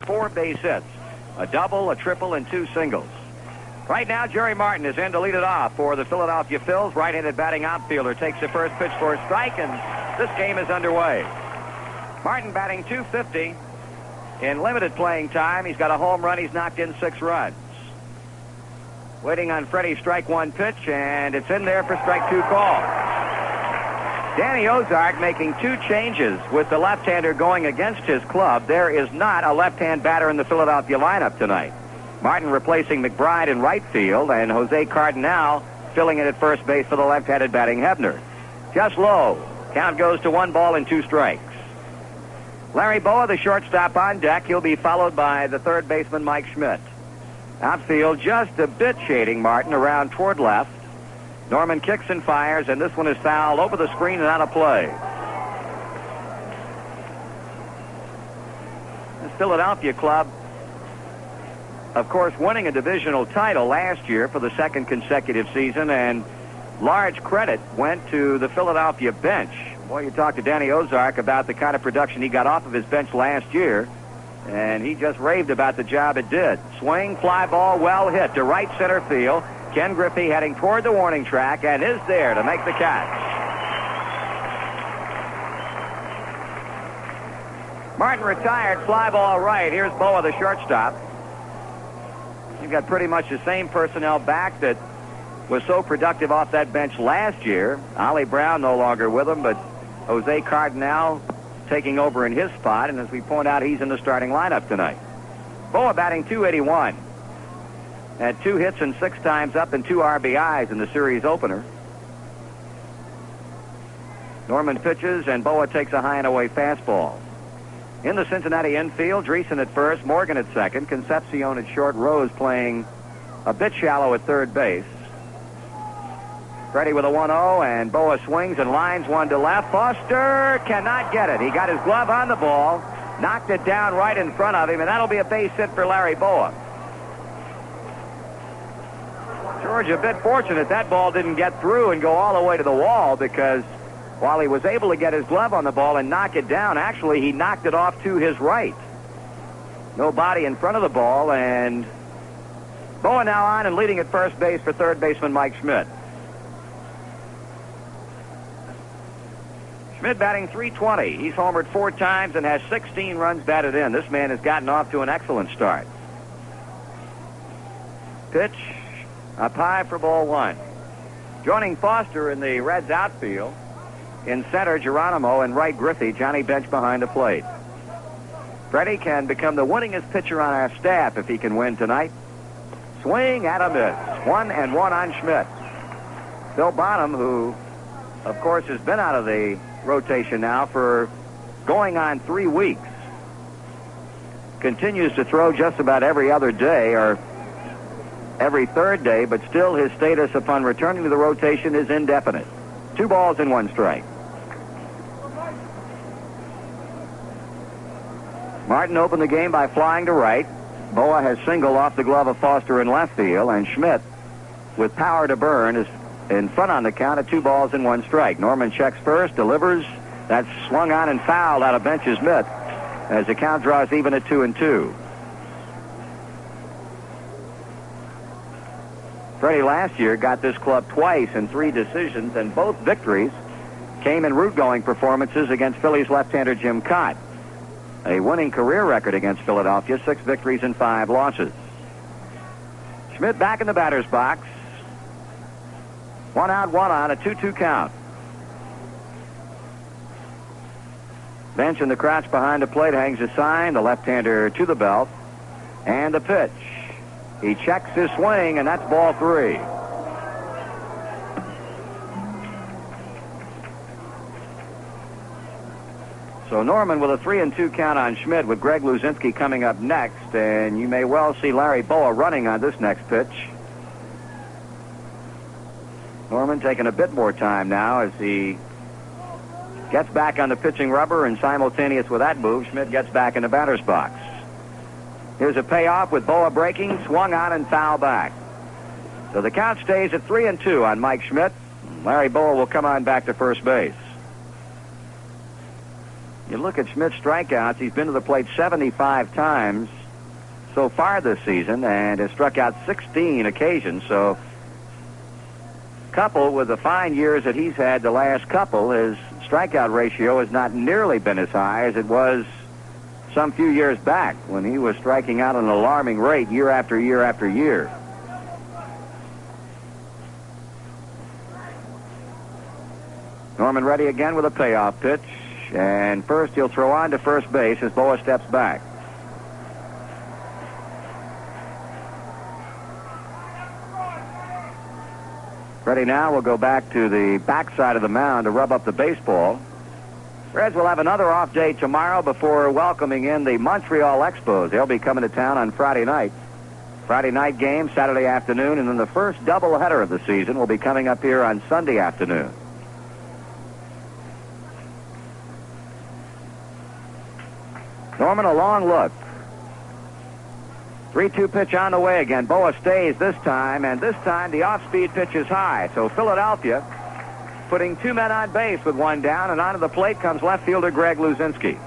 4 base hits, a double, a triple, and 2 singles. Right now, Jerry Martin is in to lead it off for the Philadelphia Phillies. Right-handed batting outfielder takes the first pitch for a strike, and this game is underway. Martin batting .250 in limited playing time. He's got a home run. He's knocked in 6 runs. Waiting on Freddie's strike 1 pitch, and it's in there for strike 2 call. Danny Ozark making 2 changes with the left-hander going against his club. There is not a left-hand batter in the Philadelphia lineup tonight. Martin replacing McBride in right field, and Jose Cardinal filling in at first base for the left-handed batting Hebner. Just low. Count goes to 1 ball and 2 strikes. Larry Boa, the shortstop, on deck. He'll be followed by the third baseman Mike Schmidt. Outfield just a bit shading Martin around toward left. Norman kicks and fires, and this one is fouled over the screen and out of play. This Philadelphia club, of course, winning a divisional title last year for the 2nd consecutive season, and large credit went to the Philadelphia bench. Boy, you talk to Danny Ozark about the kind of production he got off of his bench last year, and he just raved about the job it did. Swing, fly ball, well hit to right center field. Ken Griffey heading toward the warning track and is there to make the catch. Martin retired, fly ball right. Here's Boa, the shortstop. You've got pretty much the same personnel back that was so productive off that bench last year. Ollie Brown no longer with him, but Jose Cardinal taking over in his spot, and as we point out, he's in the starting lineup tonight. Boa batting .281. Had 2 hits and 6 times up and 2 RBIs in the series opener. Norman pitches, and Boa takes a high and away fastball. In the Cincinnati infield, Dreesen at first, Morgan at second, Concepcion at short, Rose playing a bit shallow at third base. Freddie with a 1-0, and Boa swings and lines one to left. Foster cannot get it. He got his glove on the ball, knocked it down right in front of him, and that'll be a base hit for Larry Boa. George, a bit fortunate that ball didn't get through and go all the way to the wall, because while he was able to get his glove on the ball and knock it down, actually he knocked it off to his right. No body in front of the ball, and Boa now on and leading at first base for third baseman Mike Schmidt. Schmidt batting .320. He's homered 4 times and has 16 runs batted in. This man has gotten off to an excellent start. Pitch up high for ball 1. Joining Foster in the Reds outfield, in center, Geronimo, and right, Griffey. Johnny Bench behind the plate. Freddie can become the winningest pitcher on our staff if he can win tonight. Swing and a miss. 1-1 on Schmidt. Bill Bonham, who, of course, has been out of the rotation now for going on 3 weeks, continues to throw just about every other day or every third day, but still his status upon returning to the rotation is indefinite. 2 balls and 1 strike. Martin opened the game by flying to right. Boa has singled off the glove of Foster in left field, and Schmidt, with power to burn, is in front on the count at 2 balls and 1 strike. Norman checks first, delivers. That's swung on and fouled out of Bench's mitt as the count draws even at 2-2. Freddie last year got this club twice in 3 decisions, and both victories came in root-going performances against Phillies left-hander Jim Cott. A winning career record against Philadelphia, 6 victories and 5 losses. Schmidt back in the batter's box. 1 out, 1 on, a 2-2 count. Bench in the crouch behind the plate hangs a sign, the left-hander to the belt, and the pitch. He checks his swing, and that's ball 3. So Norman with a 3-2 count on Schmidt, with Greg Luzinski coming up next, and you may well see Larry Boa running on this next pitch. Norman taking a bit more time now as he gets back on the pitching rubber, and simultaneous with that move, Schmidt gets back in the batter's box. Here's a payoff with Boa breaking, swung on and foul back. So the count stays at 3-2 on Mike Schmidt. Larry Boa will come on back to first base. You look at Schmidt's strikeouts, he's been to the plate 75 times so far this season and has struck out 16 occasions. So, coupled with the fine years that he's had the last couple, his strikeout ratio has not nearly been as high as it was some few years back when he was striking out at an alarming rate year after year after year. Norman ready again with a payoff pitch. And first he'll throw on to first base as Boa steps back. Freddie now will go back to the backside of the mound to rub up the baseball. Reds will have another off day tomorrow before welcoming in the Montreal Expos. They'll be coming to town on Friday night. Friday night game, Saturday afternoon, and then the first doubleheader of the season will be coming up here on Sunday afternoon. Norman, a long look. 3-2 pitch on the way again. Boa stays this time, and this time the off-speed pitch is high. So Philadelphia putting two men on base with one down, and onto the plate comes left fielder Greg Luzinski.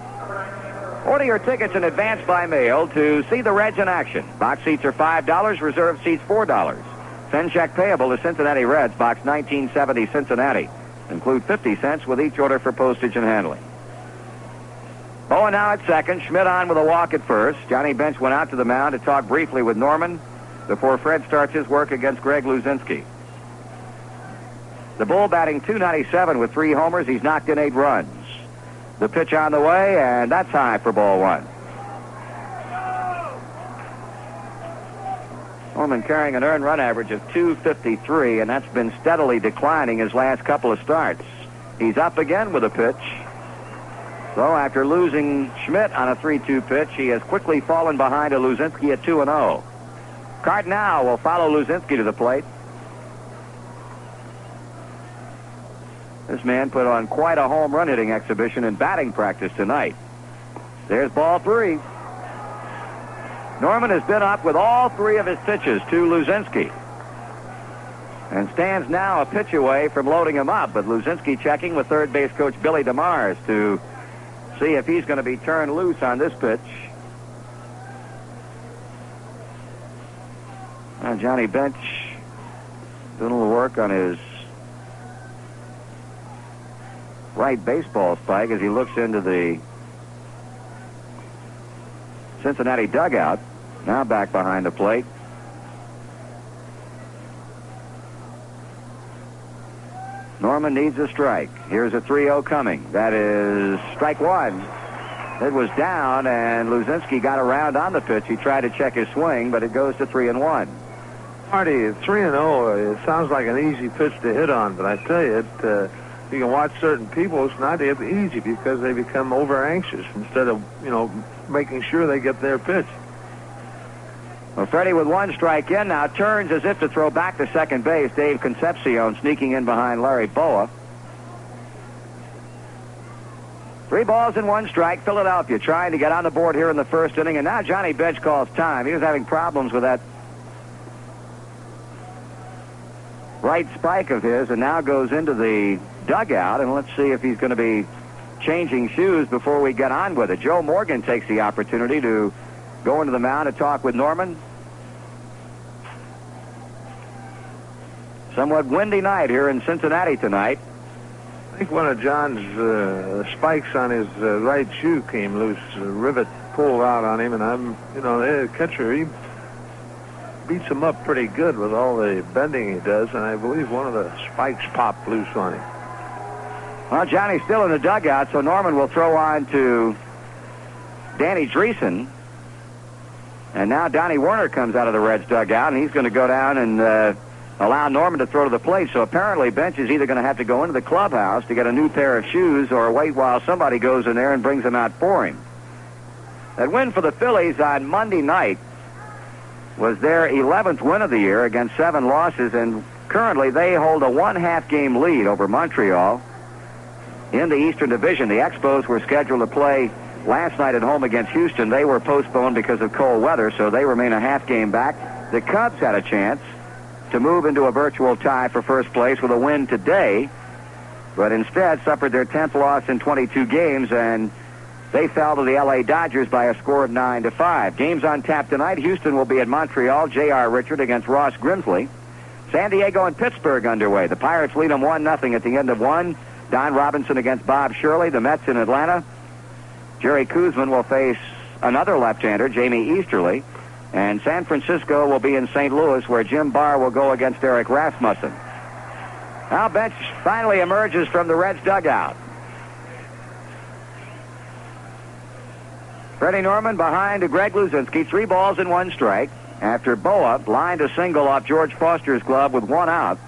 Order your tickets in advance by mail to see the Reds in action. Box seats are $5, reserved seats $4. Send check payable to Cincinnati Reds, Box 1970, Cincinnati. Include 50 cents with each order for postage and handling. Boa now at second. Schmidt on with a walk at first. Johnny Bench went out to the mound to talk briefly with Norman before Fred starts his work against Greg Luzinski. The Bull batting .297 with 3 homers. He's knocked in 8 runs. The pitch on the way, and that's high for ball 1. Norman carrying an earned run average of .253, and that's been steadily declining his last couple of starts. He's up again with a pitch. So after losing Schmidt on a 3-2 pitch, he has quickly fallen behind to Luzinski at 2-0. Cardinal will follow Luzinski to the plate. This man put on quite a home run hitting exhibition in batting practice tonight. There's ball 3. Norman has been up with all 3 of his pitches to Luzinski and stands now a pitch away from loading him up, but Luzinski checking with third base coach Billy DeMars to see if he's going to be turned loose on this pitch. Johnny Bench doing a little work on his right baseball spike as he looks into the Cincinnati dugout. Now back behind the plate. Norman needs a strike. Here's a 3-0 coming. That is strike 1. It was down, and Luzinski got around on the pitch. He tried to check his swing, but it goes to 3-1. Marty, 3-0, it sounds like an easy pitch to hit on, but I tell you, you can watch certain people, it's not easy because they become over-anxious instead of, making sure they get their pitch. Well, Freddie with 1 strike in now turns as if to throw back to second base. Dave Concepcion sneaking in behind Larry Boa. 3 balls and 1 strike. Philadelphia trying to get on the board here in the first inning, and now Johnny Bench calls time. He was having problems with that right spike of his, and now goes into the dugout, and let's see if he's going to be changing shoes before we get on with it. Joe Morgan takes the opportunity to go into the mound to talk with Norman. Somewhat windy night here in Cincinnati tonight. I think one of John's spikes on his right shoe came loose. The rivet pulled out on him, and the catcher, he beats him up pretty good with all the bending he does, and I believe one of the spikes popped loose on him. Well, Johnny's still in the dugout, so Norman will throw on to Danny Dreesen. And now Donnie Werner comes out of the Reds dugout, and he's going to go down and allow Norman to throw to the plate. So apparently Bench is either going to have to go into the clubhouse to get a new pair of shoes or wait while somebody goes in there and brings them out for him. That win for the Phillies on Monday night was their 11th win of the year against 7 losses, and currently they hold a 1.5 game lead over Montreal in the Eastern Division. The Expos were scheduled to play last night at home against Houston. They were postponed because of cold weather, so they remain a half game back. The Cubs had a chance to move into a virtual tie for first place with a win today, but instead suffered their 10th loss in 22 games and They fell to the L.A. Dodgers by a score of 9-5. Games on tap tonight. Houston will be at Montreal. J.R. Richard against Ross Grimsley. San Diego and Pittsburgh underway. The Pirates lead them 1-0 at the end of one. Don Robinson against Bob Shirley. The Mets in Atlanta. Jerry Kuzman will face another left-hander, Jamie Easterly. And San Francisco will be in St. Louis, where Jim Barr will go against Eric Rasmussen. Now Bench finally emerges from the Reds dugout. Freddie Norman behind to Greg Luzinski. 3 balls and 1 strike. After Boa lined a single off George Foster's glove with 1 out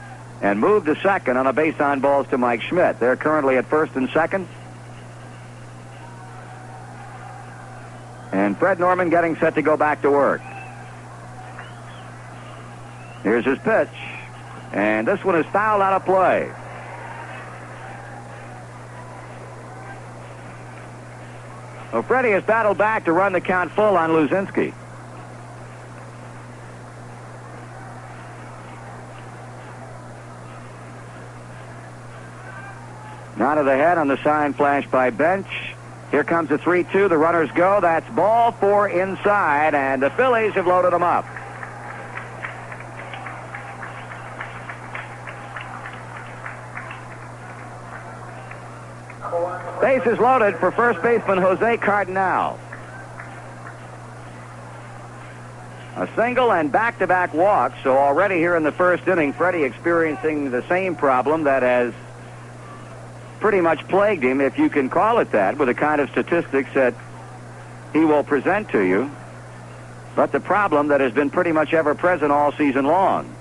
and moved to second on a base on balls to Mike Schmidt. They're currently at first and second. And Fred Norman getting set to go back to work. Here's his pitch. And this one is fouled out of play. Well, Freddie has battled back to run the count full on Luzinski. Now to the head on the sign flash by Bench. Here comes the 3-2. The runners go. That's ball 4 inside, and the Phillies have loaded them up. Bases loaded for first baseman Jose Cardinal. A single and back-to-back walks, so already here in the first inning, Freddie experiencing the same problem that has pretty much plagued him, if you can call it that, with the kind of statistics that he will present to you, but the problem that has been pretty much ever present all season long.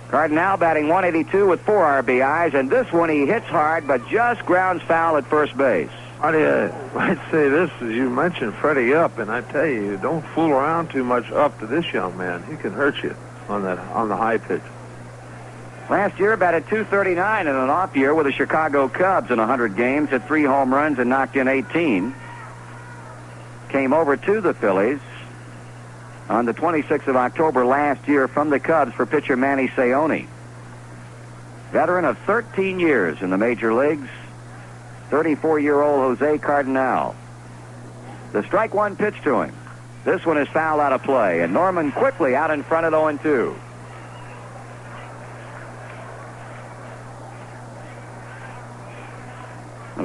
Cardinal batting 182 with 4 RBIs, and this one he hits hard but just grounds foul at first base. I'd say this, as you mentioned, Freddie up, and I tell you, don't fool around too much up to this young man. He can hurt you on the high pitch. Last year batted 239 in an off year with the Chicago Cubs in 100 games, hit 3 home runs and knocked in 18. Came over to the Phillies on the 26th of October last year from the Cubs for pitcher Manny Seone. Veteran of 13 years in the major leagues, 34-year-old Jose Cardinal. The strike 1 pitch to him. This one is fouled out of play, and Norman quickly out in front at 0-2.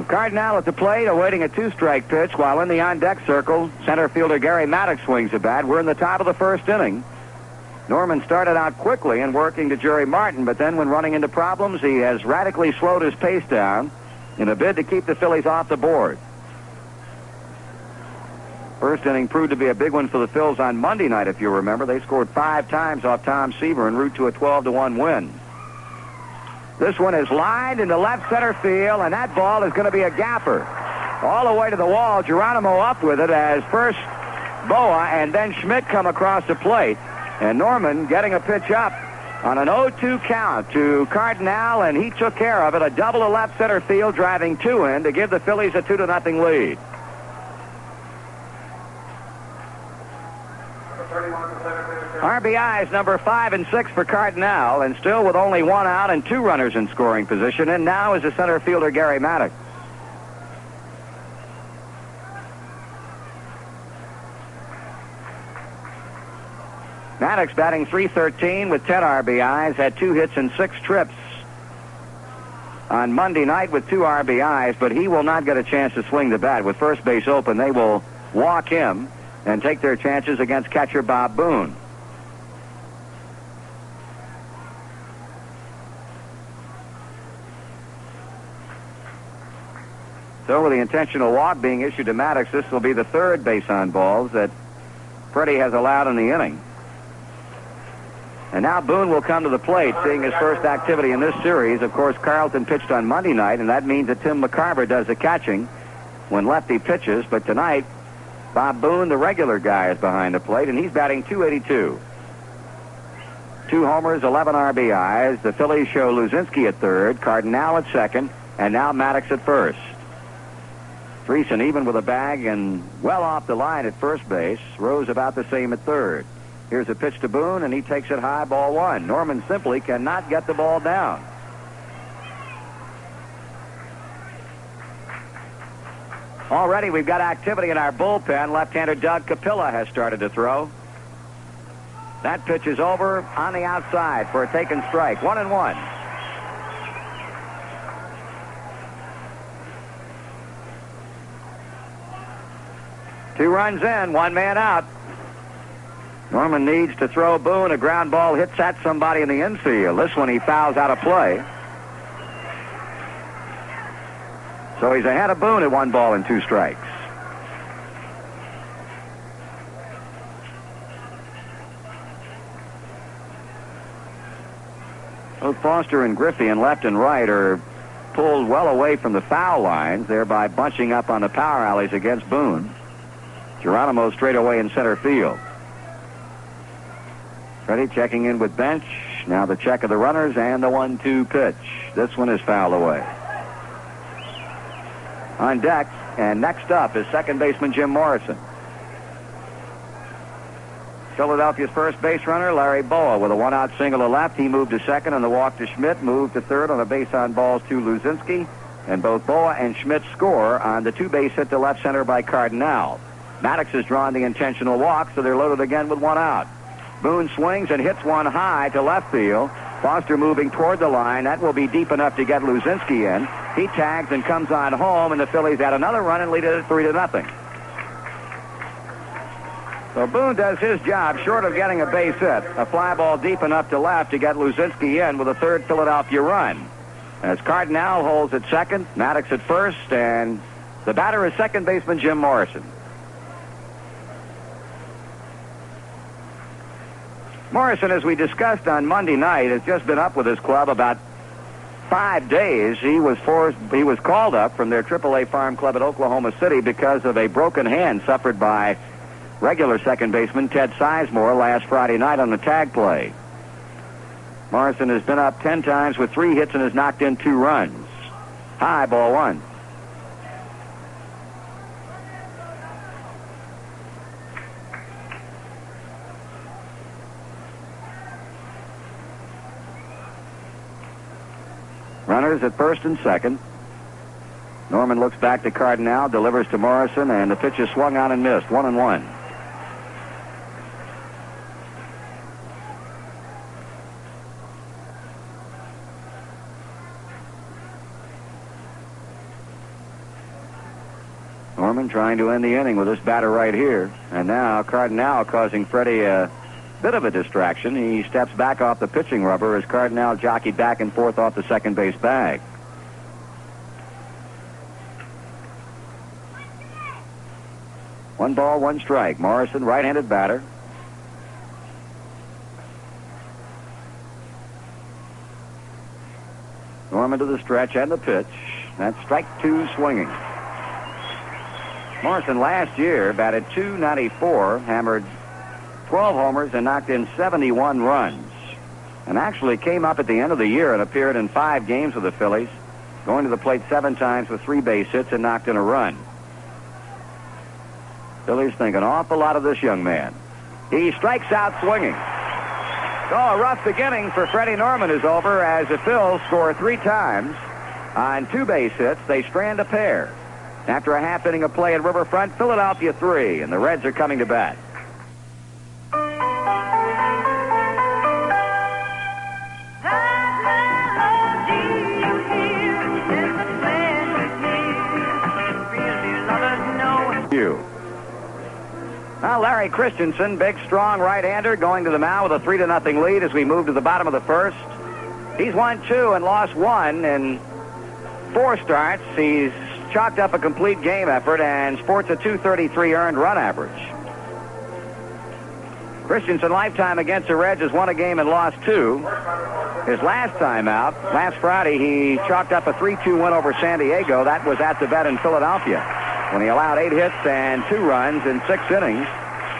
Cardinal at the plate awaiting a 2-strike pitch, while in the on-deck circle, center fielder Gary Maddox swings a bat. We're in the top of the first inning. Norman started out quickly and working to Jerry Martin, but then when running into problems, he has radically slowed his pace down in a bid to keep the Phillies off the board. First inning proved to be a big one for the Phils on Monday night, if you remember. They scored 5 times off Tom Seaver en route to a 12-1 win. This one is lined into left center field, and that ball is going to be a gapper. All the way to the wall, Geronimo up with it as first Boa and then Schmidt come across the plate. And Norman getting a pitch up on an 0-2 count to Cardinal, and he took care of it. A double to left center field, driving 2 in to give the Phillies a 2-0 lead. RBIs number 5 and 6 for Cardinal, and still with only 1 out and 2 runners in scoring position. And now is the center fielder Gary Maddox. Maddox batting .313 with 10 RBIs, had 2 hits and 6 trips on Monday night with 2 RBIs, but he will not get a chance to swing the bat. With first base open, they will walk him and take their chances against catcher Bob Boone. So with the intentional walk being issued to Maddox, this will be the 3rd base on balls that Freddie has allowed in the inning. And now Boone will come to the plate, seeing his first activity in this series. Of course, Carlton pitched on Monday night, and that means that Tim McCarver does the catching when lefty pitches. But tonight, Bob Boone, the regular guy, is behind the plate, and he's batting .282. 2 homers, 11 RBIs. The Phillies show Luzinski at 3rd, Cardinal at 2nd, and now Maddox at 1st. Threeson even with a bag and well off the line at first base. Rose about the same at 3rd. Here's a pitch to Boone, and he takes it high, ball 1. Norman simply cannot get the ball down. Already we've got activity in our bullpen. Left-hander Doug Capilla has started to throw. That pitch is over on the outside for a taken strike. 1-1. Two runs in, one man out. Norman needs to throw Boone. A ground ball hits at somebody in the infield. This one he fouls out of play. So he's ahead of Boone at 1 ball and 2 strikes. Both Foster and Griffey in left and right are pulled well away from the foul lines, thereby bunching up on the power alleys against Boone. Geronimo straight away in center field. Freddie checking in with bench. Now the check of the runners and the 1-2 pitch. This one is fouled away. On deck, and next up is second baseman Jim Morrison. Philadelphia's first base runner, Larry Boa, with a 1-out single to left. He moved to second on the walk to Schmidt, moved to third on a base on balls to Luzinski, and both Boa and Schmidt score on the 2-base hit to left center by Cardinal. Maddox has drawn the intentional walk, so they're loaded again with 1 out. Boone swings and hits one high to left field. Foster moving toward the line. That will be deep enough to get Luzinski in. He tags and comes on home, and the Phillies add another run and lead it at 3-0. So Boone does his job, short of getting a base hit. A fly ball deep enough to left to get Luzinski in with a third Philadelphia run. As Cardinal holds at second, Maddox at first, and the batter is second baseman Jim Morrison. Morrison, as we discussed on Monday night, has just been up with his club about 5 days. He was called up from their AAA farm club at Oklahoma City because of a broken hand suffered by regular second baseman Ted Sizemore last Friday night on the tag play. Morrison has been up 10 times with 3 hits and has knocked in 2 runs. High, ball 1. Runners at first and second. Norman looks back to Cardinal, delivers to Morrison, and the pitch is swung on and missed. 1-1. Norman trying to end the inning with this batter right here. And now Cardinal causing Freddie a bit of a distraction. He steps back off the pitching rubber as Cardinal jockeyed back and forth off the second base bag. One ball, 1 strike. Morrison, right-handed batter. Norman to the stretch and the pitch. That's strike 2 swinging. Morrison last year batted .294, hammered 12 homers and knocked in 71 runs. And actually came up at the end of the year and appeared in 5 games with the Phillies, going to the plate 7 times with 3 base hits and knocked in a run. Phillies think an awful lot of this young man. He strikes out swinging. So a rough beginning for Freddie Norman is over as the Phils score 3 times on 2 base hits. They strand a pair. After a half inning of play at Riverfront, Philadelphia 3, and the Reds are coming to bat. Now Larry Christensen, big, strong right-hander, going to the mound with a 3-0 lead as we move to the bottom of the first. He's won 2 and lost 1 in 4 starts. He's chalked up a complete game effort and sports a .233 earned run average. Christensen, lifetime against the Reds, has won a game and lost 2. His last time out, last Friday, he chalked up a 3-2 win over San Diego. That was at the vet in Philadelphia, when he allowed 8 hits and 2 runs in 6 innings,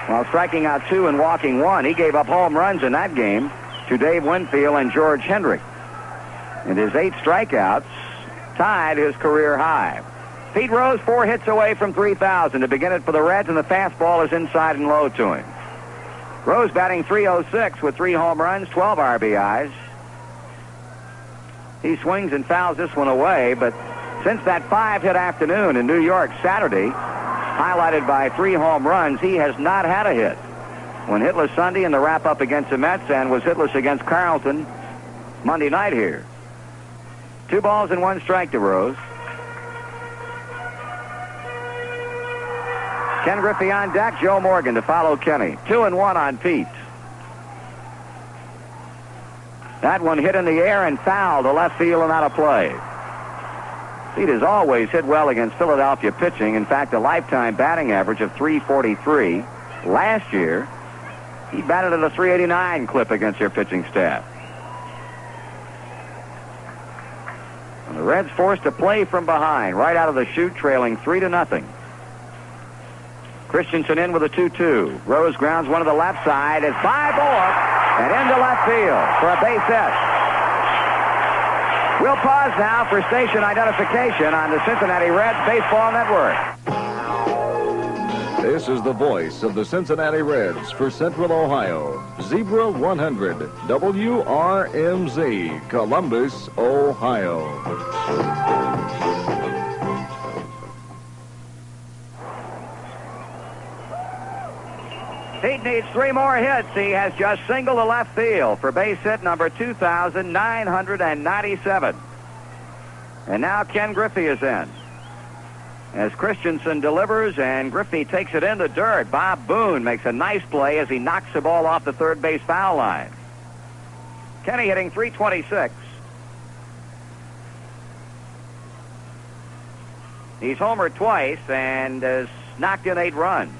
while striking out 2 and walking 1. He gave up home runs in that game to Dave Winfield and George Hendrick. And his 8 strikeouts tied his career high. Pete Rose 4 hits away from 3,000 to begin it for the Reds, and the fastball is inside and low to him. Rose batting .306 with 3 home runs, 12 RBIs. He swings and fouls this one away, but Since that 5-hit afternoon in New York Saturday, highlighted by 3 home runs, he has not had a hit. Went hitless Sunday in the wrap-up against the Mets and was hitless against Carlton Monday night here. 2 balls and 1 strike to Rose. Ken Griffey on deck, Joe Morgan to follow Kenny. 2-1 on Pete. That one hit in the air and fouled to left field and out of play. Pete has always hit well against Philadelphia pitching. In fact, a lifetime batting average of .343. Last year, he batted at a .389 clip against their pitching staff. And the Reds forced to play from behind, right out of the chute, trailing 3-0. Christensen in with a 2-2. Rose grounds one to the left side. It's by Bullock and into left field for a base hit. We'll pause now for station identification on the Cincinnati Reds Baseball Network. This is the voice of the Cincinnati Reds for Central Ohio. Zebra 100, WRMZ, Columbus, Ohio. Pete needs 3 more hits. He has just singled to left field for base hit number 2,997. And now Ken Griffey is in. As Christensen delivers and Griffey takes it in the dirt, Bob Boone makes a nice play as he knocks the ball off the third base foul line. Kenny hitting .326. He's homered twice and has knocked in 8 runs.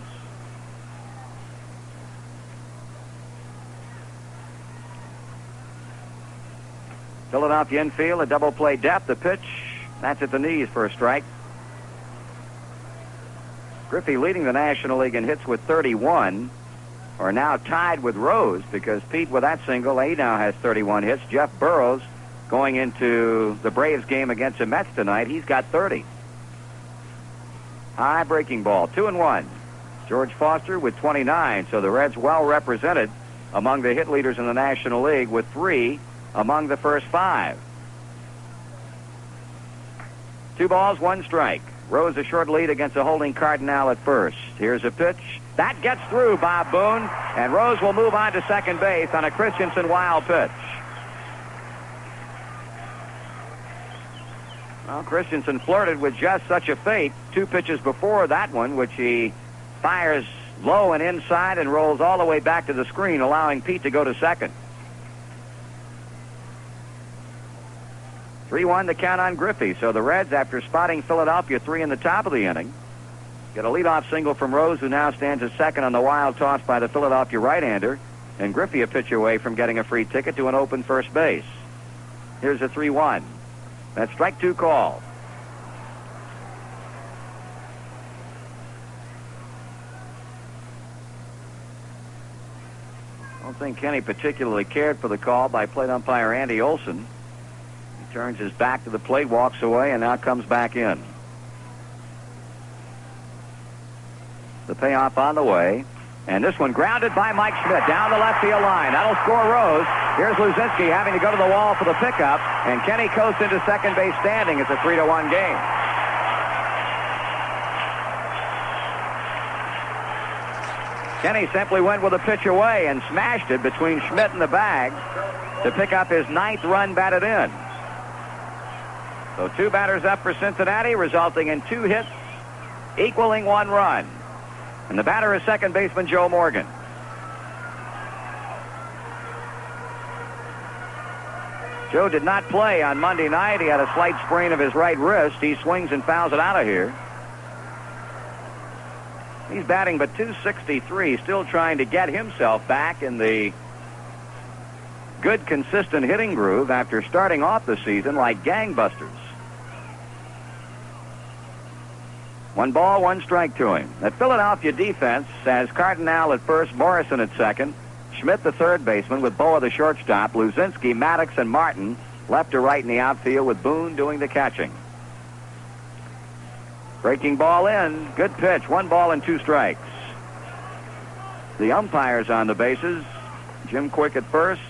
Philadelphia infield, a double play depth. The pitch, that's at the knees for a strike. Griffey leading the National League in hits with 31, are now tied with Rose because Pete with that single, he now has 31 hits. Jeff Burrows going into the Braves game against the Mets tonight, he's got 30. High breaking ball, 2-1. George Foster with 29, so the Reds well represented among the hit leaders in the National League with 3 among the first 5. 2 balls, 1 strike. Rose a short lead against a holding Cardinal at first. Here's a pitch. That gets through Bob Boone, and Rose will move on to second base on a Christensen wild pitch. Well, Christensen flirted with just such a fate 2 pitches before that one, which he fires low and inside and rolls all the way back to the screen, allowing Pete to go to second. 3-1 to count on Griffey. So the Reds, after spotting Philadelphia 3 in the top of the inning, get a leadoff single from Rose, who now stands at second on the wild toss by the Philadelphia right-hander, and Griffey a pitch away from getting a free ticket to an open first base. Here's a 3-1. That's strike 2 call. I don't think Kenny particularly cared for the call by plate umpire Andy Olson. Turns his back to the plate, walks away, and now comes back in. The payoff on the way. And this one grounded by Mike Schmidt down the left field line. That'll score Rose. Here's Luzinski having to go to the wall for the pickup. And Kenny coasts into second base standing. It's a 3-1 game. Kenny simply went with a pitch away and smashed it between Schmidt and the bag to pick up his 9th run batted in. So 2 batters up for Cincinnati, resulting in 2 hits, equaling 1 run. And the batter is second baseman Joe Morgan. Joe did not play on Monday night. He had a slight sprain of his right wrist. He swings and fouls it out of here. He's batting but .263, still trying to get himself back in the good, consistent hitting groove after starting off the season like gangbusters. 1 ball, 1 strike to him. That Philadelphia defense has Cardinal at first, Morrison at second, Schmidt the third baseman with Boa the shortstop, Luzinski, Maddox, and Martin left to right in the outfield with Boone doing the catching. Breaking ball in, good pitch, 1 ball and 2 strikes. The umpires on the bases, Jim Quick at first,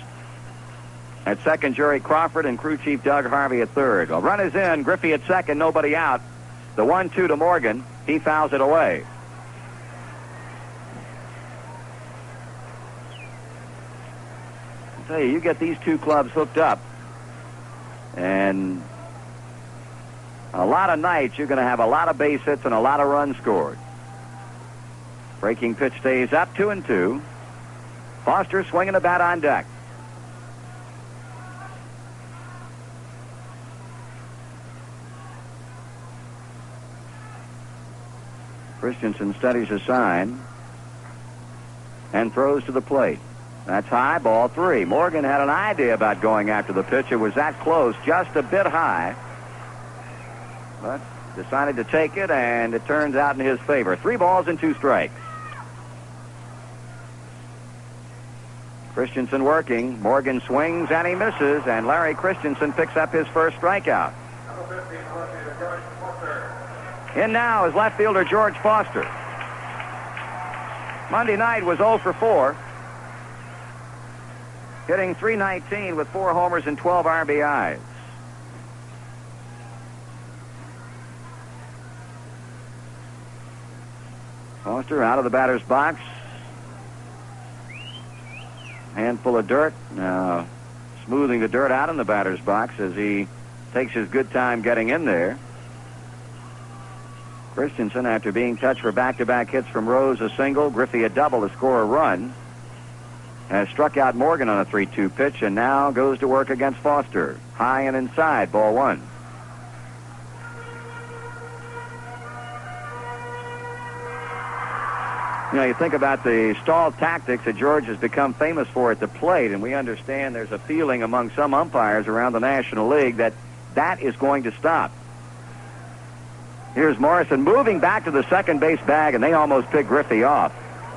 At second, Jerry Crawford and crew chief Doug Harvey at third. Well, run is in. Griffey at second, nobody out. The 1-2 to Morgan. He fouls it away. I'll tell you, you get these two clubs hooked up, and a lot of nights you're going to have a lot of base hits and a lot of runs scored. Breaking pitch stays up, 2-2. Foster swinging the bat on deck. Christensen studies a sign and throws to the plate. That's high, ball 3. Morgan had an idea about going after the pitch. It was that close, just a bit high, but decided to take it, and it turns out in his favor. 3 balls and 2 strikes. Christensen working. Morgan swings and he misses, and Larry Christensen picks up his first strikeout. In now is left fielder George Foster. Monday night was 0 for 4. Hitting .319 with 4 homers and 12 RBIs. Foster out of the batter's box. Handful of dirt. Now smoothing the dirt out in the batter's box as he takes his good time getting in there. Christensen, after being touched for back-to-back hits from Rose, a single, Griffey a double to score a run, has struck out Morgan on a 3-2 pitch, and now goes to work against Foster. High and inside, ball 1. You know, you think about the stall tactics that George has become famous for at the plate, and we understand there's a feeling among some umpires around the National League that that is going to stop. Here's Morrison moving back to the second base bag, and they almost pick Griffey off.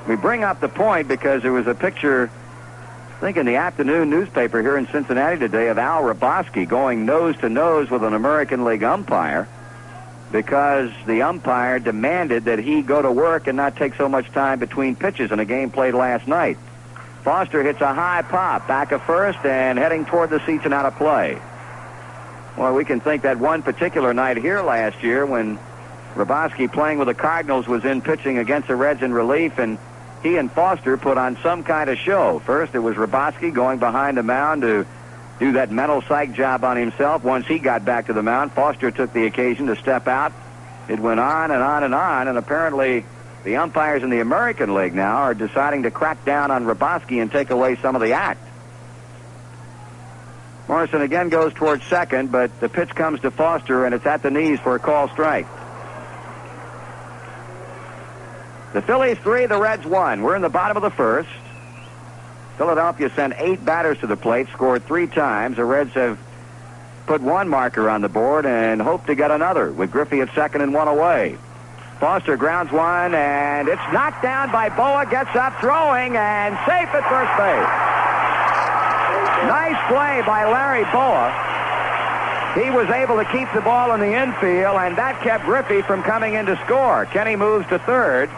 We bring up the point because there was a picture, I think in the afternoon newspaper here in Cincinnati today, of Al Raboski going nose-to-nose with an American League umpire because the umpire demanded that he go to work and not take so much time between pitches in a game played last night. Foster hits a high pop, back of first, and heading toward the seats and out of play. Well, we can think that one particular night here last year when Raboski, playing with the Cardinals, was in pitching against the Reds in relief, and he and Foster put on some kind of show. First, it was Raboski going behind the mound to do that mental psych job on himself. Once he got back to the mound, Foster took the occasion to step out. It went on and on and on, and apparently the umpires in the American League now are deciding to crack down on Raboski and take away some of the act. Morrison again goes towards second, but the pitch comes to Foster, and it's at the knees for a call strike. The Phillies 3, the Reds 1. We're in the bottom of the first. Philadelphia sent 8 batters to the plate, scored 3 times. The Reds have put 1 marker on the board and hope to get another with Griffey at second and 1 away. Foster grounds one, and it's knocked down by Boa, gets up throwing, and safe at first base. Nice play by Larry Boa. He was able to keep the ball in the infield, and that kept Griffey from coming in to score. Kenny moves to third,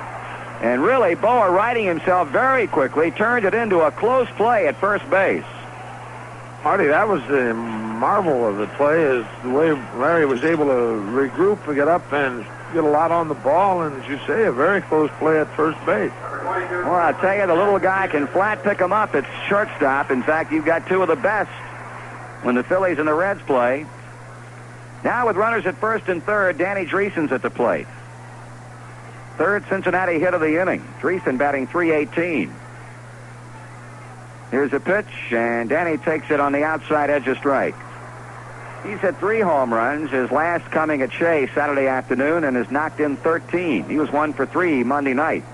and really Boa, righting himself very quickly, turned it into a close play at first base. Artie, that was the marvel of the play, is the way Larry was able to regroup and get up and get a lot on the ball, and as you say, a very close play at first base. Well, I'll tell you, the little guy can flat pick him up at shortstop. In fact, you've got 2 of the best when the Phillies and the Reds play. Now with runners at first and third, Danny Dreesen's at the plate. Third Cincinnati hit of the inning. Dreesen batting .318. Here's a pitch, and Danny takes it on the outside edge of strike. He's hit 3 home runs, his last coming at Shea Saturday afternoon, and has knocked in 13. He was 1 for 3 Monday night.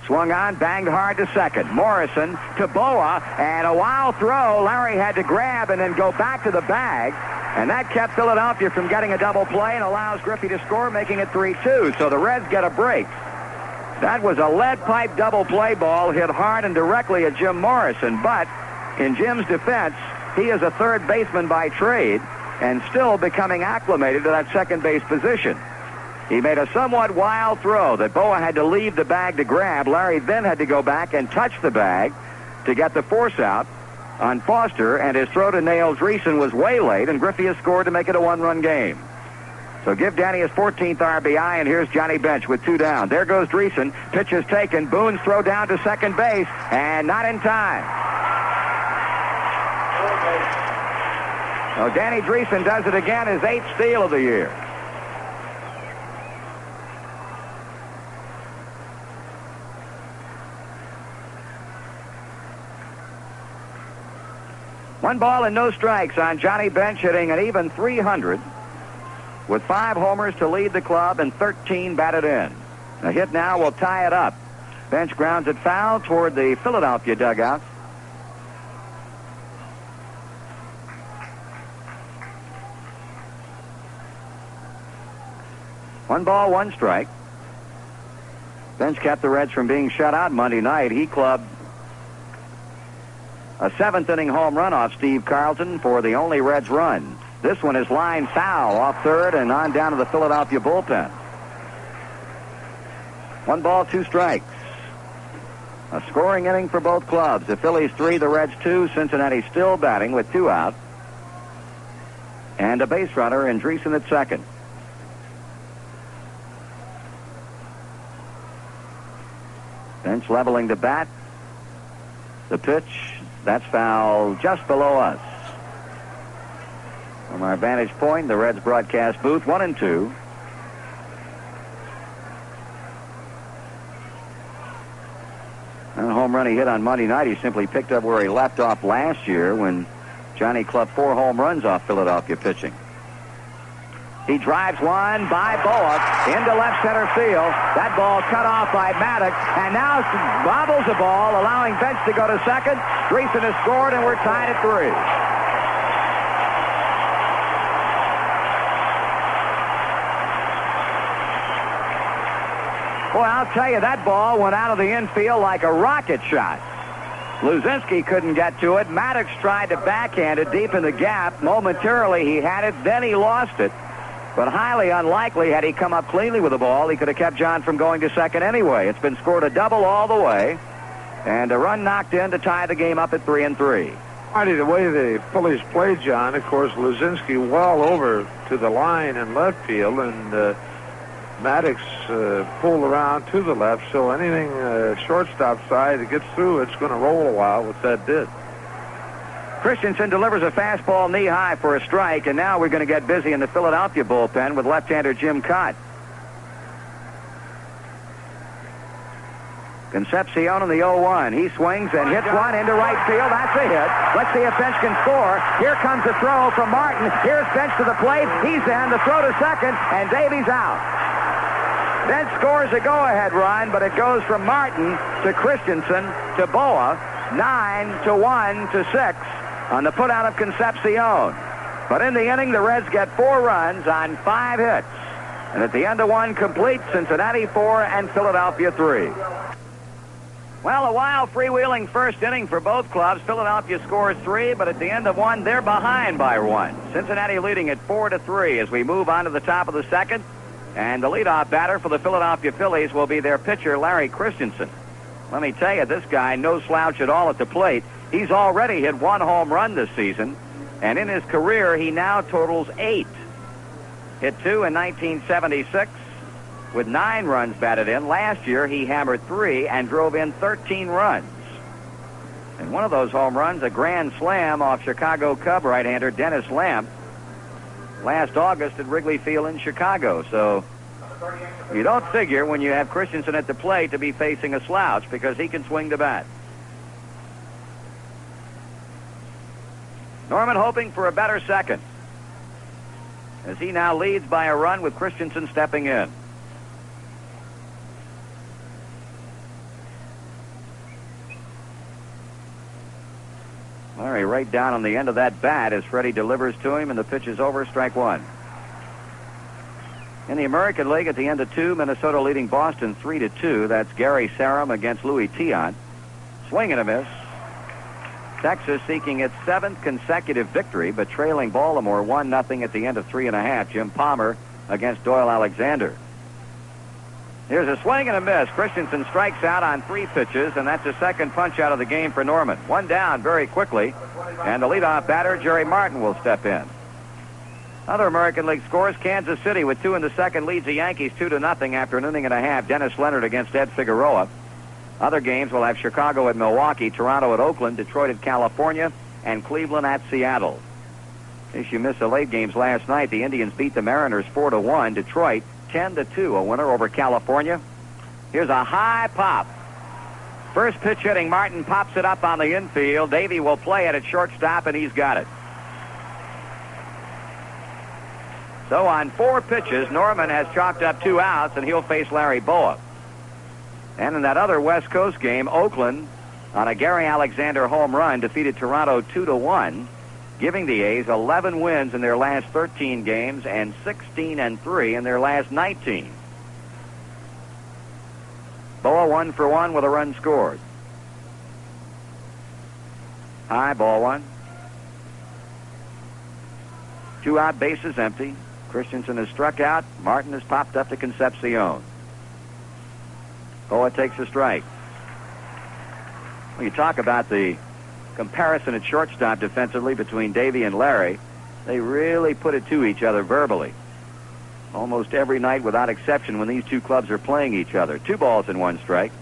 Swung on, banged hard to second. Morrison to Boa, and a wild throw. Larry had to grab and then go back to the bag, and that kept Philadelphia from getting a double play and allows Griffey to score, making it 3-2. So the Reds get a break. That was a lead pipe double play ball hit hard and directly at Jim Morrison, but in Jim's defense, he is a third baseman by trade and still becoming acclimated to that second base position. He made a somewhat wild throw that Boa had to leave the bag to grab. Larry then had to go back and touch the bag to get the force out on Foster, and his throw to nail Dreesen was way late, and Griffey has scored to make it a one-run game. So give Danny his 14th RBI, and here's Johnny Bench with 2 down. There goes Dreesen. Pitch is taken. Boone's throw down to second base, and not in time. So Danny Dreesen does it again, his 8th steal of the year. One ball and no strikes on Johnny Bench, hitting an even .300 with 5 homers to lead the club and 13 batted in. A hit now will tie it up. Bench grounds it foul toward the Philadelphia dugout. One ball, one strike. Bench kept the Reds from being shut out Monday night. He clubbed a 7th-inning home run off Steve Carlton for the only Reds run. This one is line foul off third and on down to the Philadelphia bullpen. 1 ball, 2 strikes. A scoring inning for both clubs. The Phillies 3, the Reds 2. Cincinnati still batting with 2 out. And a base runner in Dreesen at second. Bench leveling the bat. The pitch. That's foul just below us. From our vantage point, the Reds broadcast booth, 1 and 2. And a home run he hit on Monday night. He simply picked up where he left off last year when Johnny clubbed 4 home runs off Philadelphia pitching. He drives one by Bullock into left center field. That ball cut off by Maddox, and now bobbles the ball, allowing Bench to go to second. Dreesen has scored, and we're tied at 3. Boy, I'll tell you, that ball went out of the infield like a rocket shot. Luzinski couldn't get to it. Maddox tried to backhand it deep in the gap. Momentarily he had it, then he lost it. But highly unlikely, had he come up cleanly with the ball, he could have kept John from going to second anyway. It's been scored a double all the way, and a run knocked in to tie the game up at 3 and 3. Marty, the way the Phillies played, John, of course, Luzinski well over to the line in left field, and Maddox pulled around to the left, so anything shortstop side that gets through, it's going to roll a while, which that did. Christensen delivers a fastball knee-high for a strike, and now we're going to get busy in the Philadelphia bullpen with left-hander Jim Cott. Concepcion in the 0-1. He swings and hits one into right field. That's a hit. Let's see if Bench can score. Here comes the throw from Martin. Here's Bench to the plate. He's in. The throw to second, and Davies out. Bench scores a go-ahead run, but it goes from Martin to Christensen to Boa, 9-1 to 6 on the putout of Concepcion. But in the inning, the Reds get 4 runs on 5 hits. And at the end of 1 complete, Cincinnati 4 and Philadelphia 3. Well, a wild freewheeling first inning for both clubs. Philadelphia scores 3, but at the end of 1, they're behind by 1. Cincinnati leading at 4-3 as we move on to the top of the second. And the leadoff batter for the Philadelphia Phillies will be their pitcher, Larry Christensen. Let me tell you, this guy, no slouch at all at the plate. He's already hit 1 home run this season, and in his career, he now totals 8. Hit 2 in 1976 with 9 runs batted in. Last year, he hammered 3 and drove in 13 runs. And one of those home runs, a grand slam off Chicago Cub right-hander Dennis Lamb last August at Wrigley Field in Chicago. So you don't figure when you have Christensen at the plate to be facing a slouch because he can swing the bat. Norman hoping for a better second as he now leads by a run with Christensen stepping in. Larry right down on the end of that bat as Freddie delivers to him, and the pitch is over, strike 1. In the American League at the end of 2, Minnesota leading Boston 3-2. That's Gary Sarum against Louis Tiant. Swing and a miss. Texas seeking its 7th consecutive victory, but trailing Baltimore 1-0 at the end of 3 1/2. Jim Palmer against Doyle Alexander. Here's a swing and a miss. Christensen strikes out on 3 pitches, and that's the second punch out of the game for Norman. 1 down very quickly, and the leadoff batter, Jerry Martin, will step in. Other American League scores, Kansas City with 2 in the second leads the Yankees 2-0 after an inning and a half. Dennis Leonard against Ed Figueroa. Other games will have Chicago at Milwaukee, Toronto at Oakland, Detroit at California, and Cleveland at Seattle. In case you missed the late games last night, the Indians beat the Mariners 4-1. Detroit 10-2, a winner over California. Here's a high pop. First pitch hitting, Martin pops it up on the infield. Davey will play it at shortstop, and he's got it. So on 4 pitches, Norman has chalked up 2 outs, and he'll face Larry Boa. And in that other West Coast game, Oakland, on a Gary Alexander home run, defeated Toronto 2-1, giving the A's 11 wins in their last 13 games and 16-3 in their last 19. Boa 1 for 1 with a run scored. High, ball 1. 2 out, bases empty. Christensen has struck out. Martin has popped up to Concepcion. Boa takes a strike. When you talk about the comparison at shortstop defensively between Davey and Larry, they really put it to each other verbally. Almost every night without exception when these two clubs are playing each other. 2 balls and 1 strike.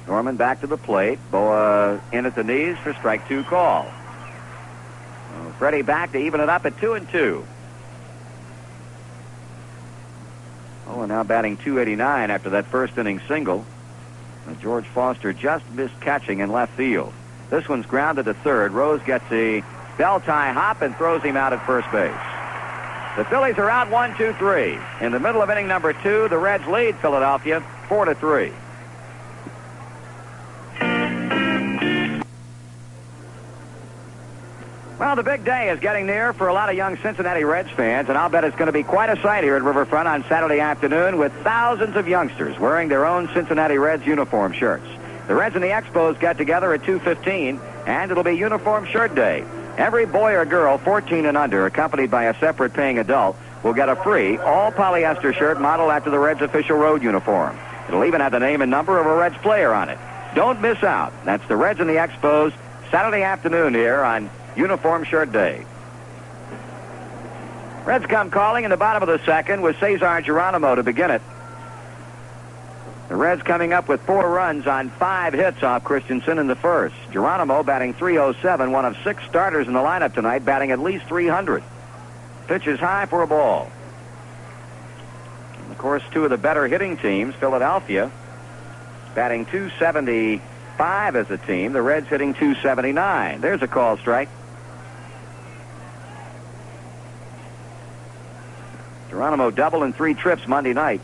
Norman back to the plate. Boa in at the knees for strike 2 call. Freddie back to even it up at 2-2. Oh, and now batting .289 after that first inning single. George Foster just missed catching in left field. This one's grounded to third. Rose gets the bell tie hop and throws him out at first base. The Phillies are out 1-2-3. In the middle of inning number 2, the Reds lead Philadelphia 4-3. Well, the big day is getting near for a lot of young Cincinnati Reds fans, and I'll bet it's going to be quite a sight here at Riverfront on Saturday afternoon with thousands of youngsters wearing their own Cincinnati Reds uniform shirts. The Reds and the Expos get together at 2:15, and it'll be Uniform Shirt Day. Every boy or girl 14 and under, accompanied by a separate paying adult, will get a free all-polyester shirt modeled after the Reds' official road uniform. It'll even have the name and number of a Reds player on it. Don't miss out. That's the Reds and the Expos Saturday afternoon here on Uniform Shirt Day. Reds come calling in the bottom of the second with Cesar Geronimo to begin it. The Reds coming up with 4 runs on 5 hits off Christensen in the first. Geronimo batting .307, one of 6 starters in the lineup tonight, batting at least .300. Pitch is high for a ball. And of course, 2 of the better hitting teams, Philadelphia, batting .275 as a team. The Reds hitting .279. There's a call strike. Geronimo doubled in 3 trips Monday night.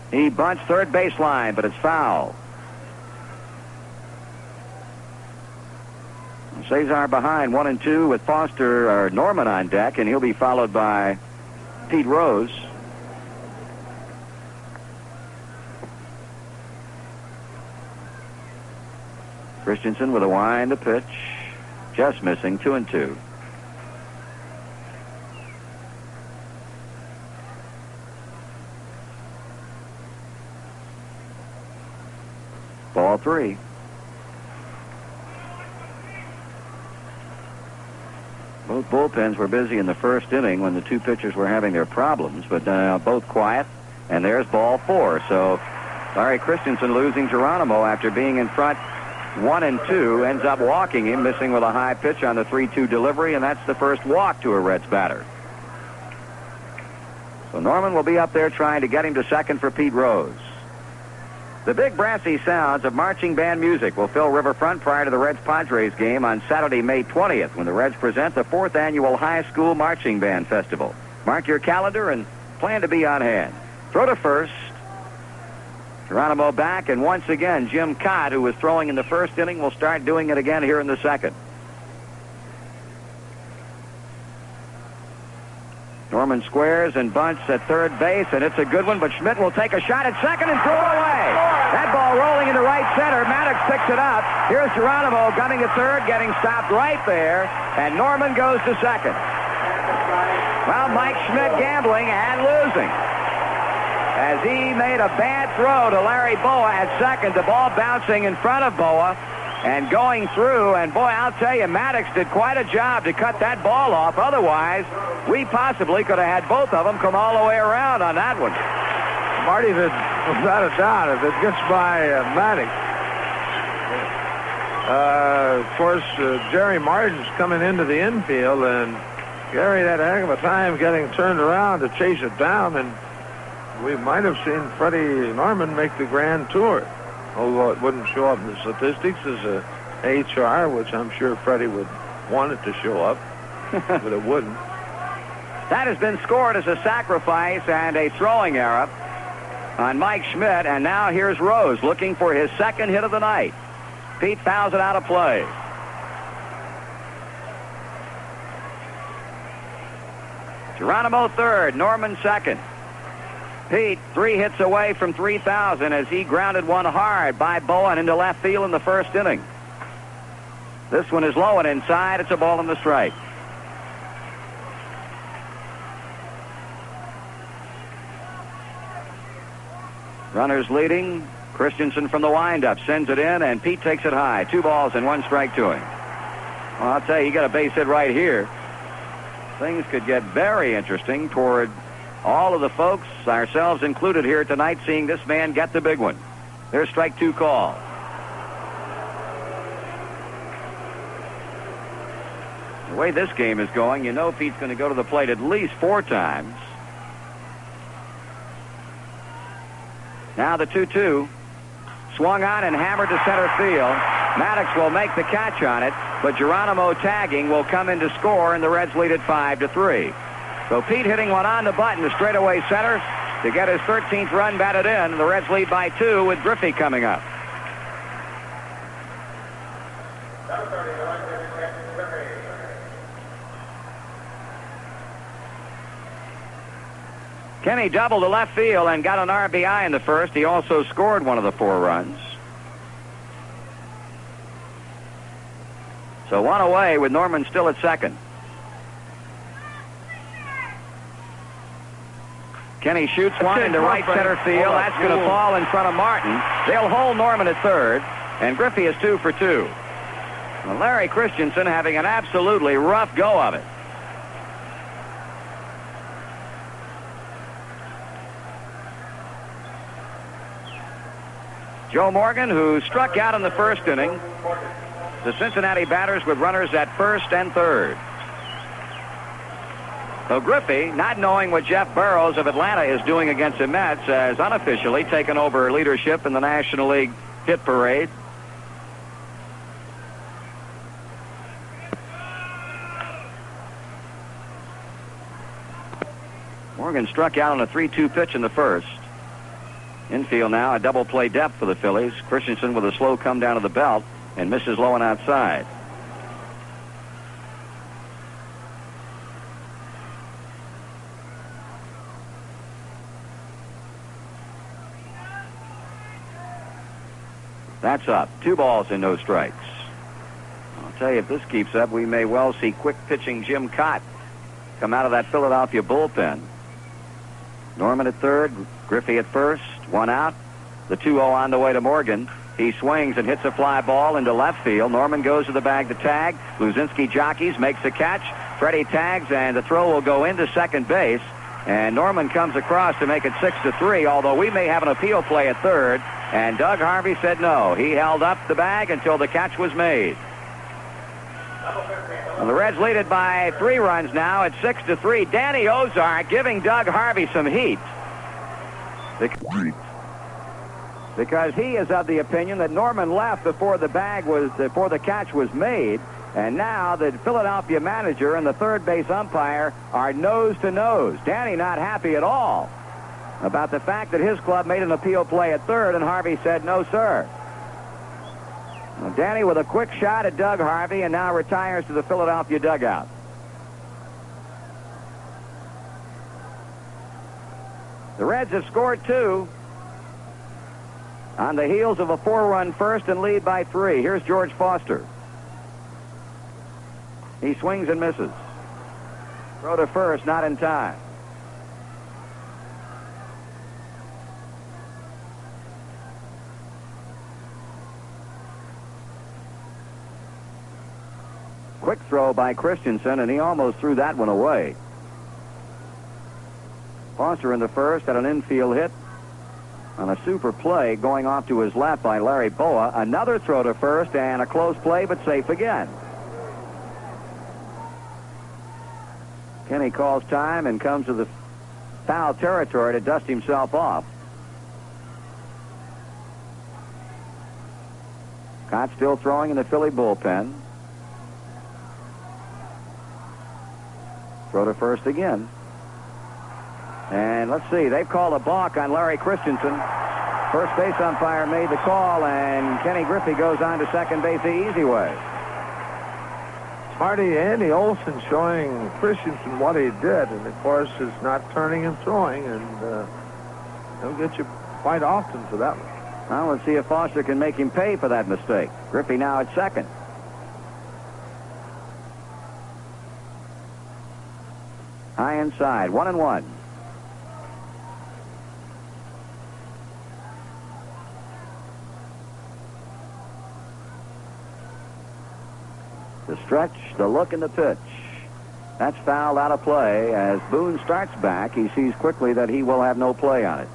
He bunts third baseline, but it's foul. Cesar behind 1-2 with Foster or Norman on deck, and he'll be followed by Pete Rose. Christensen with a wind to pitch, just missing. 2-2. Ball 3. Both bullpens were busy in the first inning when the 2 pitchers were having their problems, but both quiet. And there's ball 4. So Larry Christensen losing Geronimo after being in front 1-2, ends up walking him, missing with a high pitch on the 3-2 delivery, and that's the first walk to a Reds batter. So Norman will be up there trying to get him to second for Pete Rose. The big brassy sounds of marching band music will fill Riverfront prior to the Reds-Padres game on Saturday, May 20th, when the Reds present the 4th annual High School Marching Band Festival. Mark your calendar and plan to be on hand. Throw to first. Geronimo back, and once again, Jim Cott, who was throwing in the first inning, will start doing it again here in the second. Norman squares and bunts at third base, and it's a good one, but Schmidt will take a shot at second and throw it away. That ball ball rolling into right center. Maddox picks it up. Here's Geronimo gunning at third, getting stopped right there, and Norman goes to second. Well, Mike Schmidt gambling and losing, as he made a bad throw to Larry Boa at second. The ball bouncing in front of Boa and going through. And, boy, I'll tell you, Maddox did quite a job to cut that ball off. Otherwise, we possibly could have had both of them come all the way around on that one. Marty, without a doubt, if it gets by Maddox, of course, Jerry Martin's coming into the infield, and Gary had a heck of a time getting turned around to chase it down, and we might have seen Freddie Norman make the grand tour, although it wouldn't show up in the statistics as a HR, which I'm sure Freddie would want it to show up, but it wouldn't. That has been scored as a sacrifice and a throwing error on Mike Schmidt, and now here's Rose looking for his second hit of the night. Pete fouls it out of play. Geronimo third, Norman second. Pete 3 hits away from 3,000 as he grounded one hard by Bowen into left field in the first inning. This one is low and inside. It's a ball in the strike. Runners leading. Christensen from the windup sends it in, and Pete takes it high. 2 balls and 1 strike to him. Well, I'll tell you, you got a base hit right here. Things could get very interesting toward all of the folks, ourselves included here tonight, seeing this man get the big one. There's strike 2 call. The way this game is going, you know Pete's going to go to the plate at least 4 times. Now the 2-2. Swung on and hammered to center field. Maddox will make the catch on it, but Geronimo tagging will come in to score, and the Reds lead it 5-3. So Pete hitting one on the button to straightaway center to get his 13th run batted in. The Reds lead by 2 with Griffey coming up. Kenny doubled to left field and got an RBI in the first. He also scored one of the 4 runs. So 1 away with Norman still at second. Kenny shoots one into right center field. That's going to fall in front of Martin. They'll hold Norman at third, and Griffey is 2 for 2. Well, Larry Christensen having an absolutely rough go of it. Joe Morgan, who struck out in the first inning. The Cincinnati batters with runners at first and third. So Griffey, not knowing what Jeff Burrows of Atlanta is doing against the Mets, has unofficially taken over leadership in the National League hit parade. Morgan struck out on a 3-2 pitch in the first. Infield now, a double play depth for the Phillies. Christensen with a slow come down to the belt and misses low and outside. That's up. 2 balls and no strikes. I'll tell you, if this keeps up, we may well see quick pitching Jim Cott come out of that Philadelphia bullpen. Norman at third, Griffey at first, 1 out. The 2-0 on the way to Morgan. He swings and hits a fly ball into left field. Norman goes to the bag to tag. Luzinski jockeys, makes a catch. Freddie tags, and the throw will go into second base. And Norman comes across to make it 6-3, although we may have an appeal play at third. And Doug Harvey said no. He held up the bag until the catch was made. Well, the Reds lead it by 3 runs now at 6-3. Danny Ozark giving Doug Harvey some heat. Because he is of the opinion that Norman left before the catch was made, and now the Philadelphia manager and the third base umpire are nose to nose. Danny not happy at all about the fact that his club made an appeal play at third, and Harvey said no, sir. Well, Danny with a quick shot at Doug Harvey, and now retires to the Philadelphia dugout. The Reds have scored 2. on the heels of a 4-run first and lead by 3. Here's George Foster. He swings and misses. Throw to first, not in time. Quick throw by Christensen, and he almost threw that one away. Foster in the first had an infield hit on a super play going off to his left by Larry Boa. Another throw to first and a close play, but safe again. Kenny calls time and comes to the foul territory to dust himself off. Cott still throwing in the Philly bullpen. Throw to first again. And let's see, they've called a balk on Larry Christensen. First base umpire made the call, and Kenny Griffey goes on to second base the easy way. Marty, Andy Olson showing Christensen what he did, and of course is not turning and throwing, and he'll get you quite often for that one. Well, let's see if Foster can make him pay for that mistake. Griffey now at second. High inside, 1-1. The stretch, the look, and the pitch. That's fouled out of play. As Boone starts back, he sees quickly that he will have no play on it.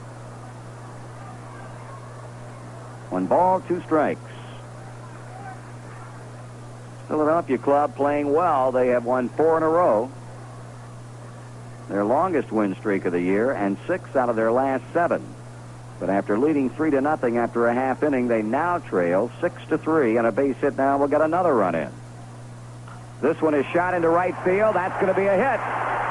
1 ball, 2 strikes. Philadelphia club playing well. They have won 4 in a row. Their longest win streak of the year, and 6 out of their last 7. But after leading 3-0 after a half inning, they now trail 6-3, and a base hit now will get another run in. This one is shot into right field. That's going to be a hit.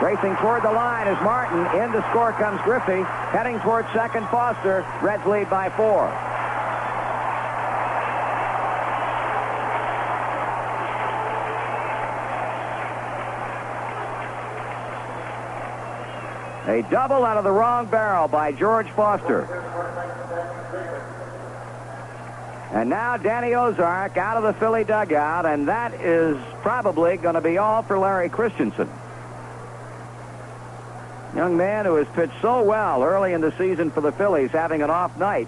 Racing toward the line is Martin. In to score comes Griffey. Heading toward second, Foster. Reds lead by 4. A double out of the wrong barrel by George Foster. And now Danny Ozark out of the Philly dugout, and that is probably going to be all for Larry Christensen. Young man who has pitched so well early in the season for the Phillies, having an off night.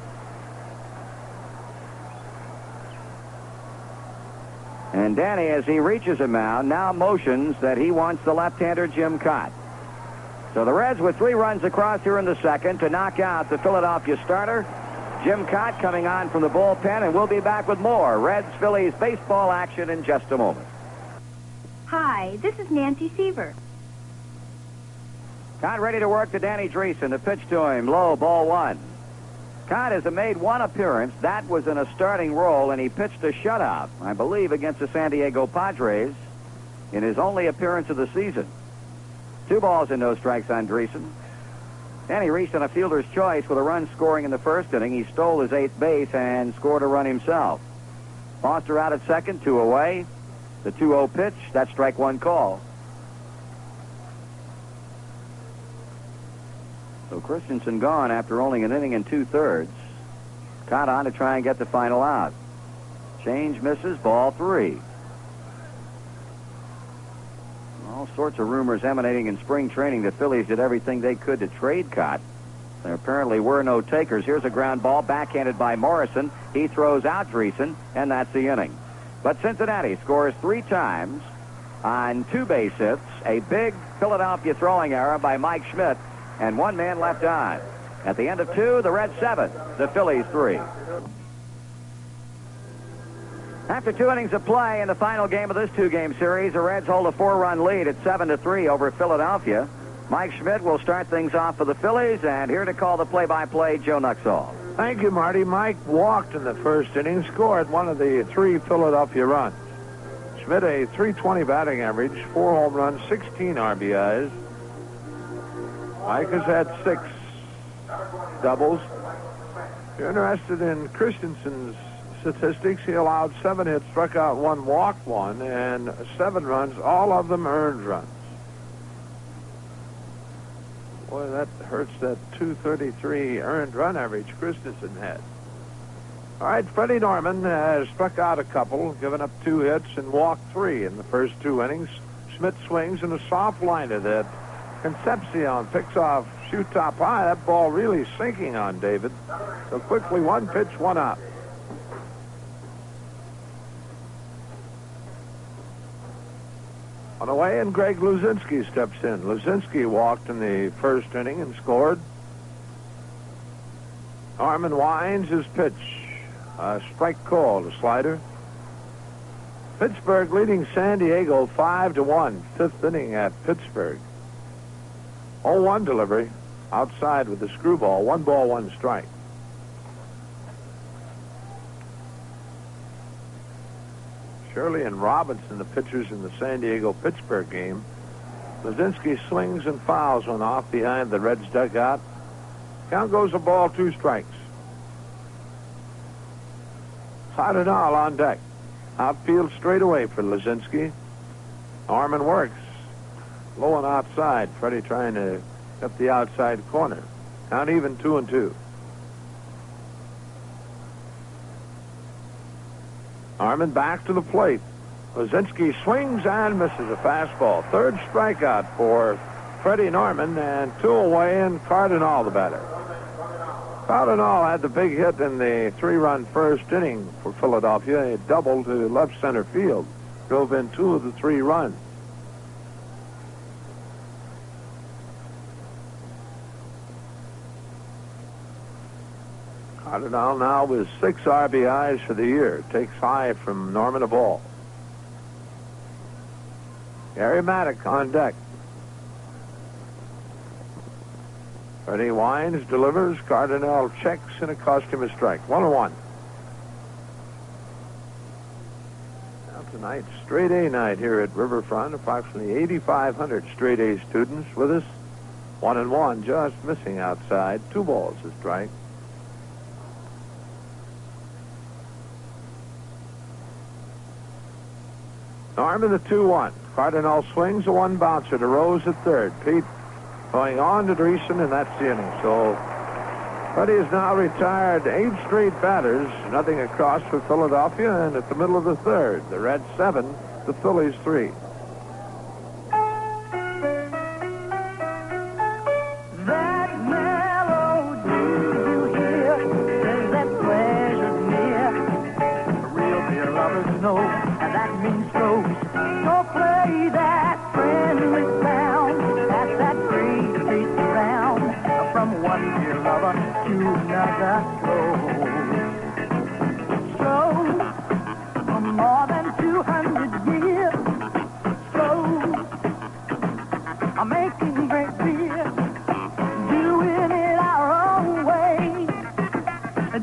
And Danny, as he reaches a mound, now motions that he wants the left-hander Jim Cott. So the Reds with 3 runs across here in the second to knock out the Philadelphia starter. Jim Cott coming on from the bullpen, and we'll be back with more Reds-Phillies baseball action in just a moment. Hi, this is Nancy Seaver. Cott ready to work to Danny Dreesen. The pitch to him, low, ball 1. Cott has made 1 appearance. That was in a starting role, and he pitched a shutout, I believe, against the San Diego Padres in his only appearance of the season. 2 balls and no strikes on Dreesen. Danny reached on a fielder's choice with a run scoring in the first inning. He stole his 8th base and scored a run himself. Foster out at second, 2 away. The 2-0 pitch, that's strike 1 call. So Christensen gone after only an inning and 2/3. Caught on to try and get the final out. Change misses, ball 3. All sorts of rumors emanating in spring training. The Phillies did everything they could to trade Cott. There apparently were no takers. Here's a ground ball backhanded by Morrison. He throws out Dreesen, and that's the inning. But Cincinnati scores 3 times on 2 base hits, a big Philadelphia throwing error by Mike Schmidt, and 1 man left on. At the end of 2, the Reds 7, the Phillies 3. After 2 innings of play in the final game of this 2-game series, the Reds hold a 4-run lead at 7-3 over Philadelphia. Mike Schmidt will start things off for the Phillies, and here to call the play-by-play, Joe Nuxall. Thank you, Marty. Mike walked in the first inning, scored one of the 3 Philadelphia runs. Schmidt, a .320 batting average, 4 home runs, 16 RBIs. Mike has had 6 doubles. If you're interested in Christensen's statistics, he allowed 7 hits, struck out 1, walked 1, and 7 runs, all of them earned runs. Boy, that hurts that .233 earned run average Christensen had. All right, Freddie Norman has struck out a couple, given up 2 hits, and walked 3 in the first 2 innings. Schmidt swings in a soft liner that Concepcion picks off, shoot top high. That ball really sinking on David. So quickly, 1 pitch, 1 out. On the way, and Greg Luzinski steps in. Luzinski walked in the first inning and scored. Norman winds his pitch. A strike call, a slider. Pittsburgh leading San Diego 5-1. 5th inning at Pittsburgh. 0-1 delivery. Outside with the screwball. 1 ball, 1 strike. Shirley and Robinson, the pitchers in the San Diego-Pittsburgh game. Luzinski slings and fouls one off behind the Reds dugout. Count goes a ball, 2 strikes. Cardinal on deck. Outfield straight away for Luzinski. Norman works. Low and outside. Freddie trying to get the outside corner. Count even 2-2. Norman back to the plate. Luzinski swings and misses a fastball. 3rd strikeout for Freddie Norman, and 2 away, and Cardinal the batter. Cardinal had the big hit in the 3-run first inning for Philadelphia. A double to left center field. Drove in 2 of the 3 runs. Cardinal now with 6 RBIs for the year. Takes high from Norman a ball. Gary Maddock on deck. Freddie winds, delivers. Cardinal checks, and it cost him a strike. 1-1. Now tonight, straight A night here at Riverfront. Approximately 8,500 straight A students with us. 1-1, just missing outside. 2 balls a strike. Norman the 2-1. Cardinal swings, a 1 bouncer to Rose at 3rd. Pete going on to Dreesen, and that's the inning. So Freddie is now retired 8 straight batters. Nothing across for Philadelphia, and at the middle of the 3rd, the Reds 7, the Phillies 3. That melody you hear says that pleasure's near. Real dear lovers know, and that means so. So play that friendly sound as that breeze beats around from one dear lover to another. So for more than 200 years, so I'm making great beer, doing it our own way,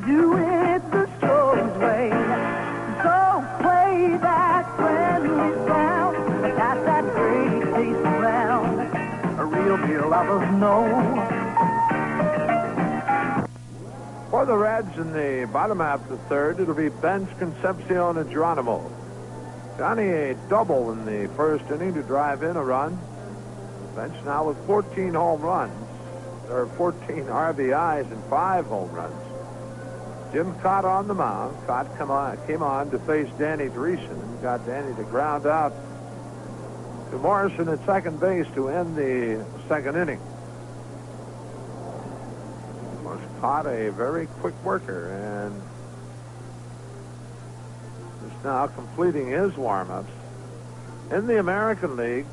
doing it the Stroh's way. So play that friendly sound, that's that great taste around. A real beer lovers know. For the Reds in the bottom half of the 3rd, it'll be Bench, Concepcion, and Geronimo. Johnny a double in the first inning to drive in a run. Bench now with 14 home runs. There are 14 RBIs and 5 home runs. Jim Cott on the mound. Cott came on to face Danny Dreesen and got Danny to ground out to Morrison at second base to end the 2nd inning. Was Cott a very quick worker and is now completing his warm-ups. In the American League,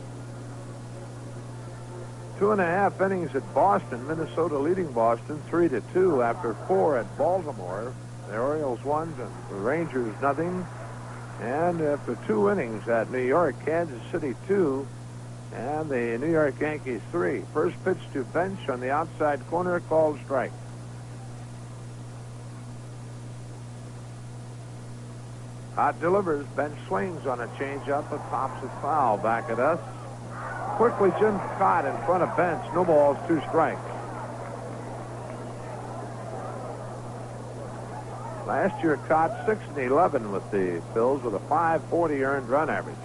2.5 innings at Boston. Minnesota leading Boston 3-2 after 4 at Baltimore. The Orioles won, the Rangers nothing. And after 2 innings at New York, Kansas City 2, and the New York Yankees 3. First pitch to Bench on the outside corner, called strike. Hot delivers. Bench swings on a changeup, but pops it foul back at us. Quickly, Jim Cott in front of Bench. No balls, 2 strikes. Last year, Cott 6-11 with the Phils with a .540 earned run average.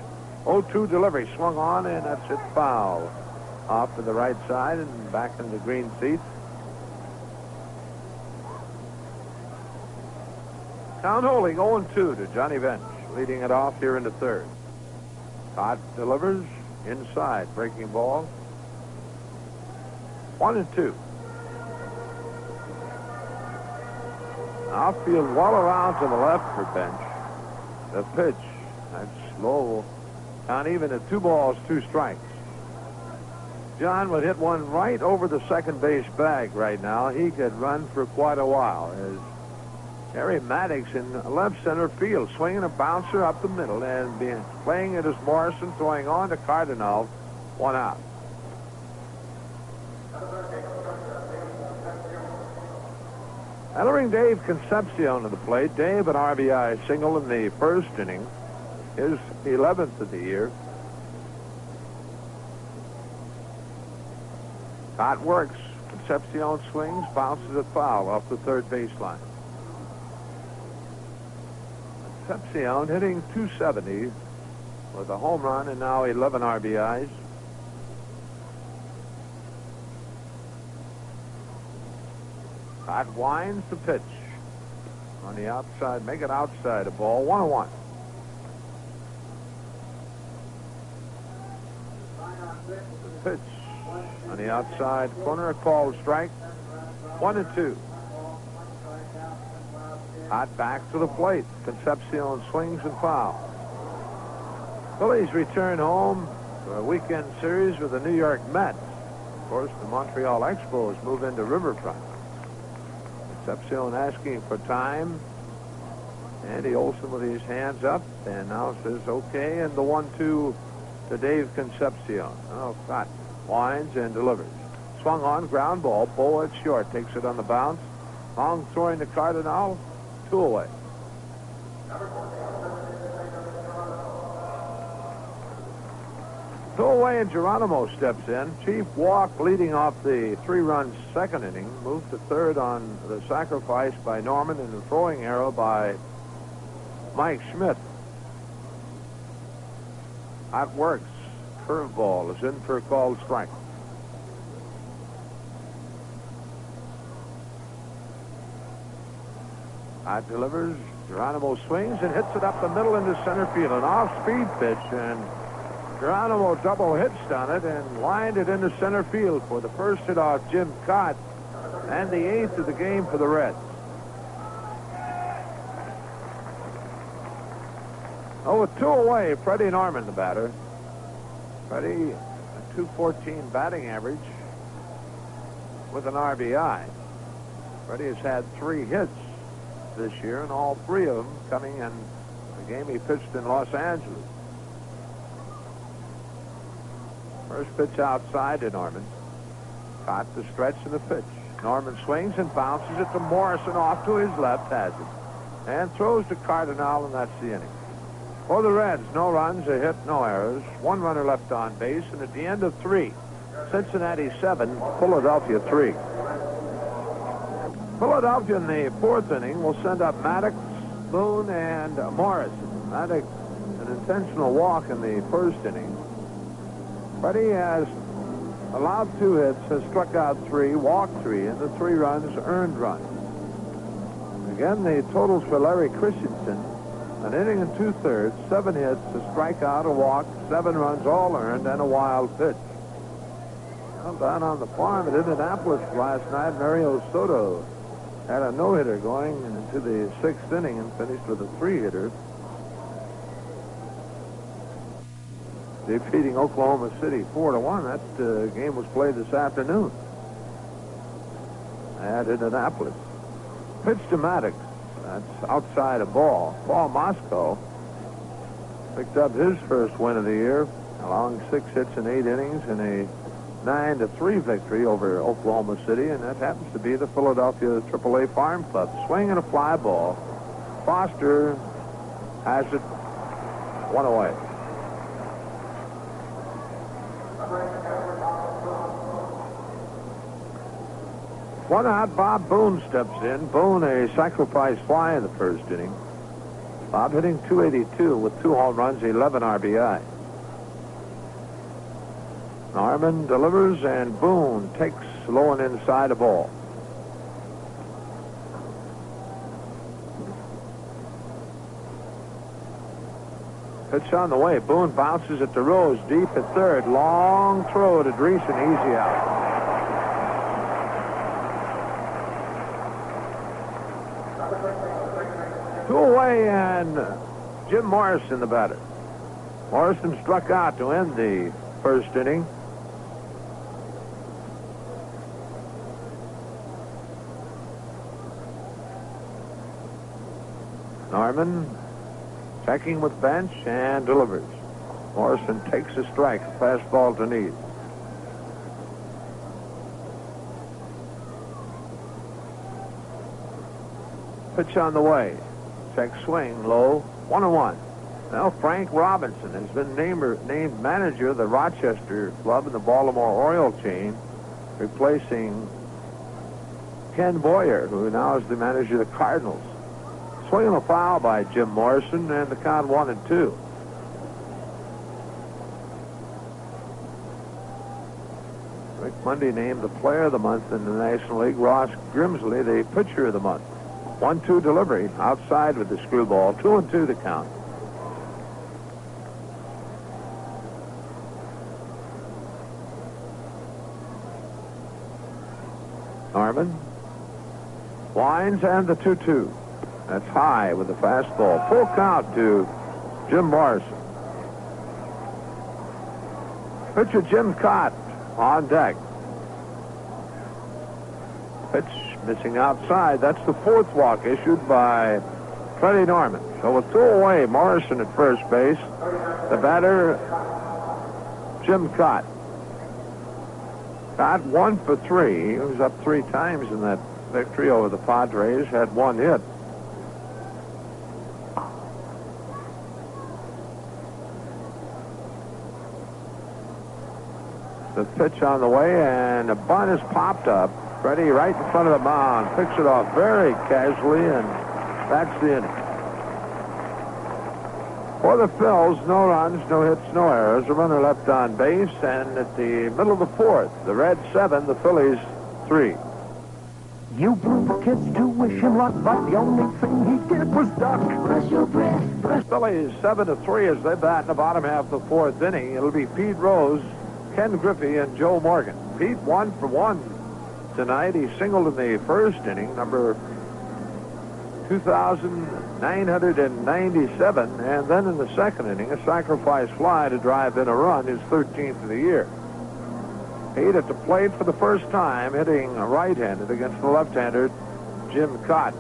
0-2 delivery, swung on, and that's hit foul. Off to the right side and back into the green seats. Count holding 0-2 to Johnny Bench, leading it off here in the third. Todd delivers inside, breaking ball. 1-2. Outfield well around to the left for Bench. The pitch, that's low. Count even at 2 balls, 2 strikes. John would hit one right over the second base bag right now. He could run for quite a while. As Harry Maddox in left center field, swinging a bouncer up the middle, and playing it as Morrison, throwing on to Cardinal. 1 out. Entering Dave Concepcion to the plate. Dave, an RBI single in the first inning, his 11th of the year. Cott works. Concepcion swings, bounces it foul off the third baseline. Concepcion hitting .270 with a home run and now 11 RBIs. Cott winds the pitch on the outside, make it outside a ball. 1-1. The pitch on the outside corner, a called strike. 1-2. Cott back to the plate. Concepcion swings and fouls. Phillies return home for a weekend series with the New York Mets. Of course, the Montreal Expos move into Riverfront. Concepcion asking for time. Andy Olson with his hands up and now says okay, and the 1-2 to Dave Concepcion. Oh, Cott winds and delivers. Swung on, ground ball. Bo at short, takes it on the bounce. Long throwing to Cardinal. 2 away. Two away, and Geronimo steps in. Chief walk leading off the 3-run second inning. Moved to third on the sacrifice by Norman and the throwing arrow by Mike Schmidt. Hot works. Curveball is in for a called strike. Hot delivers. Geronimo swings and hits it up the middle into center field. An off-speed pitch, and Geronimo double hitched on it and lined it into center field for the first hit off Jim Cott and the 8th of the game for the Reds. Oh, with 2 away, Freddie Norman, the batter. Freddie, a .214 batting average with an RBI. Freddie has had 3 hits this year, and all 3 of them coming in the game he pitched in Los Angeles. First pitch outside to Norman. Caught the stretch and the pitch. Norman swings and bounces it to Morrison off to his left, has it, and throws to Cardinal, and that's the inning. For the Reds, no runs, a hit, no errors. 1 runner left on base, and at the end of 3, Cincinnati 7, Philadelphia 3. Philadelphia in the 4th inning will send up Maddox, Boone, and Morrison. Maddox, an intentional walk in the 1st inning. Freddie has allowed 2 hits, has struck out 3, walked 3, and the 3 runs earned runs. Again, the totals for Larry Christensen: an inning and 2/3, 7 hits, a strikeout, a walk, 7 runs all earned, and a wild pitch. Well, down on the farm at Indianapolis last night, Mario Soto had a no-hitter going into the 6th inning and finished with a 3-hitter, defeating Oklahoma City 4-1. That game was played this afternoon at Indianapolis. Pitch to Maddox. That's outside a ball. Paul Moscow picked up his first win of the year, allowing 6 hits in 8 innings in a 9-3 victory over Oklahoma City, and that happens to be the Philadelphia AAA Farm Club. Swing and a fly ball. Foster has it 1 away. One out, Bob Boone steps in. Boone, a sacrifice fly in the 1st inning. Bob hitting .282 with 2 home runs, 11 RBI. Norman delivers, and Boone takes low and inside a ball. Pitch on the way. Boone bounces it to Rose. Deep at third. Long throw to Dreesen. Easy out. Two away, and Jim Morrison, the batter. Morrison struck out to end the first inning. Norman checking with bench and delivers. Morrison takes a strike, a fastball to Need. Pitch on the way. Check swing, low, 1-1. Now Frank Robinson has been named manager of the Rochester club in the Baltimore Oriole chain, replacing Ken Boyer, who now is the manager of the Cardinals. Swing and a foul by Jim Morrison, and the count 1-2. Rick Mundy named the player of the month in the National League. Ross Grimsley, the pitcher of the month. 1-2 delivery outside with the screwball. 2-2 the count. Norman winds and the 2-2. That's high with the fastball. Full count to Jim Morrison. Pitcher Jim Cott on deck. Pitch missing outside. That's the fourth walk issued by Freddie Norman. So with two away, Morrison at first base. The batter, Jim Cott. Cott 1 for 3. He was up 3 times in that victory over the Padres. Had 1 hit. The pitch on the way, and a bunt is popped up. Freddie right in front of the mound. Picks it off very casually, and that's the inning. For the Phils, no runs, no hits, no errors. A runner left on base, and at the middle of the fourth, the Reds 7, the Phillies 3. You blew the kids to wish him luck, but the only thing he did was duck. Brush your breath. Phillies 7-3 as they bat in the bottom half of the fourth inning. It'll be Pete Rose, Ken Griffey, and Joe Morgan. Pete 1 for 1 tonight. He singled in the first inning, number 2,997, and then in the second inning, a sacrifice fly to drive in a run, his 13th of the year. Pete at the plate for the first time, hitting right-handed against the left-hander Jim Cott.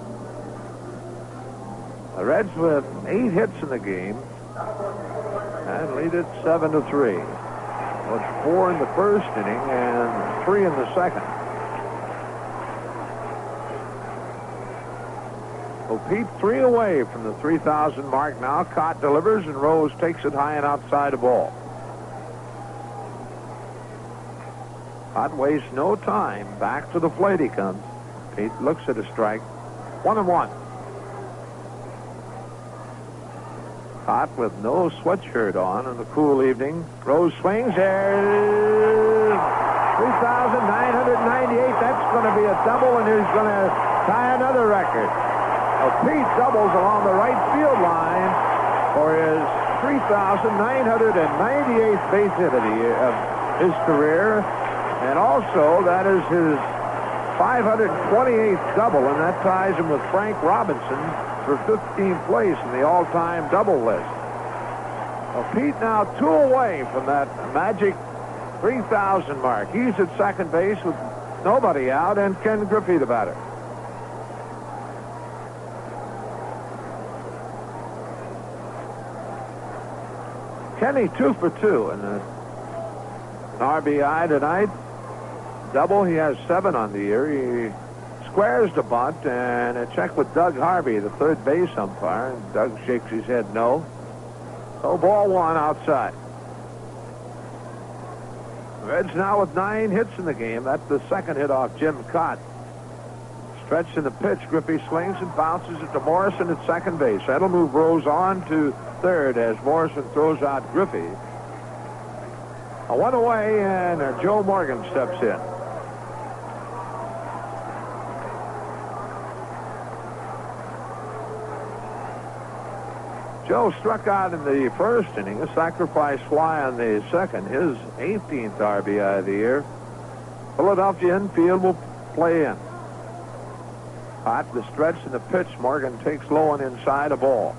The Reds with 8 hits in the game and lead it 7-3. Well, it's 4 in the first inning and 3 in the second. Well, Pete 3 away from the 3,000 mark now. Cott delivers, and Rose takes it high and outside the ball. Cott wastes no time. Back to the plate he comes. Pete looks at a strike. 1-1. Cott with no sweatshirt on in the cool evening. Rose swings. There's 3,998. That's going to be a double, and he's going to tie another record. Pete doubles along the right field line for his 3,998th base hit of his career. And also, that is his 528th double, and that ties him with Frank Robinson for 15th place in the all-time double list. Well, Pete now 2 away from that magic 3,000 mark. He's at second base with nobody out, and Ken Griffey the batter. Kenny 2 for 2 and an RBI tonight. Double. He has 7 on the year. He squares the bunt, and a check with Doug Harvey, the third base umpire. And Doug shakes his head no. So ball 1 outside. Reds now with 9 hits in the game. That's the second hit off Jim Cott. Stretch in the pitch. Griffey swings and bounces it to Morrison at second base. That'll move Rose on to third as Morrison throws out Griffey. A 1 away, and Joe Morgan steps in. Joe struck out in the first inning, a sacrifice fly on the second, his 18th RBI of the year. Philadelphia infield will play in. Hot, the stretch and the pitch. Morgan takes low and inside, a ball.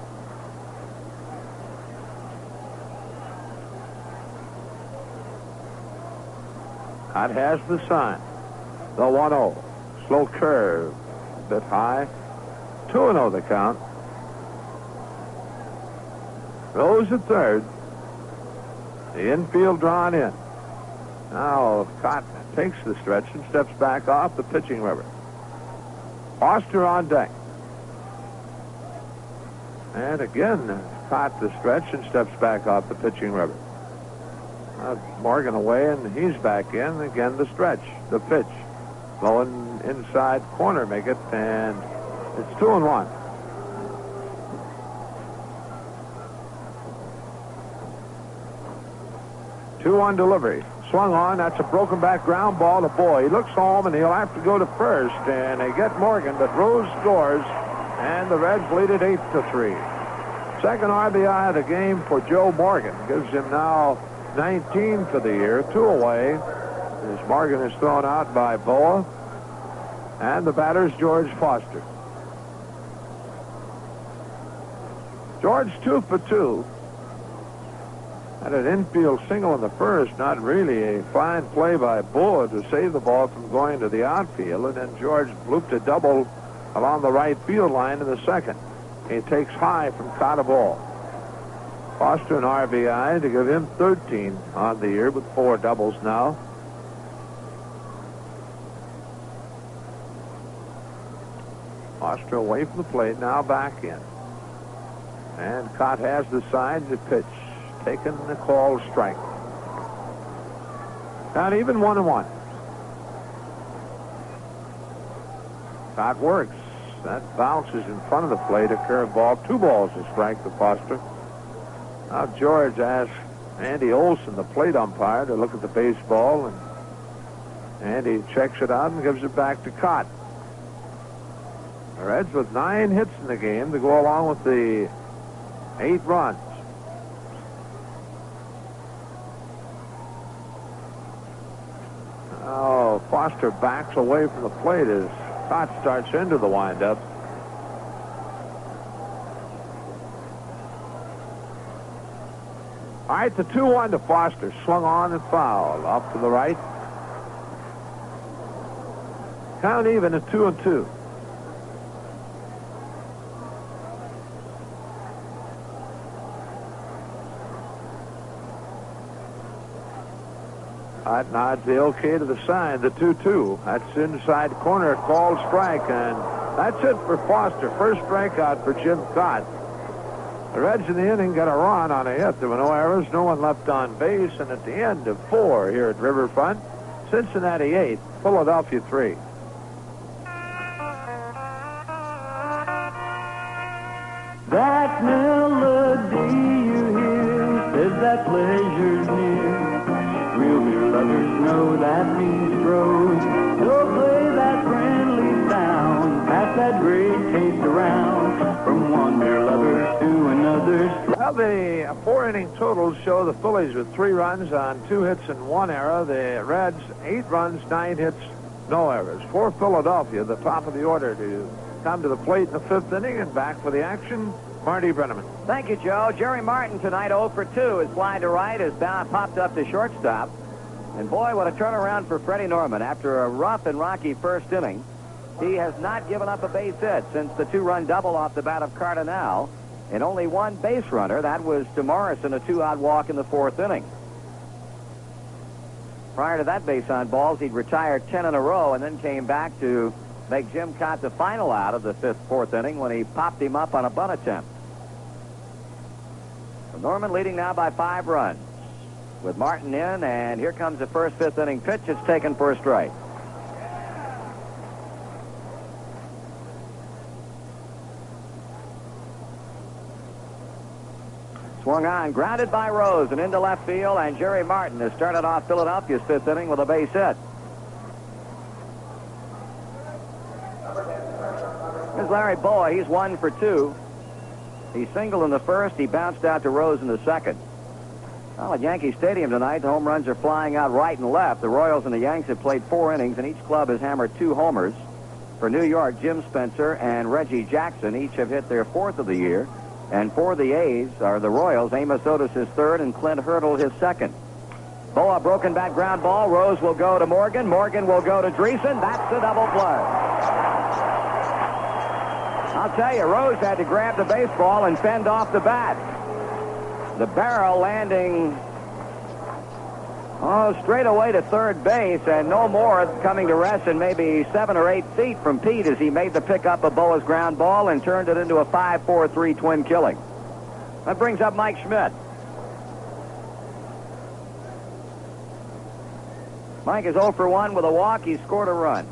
Hot has the sign. The 1-0. Slow curve. A bit high. 2-0 the count. Rose at third. The infield drawn in. Now Cotton takes the stretch and steps back off the pitching rubber. Foster on deck. And again, caught the stretch and steps back off the pitching rubber. Morgan away, and he's back in. Again, the stretch, the pitch. Low and inside corner, make it, and it's 2-1. Two-one delivery. Swung on. That's a broken back ground ball to Boy. He looks home, and he'll have to go to first, and they get Morgan, but Rose scores, and the Reds lead it 8-3. Second RBI of the game for Joe Morgan. Gives him now 19 for the year, 2 away, as Morgan is thrown out by Boa, and the batter's George Foster. George 2 for 2. Had an infield single in the first, not really a fine play by Boa to save the ball from going to the outfield, and then George looped a double along the right field line in the second. He takes high from caught a ball. Foster an RBI to give him 13 on the year with 4 doubles now. Foster away from the plate, now back in. And Cott has the side to pitch. Taking the call strike. Not even 1-1. Cott works. That bounces in front of the plate, a curveball. 2 balls to strike to Foster. Now George asks Andy Olson, the plate umpire, to look at the baseball, and Andy checks it out and gives it back to Cott. The Reds with 9 hits in the game to go along with the 8 runs. Oh, Foster backs away from the plate as Cott starts into the windup. All right, the 2-1 to Foster. Swung on and fouled. Off to the right. Count even at 2-2. That nods the okay to the sign, the 2-2. That's inside corner, called strike, and that's it for Foster. First strikeout for Jim Cott. The Reds in the inning got a run on a hit. There were no errors, no one left on base, and at the end of 4 here at Riverfront, Cincinnati 8, Philadelphia 3. That melody you hear says that pleasure's near. Real beer lovers know that means Rose. So play that friendly sound, pass that great taste around, from one beer lover to another. Well, the 4-inning totals show the Phillies with 3 runs on 2 hits and 1 error. The Reds, 8 runs, 9 hits, no errors. For Philadelphia, the top of the order to come to the plate in the 5th inning, and back for the action, Marty Brenneman. Thank you, Joe. Jerry Martin tonight 0 for 2. His fly to right is popped up to shortstop. And boy, what a turnaround for Freddie Norman. After a rough and rocky first inning, he has not given up a base hit since the 2-run double off the bat of Cardinal. And only 1 base runner. That was to Morrison, a 2-out walk in the 4th inning. Prior to that base on balls, he'd retired 10 in a row and then came back to make Jim Cott the final out of the 4th inning when he popped him up on a bunt attempt. So Norman leading now by 5 runs with Martin in, and here comes the first 5th inning pitch. It's taken for a strike. Swung on, grounded by Rose and into left field, and Jerry Martin has started off Philadelphia's 5th inning with a base hit. Here's Larry Boa. He's 1 for 2. He singled in the first. He bounced out to Rose in the second. Well, at Yankee Stadium tonight, the home runs are flying out right and left. The Royals and the Yanks have played 4 innings, and each club has hammered 2 homers. For New York, Jim Spencer and Reggie Jackson each have hit their 4th of the year. And for the A's, are the Royals, Amos Otis his 3rd and Clint Hurdle his 2nd. Boa, broken back ground ball. Rose will go to Morgan. Morgan will go to Dreesen. That's the double play. I'll tell you, Rose had to grab the baseball and fend off the bat. The barrel landing straight away to third base, and no more coming to rest in maybe 7 or 8 feet from Pete as he made the pickup of Boa's ground ball and turned it into a 5-4-3 twin killing. That brings up Mike Schmidt. Mike is 0 for 1 with a walk. He scored a run.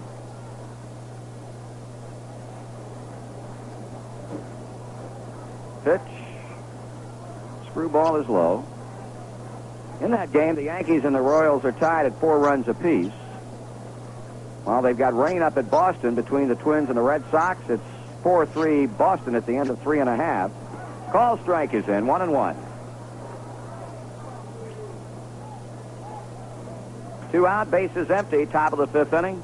Pitch. Screwball is low. In that game, the Yankees and the Royals are tied at 4 runs apiece. While they've got rain up at Boston between the Twins and the Red Sox, it's 4-3 Boston at the end of 3.5. Call strike is in, 1-1. 2 out, bases empty, top of the 5th inning.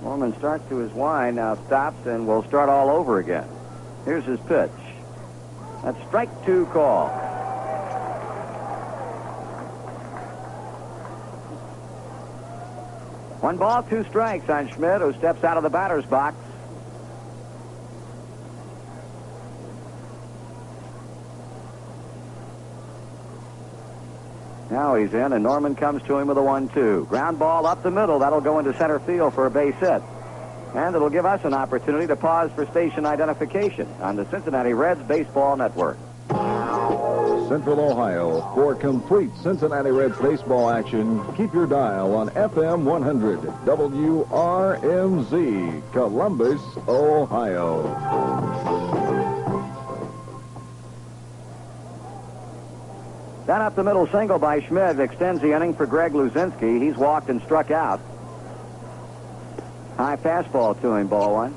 Norman starts to his wind, now stops, and will start all over again. Here's his pitch. That's strike 2 call. One ball, 2 strikes on Schmidt, who steps out of the batter's box. Now he's in, and Norman comes to him with a 1-2. Ground ball up the middle. That'll go into center field for a base hit. And it'll give us an opportunity to pause for station identification on the Cincinnati Reds Baseball Network. Central Ohio. For complete Cincinnati Reds baseball action, keep your dial on FM 100 WRMZ, Columbus, Ohio. That up the middle single by Schmidt extends the inning for Greg Luzinski. He's walked and struck out. High fastball to him, ball 1.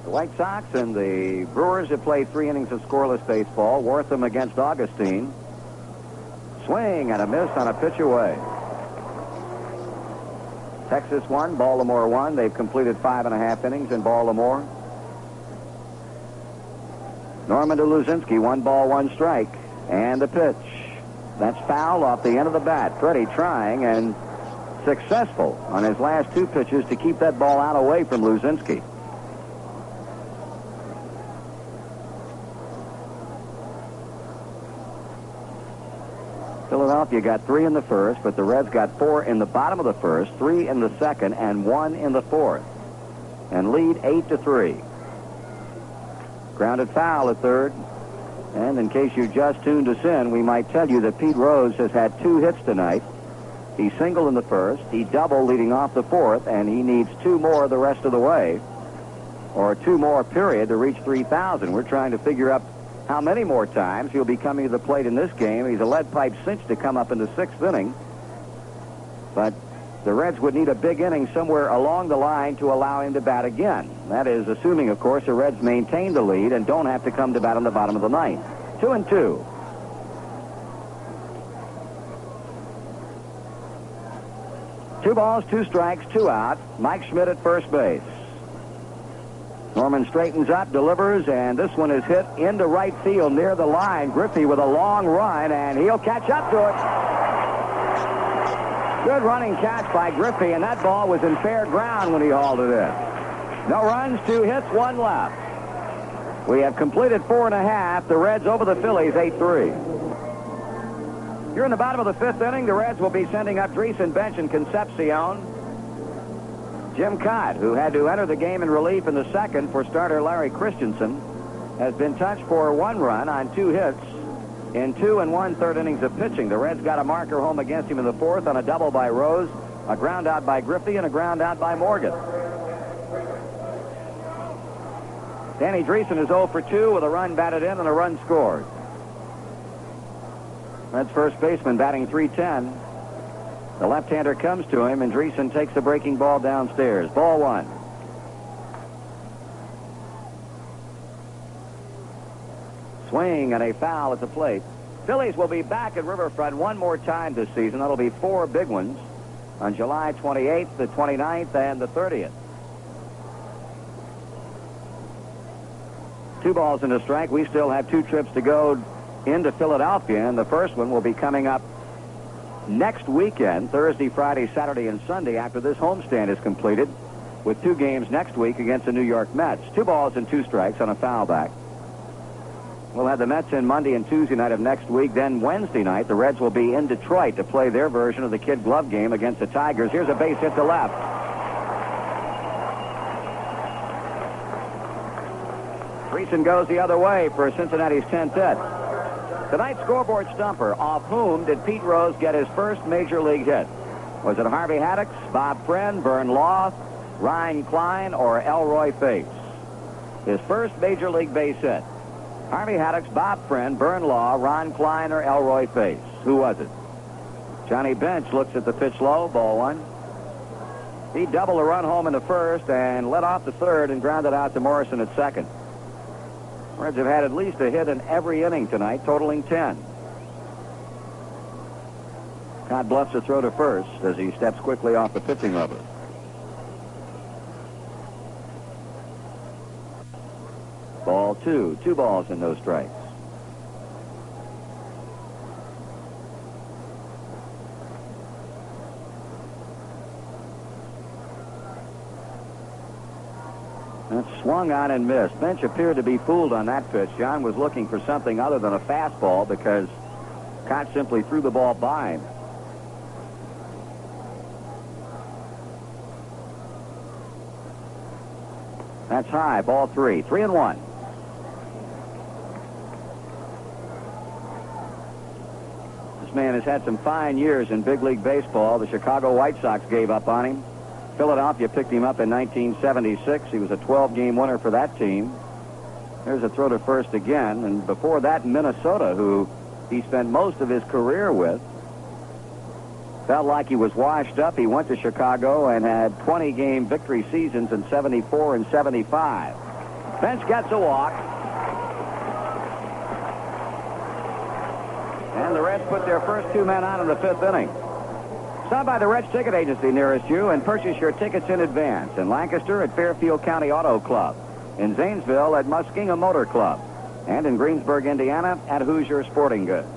The White Sox and the Brewers have played 3 innings of scoreless baseball. Wortham against Augustine. Swing and a miss on a pitch away. Texas 1, Baltimore 1. They've completed 5.5 innings in Baltimore. Norman to Luzinski, 1 ball, 1 strike. And the pitch. That's foul off the end of the bat. Freddie trying and successful on his last 2 pitches to keep that ball out away from Luzinski. Philadelphia got 3 in the first, but the Reds got 4 in the bottom of the first, 3 in the second, and 1 in the fourth, and lead 8-3. Grounded foul at third. And in case you just tuned us in, we might tell you that Pete Rose has had 2 hits tonight. He singled in the first, he doubled leading off the fourth, and he needs 2 more the rest of the way, or 2 more period to reach 3,000. We're trying to figure out how many more times he'll be coming to the plate in this game. He's a lead pipe cinch to come up in the 6th inning. But the Reds would need a big inning somewhere along the line to allow him to bat again. That is assuming, of course, the Reds maintain the lead and don't have to come to bat in the bottom of the 9th. 2-2. Two balls, 2 strikes, 2 out. Mike Schmidt at first base. Norman straightens up, delivers, and this one is hit into right field near the line. Griffey with a long run, and he'll catch up to it. Good running catch by Griffey, and that ball was in fair ground when he hauled it in. No runs, 2 hits, 1 left. We have completed 4.5. The Reds over the Phillies, 8-3. Here in the bottom of the 5th inning, the Reds will be sending up Dreesen, Bench, and Concepcion. Jim Cott, who had to enter the game in relief in the second for starter Larry Christensen, has been touched for 1 run on 2 hits in 2 1/3 innings of pitching. The Reds got a marker home against him in the 4th on a double by Rose, a ground out by Griffey, and a ground out by Morgan. Danny Dreesen is 0 for 2 with a run batted in and a run scored. Reds first baseman batting .310. The left-hander comes to him, and Dreesen takes the breaking ball downstairs. Ball 1. Swing and a foul at the plate. Phillies will be back at Riverfront one more time this season. That'll be 4 big ones on July 28th, the 29th, and the 30th. 2 balls and a strike. We still have 2 trips to go into Philadelphia, and the first one will be coming up next weekend, Thursday, Friday, Saturday, and Sunday, after this homestand is completed, with 2 games next week against the New York Mets. 2 balls and 2 strikes on a foul back. We'll have the Mets in Monday and Tuesday night of next week. Then Wednesday night, the Reds will be in Detroit to play their version of the kid glove game against the Tigers. Here's a base hit to left. Dreesen goes the other way for Cincinnati's 10th hit. Tonight's scoreboard stumper. Off whom did Pete Rose get his first major league hit? Was it Harvey Haddix, Bob Friend, Vern Law, Ryan Klein, or Elroy Face? His first major league base hit. Harvey Haddix, Bob Friend, Vern Law, Ron Klein, or Elroy Face? Who was it? Johnny Bench looks at the pitch low. Ball 1. He doubled a run home in the first and led off the third and grounded out to Morrison at second. Reds have had at least a hit in every inning tonight, totaling 10. Todd bluffs a throw to first as he steps quickly off the pitching rubber. Ball 2. 2 balls and no strikes. That's swung on and missed. Bench appeared to be fooled on that pitch. John was looking for something other than a fastball because Cott simply threw the ball by him. That's high. Ball 3. 3-1. This man has had some fine years in big league baseball. The Chicago White Sox gave up on him. Philadelphia picked him up in 1976. He was a 12-game winner for that team. There's a throw to first again. And before that, Minnesota, who he spent most of his career with, felt like he was washed up. He went to Chicago and had 20-game victory seasons in 74 and 75. Bench gets a walk. And the Reds put their first 2 men on in the 5th inning. Stop by the Reds ticket agency nearest you and purchase your tickets in advance. In Lancaster at Fairfield County Auto Club. In Zanesville at Muskingum Motor Club. And in Greensburg, Indiana at Hoosier Sporting Goods.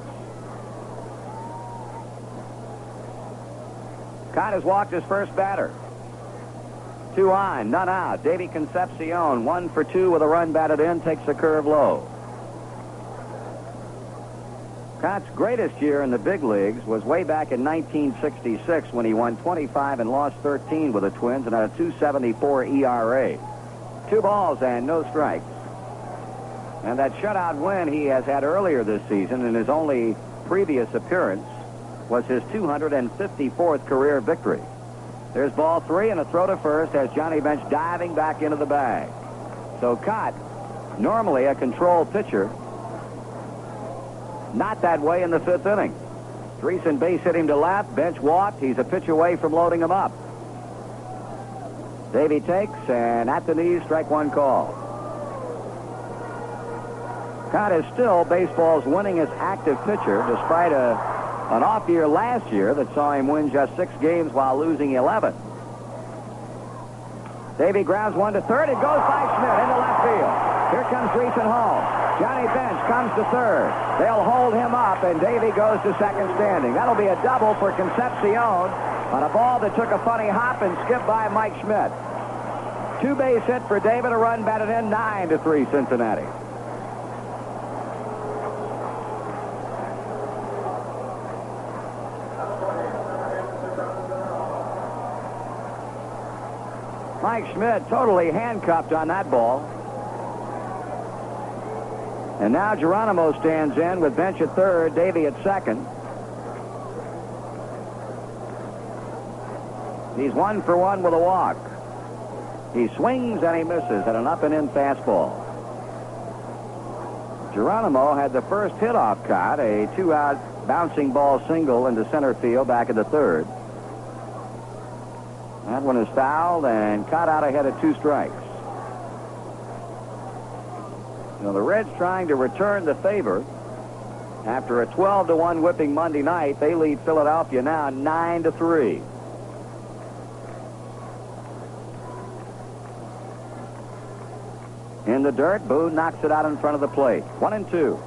Cott has walked his first batter. 2 on, none out. Davey Concepcion, 1 for 2 with a run batted in, takes a curve low. Cott's greatest year in the big leagues was way back in 1966 when he won 25 and lost 13 with the Twins and had a 2.74 ERA. 2 balls and no strikes. And that shutout win he has had earlier this season in his only previous appearance was his 254th career victory. There's ball 3 and a throw to first as Johnny Bench diving back into the bag. So Cott, normally a controlled pitcher, not that way in the 5th inning. Dreesen base hit him to left. Bench walked. He's a pitch away from loading him up. Davey takes, and at the knees, strike 1 call. Cott is still baseball's winningest active pitcher, despite an off year last year that saw him win just 6 games while losing 11. Davey grounds 1 to third. It goes by Schmidt into left field. Here comes Dreesen home. Johnny Bench comes to third. They'll hold him up, and Davey goes to second standing. That'll be a double for Concepcion on a ball that took a funny hop and skipped by Mike Schmidt. 2-base hit for David, a run batted in, 9-3 Cincinnati. Mike Schmidt totally handcuffed on that ball. And now Geronimo stands in with Bench at third, Davey at second. He's 1 for 1 with a walk. He swings and he misses at an up and in fastball. Geronimo had the first hit off Cott, a 2-out bouncing ball single into center field back in the third. That one is fouled and caught out ahead of 2 strikes. You know, the Reds trying to return the favor. After a 12-1 whipping Monday night, they lead Philadelphia now 9-3. In the dirt, Boone knocks it out in front of the plate. 1-2.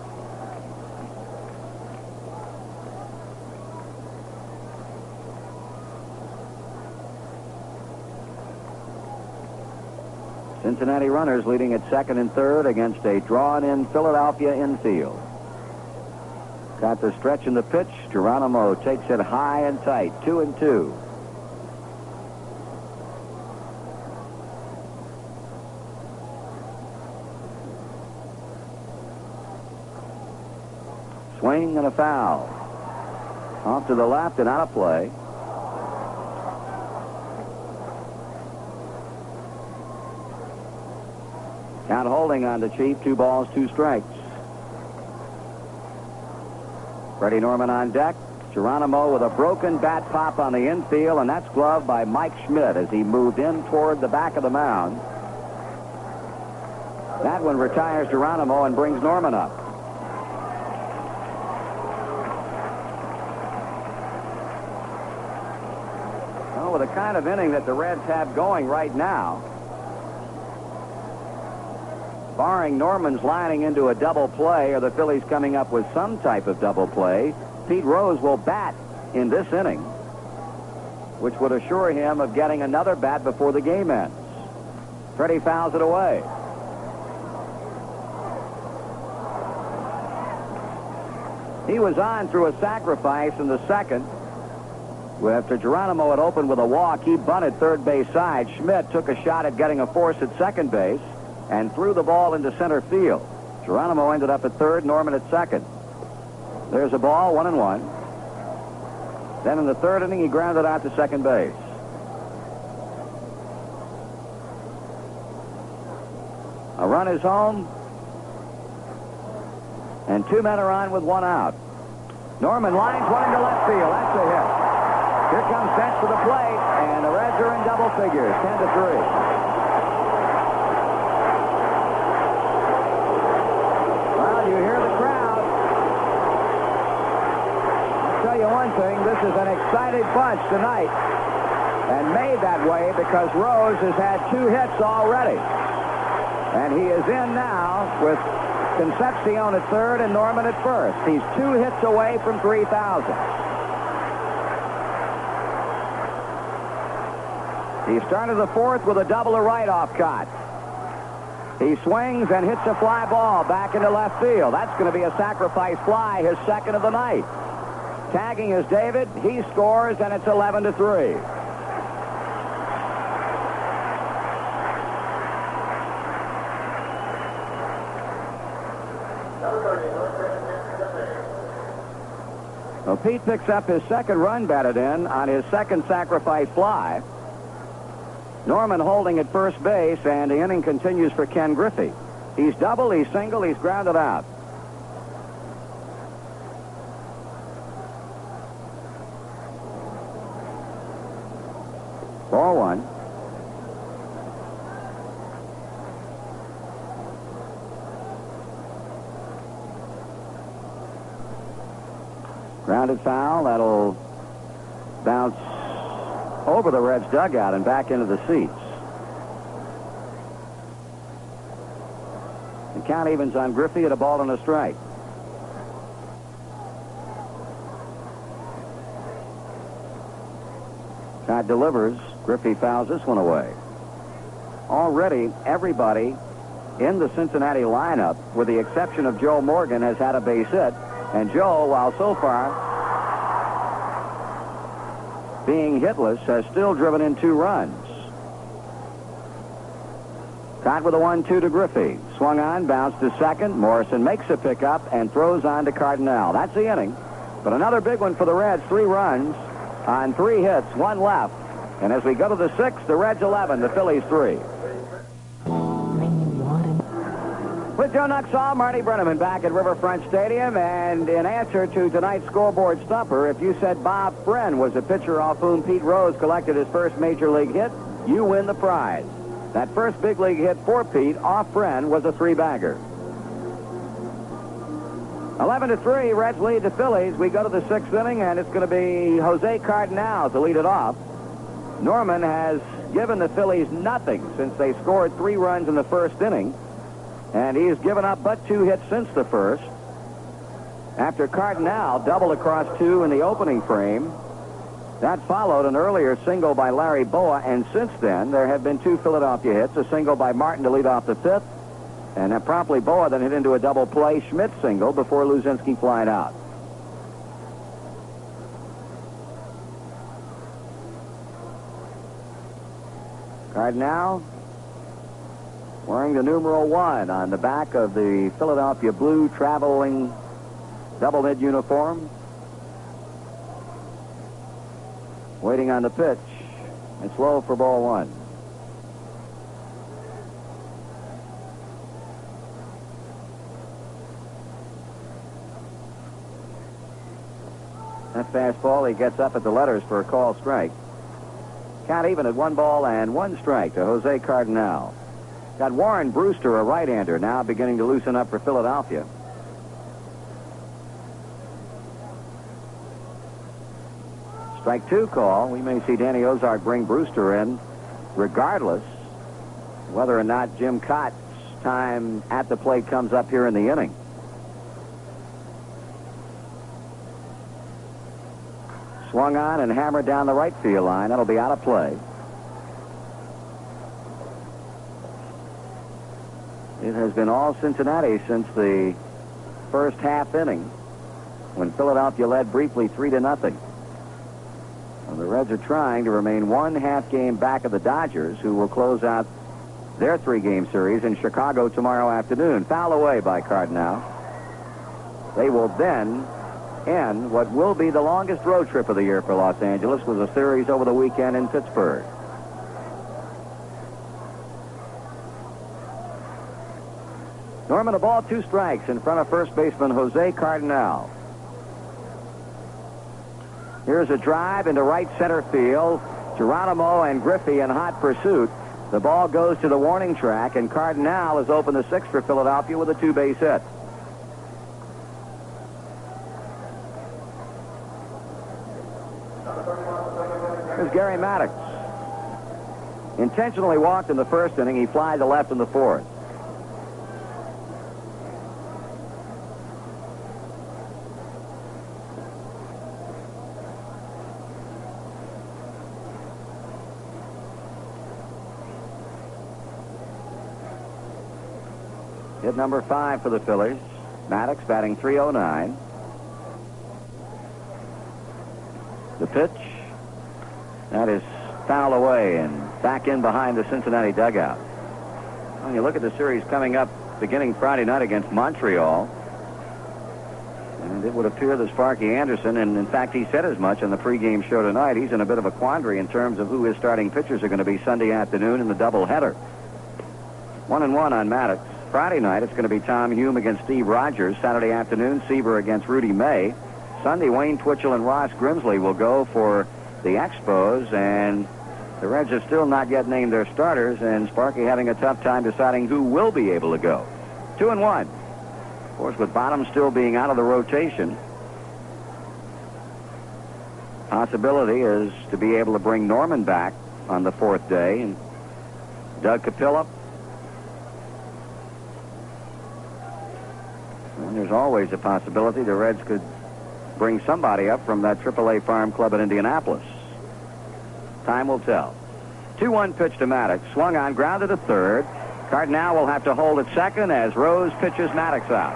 Cincinnati runners leading at second and third against a drawn-in Philadelphia infield. Got the stretch in the pitch. Geronimo takes it high and tight. 2-2. Swing and a foul. Off to the left and out of play. Count holding on the Chief. 2 balls, 2 strikes. Freddie Norman on deck. Geronimo with a broken bat pop on the infield, and that's gloved by Mike Schmidt as he moved in toward the back of the mound. That one retires Geronimo and brings Norman up. Well, with the kind of inning that the Reds have going right now, barring Norman's lining into a double play or the Phillies coming up with some type of double play, Pete Rose will bat in this inning, which would assure him of getting another bat before the game ends. Freddie fouls it away. He was on through a sacrifice in the second. After Geronimo had opened with a walk, he bunted third base side. Schmidt took a shot at getting a force at second base and threw the ball into center field. Geronimo ended up at third, Norman at second. There's a ball, 1-1. Then in the third inning, he grounded out to second base. A run is home, and 2 men are on with 1 out. Norman lines one into left field. That's a hit. Here comes Betts to the plate, and the Reds are in double figures, 10-3. You hear the crowd. I'll tell you one thing, this is an excited bunch tonight, and made that way because Rose has had 2 hits already. And he is in now with Concepcion at third and Norman at first. He's 2 hits away from 3,000. He started the fourth with a double to right off Cott. He swings and hits a fly ball back into left field. That's going to be a sacrifice fly, his second of the night. Tagging is David. He scores, and it's 11-3. Well, Pete picks up his second run batted in on his second sacrifice fly. Norman holding at first base, and the inning continues for Ken Griffey. He's double, he's single, he's grounded out. Ball 1. Grounded foul. That'll bounce over the Reds dugout and back into the seats. The count evens on Griffey at a ball and a strike. Todd delivers. Griffey fouls this one away. Already, everybody in the Cincinnati lineup, with the exception of Joe Morgan, has had a base hit. And Joe, while so far being hitless, has still driven in 2 runs. Caught with a 1-2 to Griffey. Swung on, bounced to second. Morrison makes a pickup and throws on to Cardinal. That's the inning. But another big one for the Reds. 3 runs on 3 hits, 1 left. And as we go to the 6th, the Reds 11, the Phillies 3. With Joe Nuxall, Marty Brenneman back at Riverfront Stadium, and in answer to tonight's scoreboard stumper, if you said Bob Friend was the pitcher off whom Pete Rose collected his first major league hit, you win the prize. That first big league hit for Pete off Friend was a three-bagger. 11-3, Reds lead the Phillies. We go to the sixth inning, and it's going to be Jose Cardinal to lead it off. Norman has given the Phillies nothing since they scored 3 runs in the first inning. And he's given up but 2 hits since the first. After Cardinal doubled across 2 in the opening frame, that followed an earlier single by Larry Boa, and since then there have been 2 Philadelphia hits, a single by Martin to lead off the 5th, and then promptly Boa then hit into a double play Schmidt single before Luzinski flied out. Cardinal wearing the numeral 1 on the back of the Philadelphia blue traveling double-head uniform. Waiting on the pitch. It's low for ball 1. That fastball, he gets up at the letters for a call strike. Count even at 1 ball and 1 strike to Jose Cardinal. Got Warren Brewster, a right-hander, now beginning to loosen up for Philadelphia. Strike 2 call. We may see Danny Ozark bring Brewster in, regardless whether or not Jim Cott's time at the plate comes up here in the inning. Swung on and hammered down the right field line. That'll be out of play. It has been all Cincinnati since the first half inning, when Philadelphia led briefly 3-0. And the Reds are trying to remain 1 half game back of the Dodgers, who will close out their 3-game series in Chicago tomorrow afternoon. Foul away by Cardinal. They will then end what will be the longest road trip of the year for Los Angeles, with a series over the weekend in Pittsburgh. Norman, a ball, 2 strikes in front of first baseman Jose Cardinal. Here's a drive into right center field. Geronimo and Griffey in hot pursuit. The ball goes to the warning track, and Cardinal has opened the 6th for Philadelphia with a 2-base hit. Here's Gary Maddox. Intentionally walked in the first inning. He flied to left in the 4th. Hit number 5 for the Phillies. Maddox batting .309. The pitch. That is foul away and back in behind the Cincinnati dugout. When you look at the series coming up beginning Friday night against Montreal, and it would appear that Sparky Anderson, and in fact he said as much on the pregame show tonight, he's in a bit of a quandary in terms of who his starting pitchers are going to be Sunday afternoon in the doubleheader. 1-1 on Maddox. Friday night, it's going to be Tom Hume against Steve Rogers. Saturday afternoon, Seaver against Rudy May. Sunday, Wayne Twitchell and Ross Grimsley will go for the Expos, and the Reds have still not yet named their starters, and Sparky having a tough time deciding who will be able to go. 2-1. Of course, with Bottom still being out of the rotation, possibility is to be able to bring Norman back on the 4th day, and Doug Capilla. And there's always a possibility the Reds could bring somebody up from that AAA farm club in Indianapolis. Time will tell. 2-1 pitch to Maddox. Swung on, grounded to third. Cardinal will have to hold at second as Rose pitches Maddox out.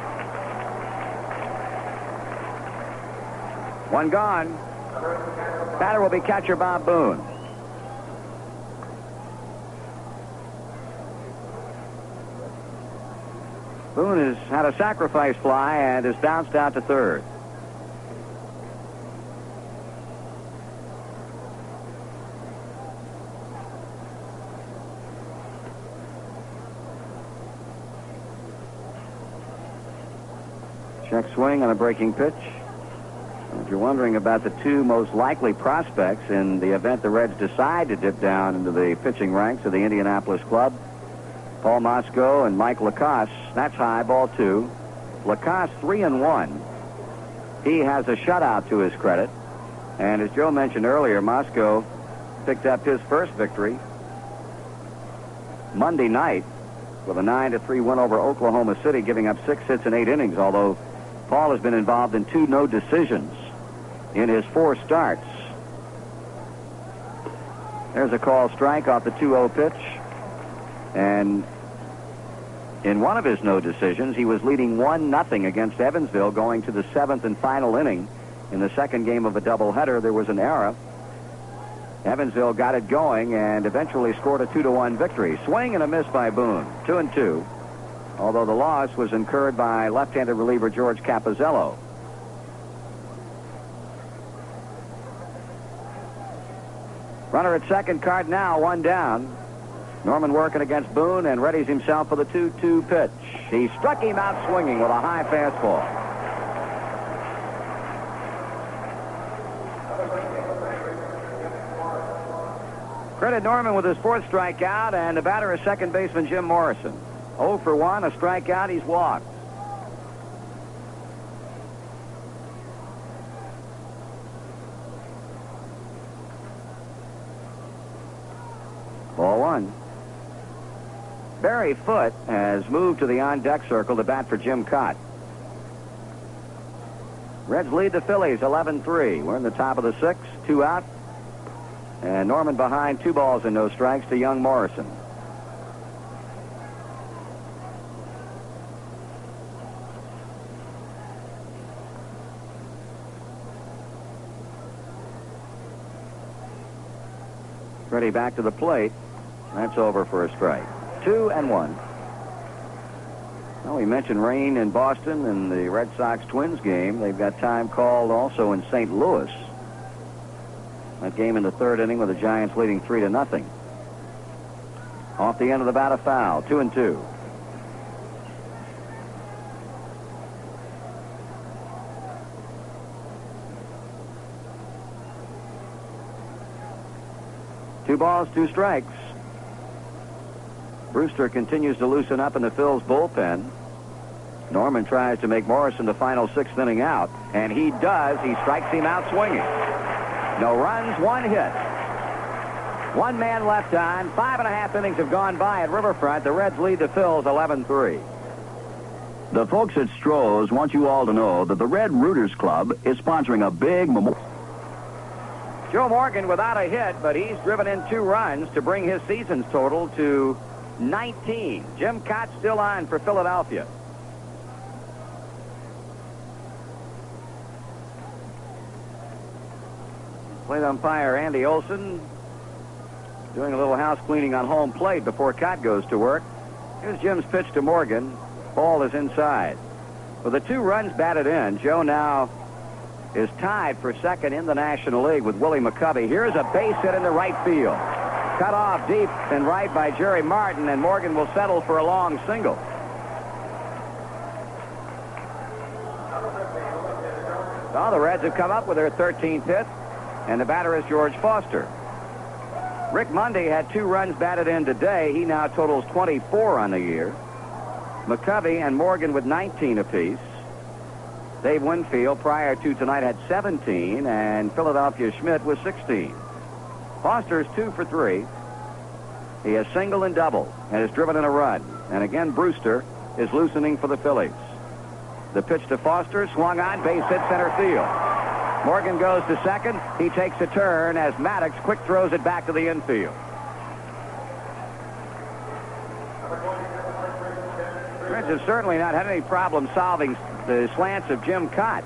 1 gone. Batter will be catcher Bob Boone. Boone has had a sacrifice fly and has bounced out to third. Check swing on a breaking pitch. If you're wondering about the two most likely prospects in the event the Reds decide to dip down into the pitching ranks of the Indianapolis club, Paul Mosco and Mike Lacoste, that's high, ball 2. Lacoste 3-1. He has a shutout to his credit. And as Joe mentioned earlier, Mosco picked up his first victory Monday night with a 9-3 win over Oklahoma City, giving up 6 hits in 8 innings, although Paul has been involved in 2 no decisions in his 4 starts. There's a call strike off the 2-0 pitch. And in one of his no decisions, he was leading 1-0 against Evansville going to the 7th and final inning. In the second game of a doubleheader, there was an error. Evansville got it going and eventually scored a 2-1 victory. Swing and a miss by Boone, 2-2. Although the loss was incurred by left-handed reliever George Capozzello. Runner at second, card now, 1 down. Norman working against Boone and readies himself for the 2-2 pitch. He struck him out swinging with a high fastball. Credit Norman with his 4th strikeout, and the batter is second baseman Jim Morrison. 0 for 1, a strikeout, he's walked. Ball 1. Barry Foote has moved to the on-deck circle to bat for Jim Cott. Reds lead the Phillies 11-3. We're in the top of the 6th, 2 out. And Norman behind, 2 balls and no strikes to young Morrison. Freddie back to the plate. That's over for a strike. 2-1. Well, we mentioned rain in Boston in the Red Sox-Twins game. They've got time called also in St. Louis. That game in the 3rd inning with the Giants leading 3-0. Off the end of the bat, a foul. 2-2. Two balls, 2 strikes. Brewster continues to loosen up in the Phil's bullpen. Norman tries to make Morrison the final 6th inning out, and he does. He strikes him out swinging. No runs, 1 hit. 1 man left on. 5.5 innings have gone by at Riverfront. The Reds lead the Phils 11-3. The folks at Stroh's want you all to know that the Red Rooters Club is sponsoring a big memorial. Joe Morgan without a hit, but he's driven in 2 runs to bring his season's total to 19. Jim Cott still on for Philadelphia. Plate umpire Andy Olson doing a little house cleaning on home plate before Cott goes to work. Here's Jim's pitch to Morgan. Ball is inside. With the 2 runs batted in, Joe now is tied for second in the National League with Willie McCovey. Here's a base hit into right field. Cut off deep and right by Jerry Martin, and Morgan will settle for a long single. Well, the Reds have come up with their 13th hit, and the batter is George Foster. Rick Monday had 2 runs batted in today. He now totals 24 on the year. McCovey and Morgan with 19 apiece. Dave Winfield, prior to tonight, had 17, and Philadelphia Schmidt was 16. Foster's 2 for 3. He has singled and doubled and has driven in a run. And again, Brewster is loosening for the Phillies. The pitch to Foster, swung on, base hit center field. Morgan goes to second. He takes a turn as Maddox quick throws it back to the infield. Reds have certainly not had any problem solving the slants of Jim Cott.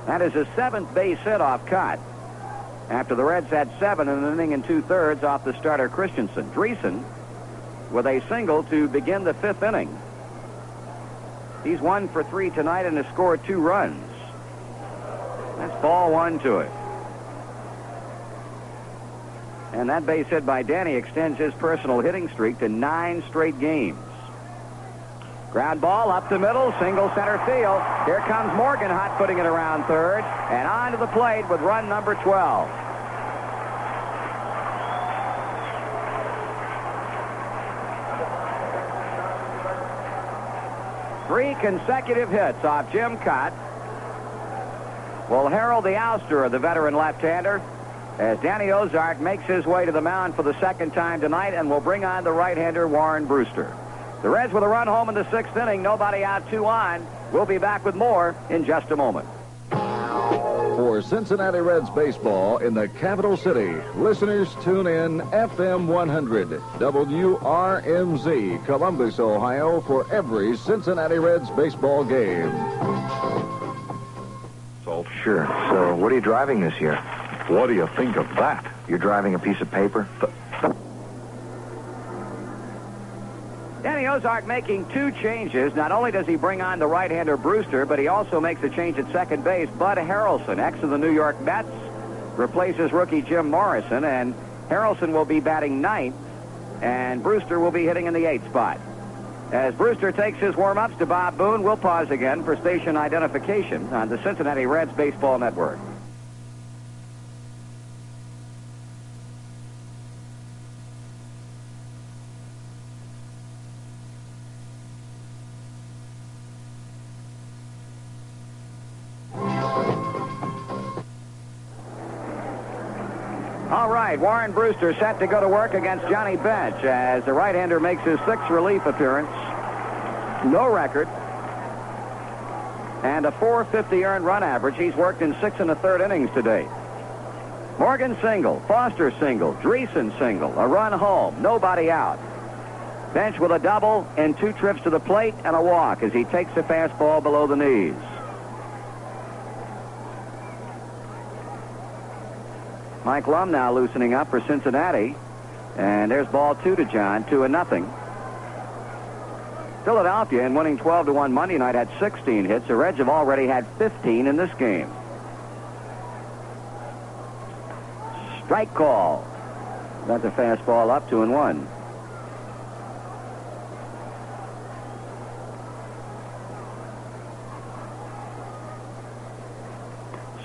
That is a 7th base hit off Cott, after the Reds had 7 in an inning and 2/3 off the starter Christensen. Dreesen with a single to begin the 5th inning. He's 1 for 3 tonight and has scored 2 runs. That's ball 1 to it. And that base hit by Danny extends his personal hitting streak to 9 straight games. Ground ball up the middle, single center field. Here comes Morgan, hot putting it around third, and on to the plate with run number 12. Three consecutive hits off Jim Cott will herald the ouster of the veteran left-hander as Danny Ozark makes his way to the mound for the second time tonight and will bring on the right-hander Warren Brewster. The Reds with a run home in the 6th inning, nobody out, 2 on. We'll be back with more in just a moment. For Cincinnati Reds baseball in the capital city, listeners tune in FM 100 WRMZ Columbus, Ohio for every Cincinnati Reds baseball game. Sure. So what are you driving this year? What do you think of that? You're driving a piece of paper? Danny Ozark making 2 changes. Not only does he bring on the right-hander Brewster, but he also makes a change at second base. Bud Harrelson, ex of the New York Mets, replaces rookie Jim Morrison, and Harrelson will be batting 9th, and Brewster will be hitting in the 8th spot. As Brewster takes his warm-ups to Bob Boone, we'll pause again for station identification on the Cincinnati Reds Baseball Network. All right, Warren Brewster set to go to work against Johnny Bench as the right-hander makes his 6th relief appearance. No record. And a .450 earned run average. He's worked in 6 1/3 innings today. Morgan single, Foster single, Dreesen single, a run home, nobody out. Bench with a double and 2 trips to the plate and a walk as he takes a fastball below the knees. Mike Lum now loosening up for Cincinnati. And there's ball 2 to John, 2-0. Philadelphia, in winning 12-1 Monday night, had 16 hits. The Reds have already had 15 in this game. Strike call. That's a fastball up, 2-1.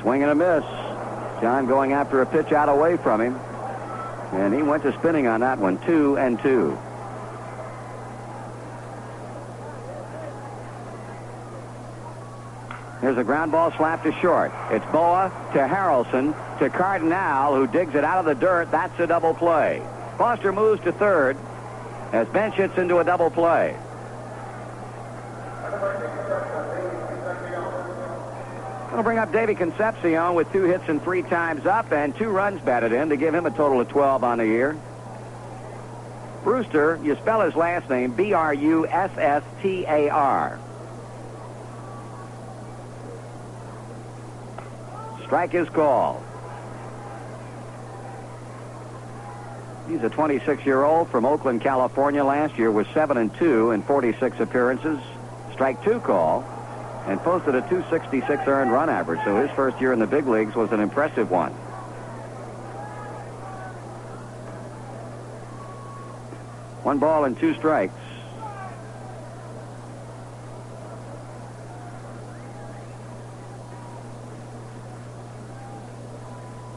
Swing and a miss. John going after a pitch out away from him. And he went to spinning on that one, 2-2. Here's a ground ball slapped to short. It's Boa to Harrelson to Cardinal, who digs it out of the dirt. That's a double play. Foster moves to third as Bench hits into a double play. We'll bring up Davey Concepcion with 2 hits and 3 times up and 2 runs batted in to give him a total of 12 on the year. Brewster, you spell his last name Brustar. Strike is called. He's a 26-year-old from Oakland, California. Last year was 7-2 in 46 appearances. Strike 2 call. And posted a .266 earned run average, so his first year in the big leagues was an impressive one. One ball and 2 strikes.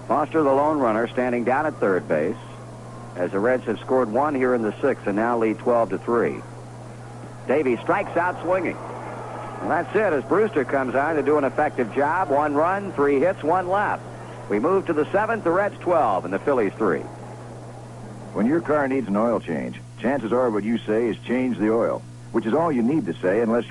Foster, the lone runner, standing down at third base, as the Reds have scored 1 here in the 6th and now lead 12-3. Davey strikes out swinging. Well, that's it as Brewster comes on to do an effective job. 1 run, 3 hits, 1 left. We move to the 7th, the Reds 12 and the Phillies 3. When your car needs an oil change, chances are what you say is change the oil, which is all you need to say unless...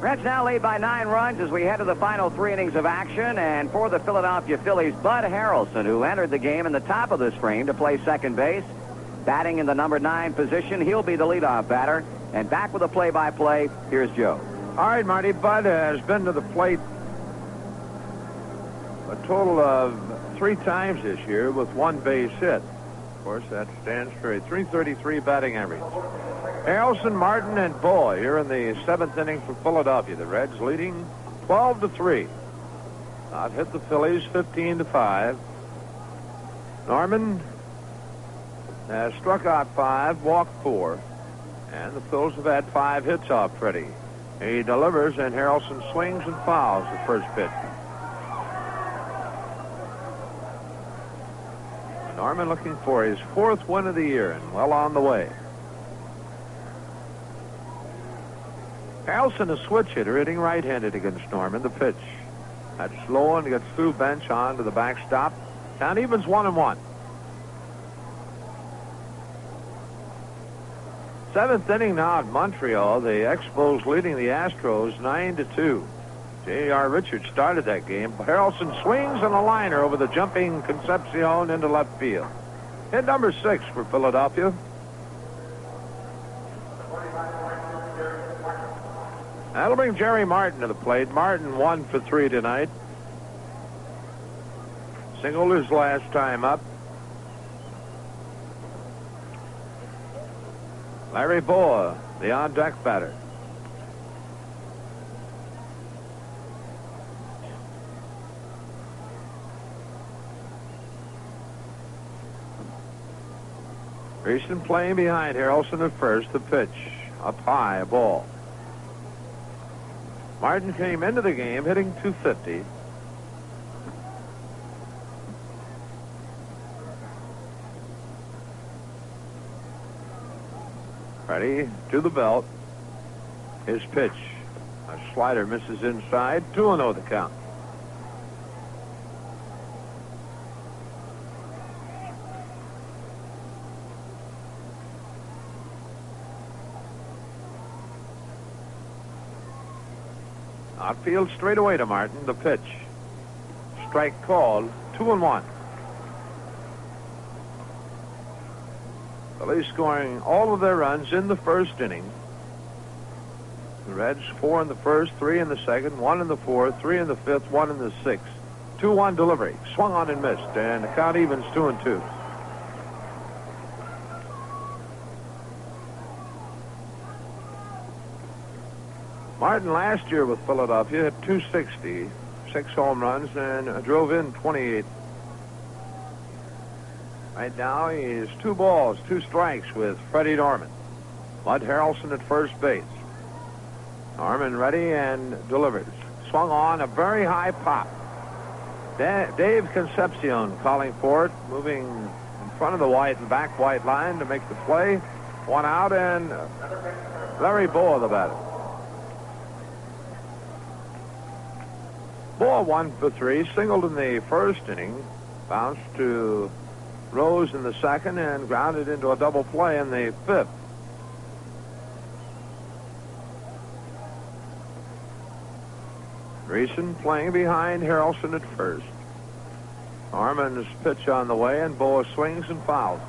Reds now lead by 9 runs as we head to the final 3 innings of action. And for the Philadelphia Phillies, Bud Harrelson, who entered the game in the top of this frame to play second base, batting in the number 9 position. He'll be the leadoff batter. And back with a play-by-play, here's Joe. All right, Marty. Bud has been to the plate a total of 3 times this year with 1 base hit. Of course, that stands for a .333 batting average. Harrelson, Martin, and Boy here in the 7th inning for Philadelphia. The Reds leading 12-3. Out hit the Phillies 15-5. Norman has struck out 5, walked 4. And the Phillies have had 5 hits off Freddie. He delivers, and Harrelson swings and fouls the first pitch. Norman looking for his 4th win of the year and well on the way. Harrelson, a switch hitter, hitting right-handed against Norman. The pitch. That's low and gets through bench on to the backstop. Count evens 1-1. 7th inning now at Montreal. The Expos leading the Astros 9-2. J.R. Richards started that game. Harrelson swings and a liner over the jumping Concepcion into left field. Hit number 6 for Philadelphia. That'll bring Jerry Martin to the plate. Martin 1 for 3 tonight. Singled his last time up. Larry Boa, the on-deck batter. Grayson playing behind Harrelson at first. The pitch. Up high, a ball. Martin came into the game hitting .250. Ready to the belt. His pitch. A slider misses inside. 2-0 the count. Outfield straight away to Martin. The pitch. Strike called. 2-1. Phillies scoring all of their runs in the first inning. The Reds 4 in the first, 3 in the second, 1 in the fourth, 3 in the fifth, 1 in the sixth. 2-1 delivery. Swung on and missed, and the count evens 2-2. Martin last year with Philadelphia hit .260, 6 home runs, and drove in 28. Right now he's 2 balls, 2 strikes with Freddie Norman. Bud Harrelson at first base. Norman ready and delivers. Swung on, a very high pop. Dave Concepcion calling for it, moving in front of the white and back white line to make the play. 1 out, and Larry Boa the batter. Boa 1 for 3, singled in the first inning, bounced to Rose in the second, and grounded into a double play in the fifth. Greason playing behind Harrelson at first. Norman's pitch on the way, and Boa swings and fouls.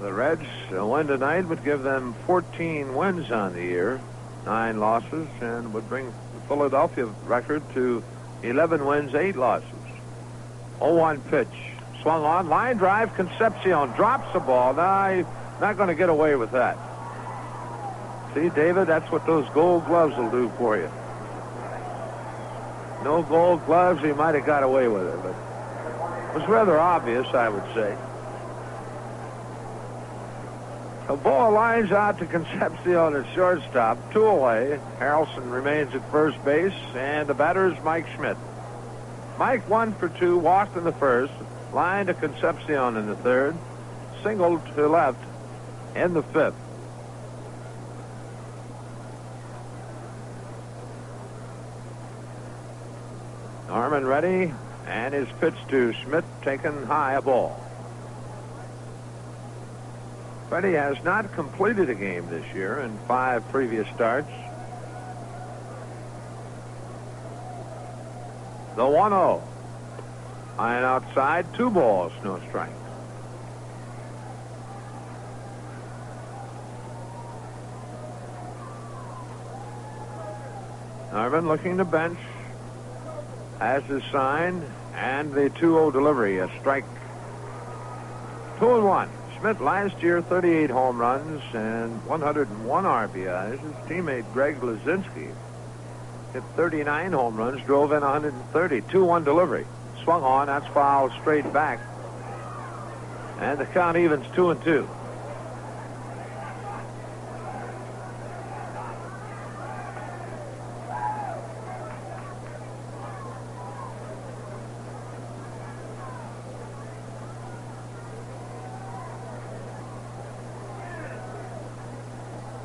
The Reds win tonight would give them 14 wins on the year, 9 losses, and would bring the Philadelphia record to 11 wins, 8 losses. 0-1 pitch. Swung on. Line drive. Concepcion drops the ball. Now, he's not going to get away with that. See, David, that's what those gold gloves will do for you. No gold gloves, he might have got away with it, but it was rather obvious, I would say. The ball lines out to Concepcion at shortstop, 2 away. Harrelson remains at first base, and the batter is Mike Schmidt. Mike 1 for 2, walked in the first, line to Concepcion in the third, singled to left in the fifth. Norman ready, and his pitch to Schmidt taken high, a ball. Freddie has not completed a game this year in 5 previous starts. The 1-0. High and outside, 2 balls, no strikes. Norman looking to bench. Has his sign, and the 2-0 delivery, a strike. 2-1. Schmidt last year, 38 home runs and 101 RBIs. His teammate Greg Lazinski hit 39 home runs, drove in 130. 2-1 delivery. swung on. That's fouled straight back. And the count evens 2-2.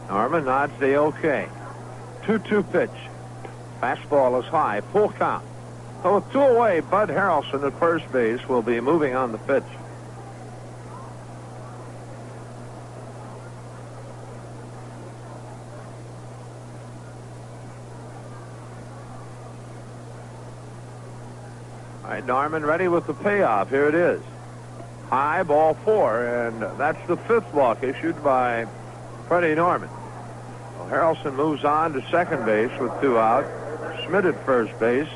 Norman nods the okay. 2-2 pitch. Fastball is high. Full count. So with 2 away, Bud Harrelson at first base will be moving on the pitch. All right, Norman ready with the payoff. Here it is. High, ball 4, and that's the 5th walk issued by Freddie Norman. Well, Harrelson moves on to second base with 2 out. Schmidt at first base,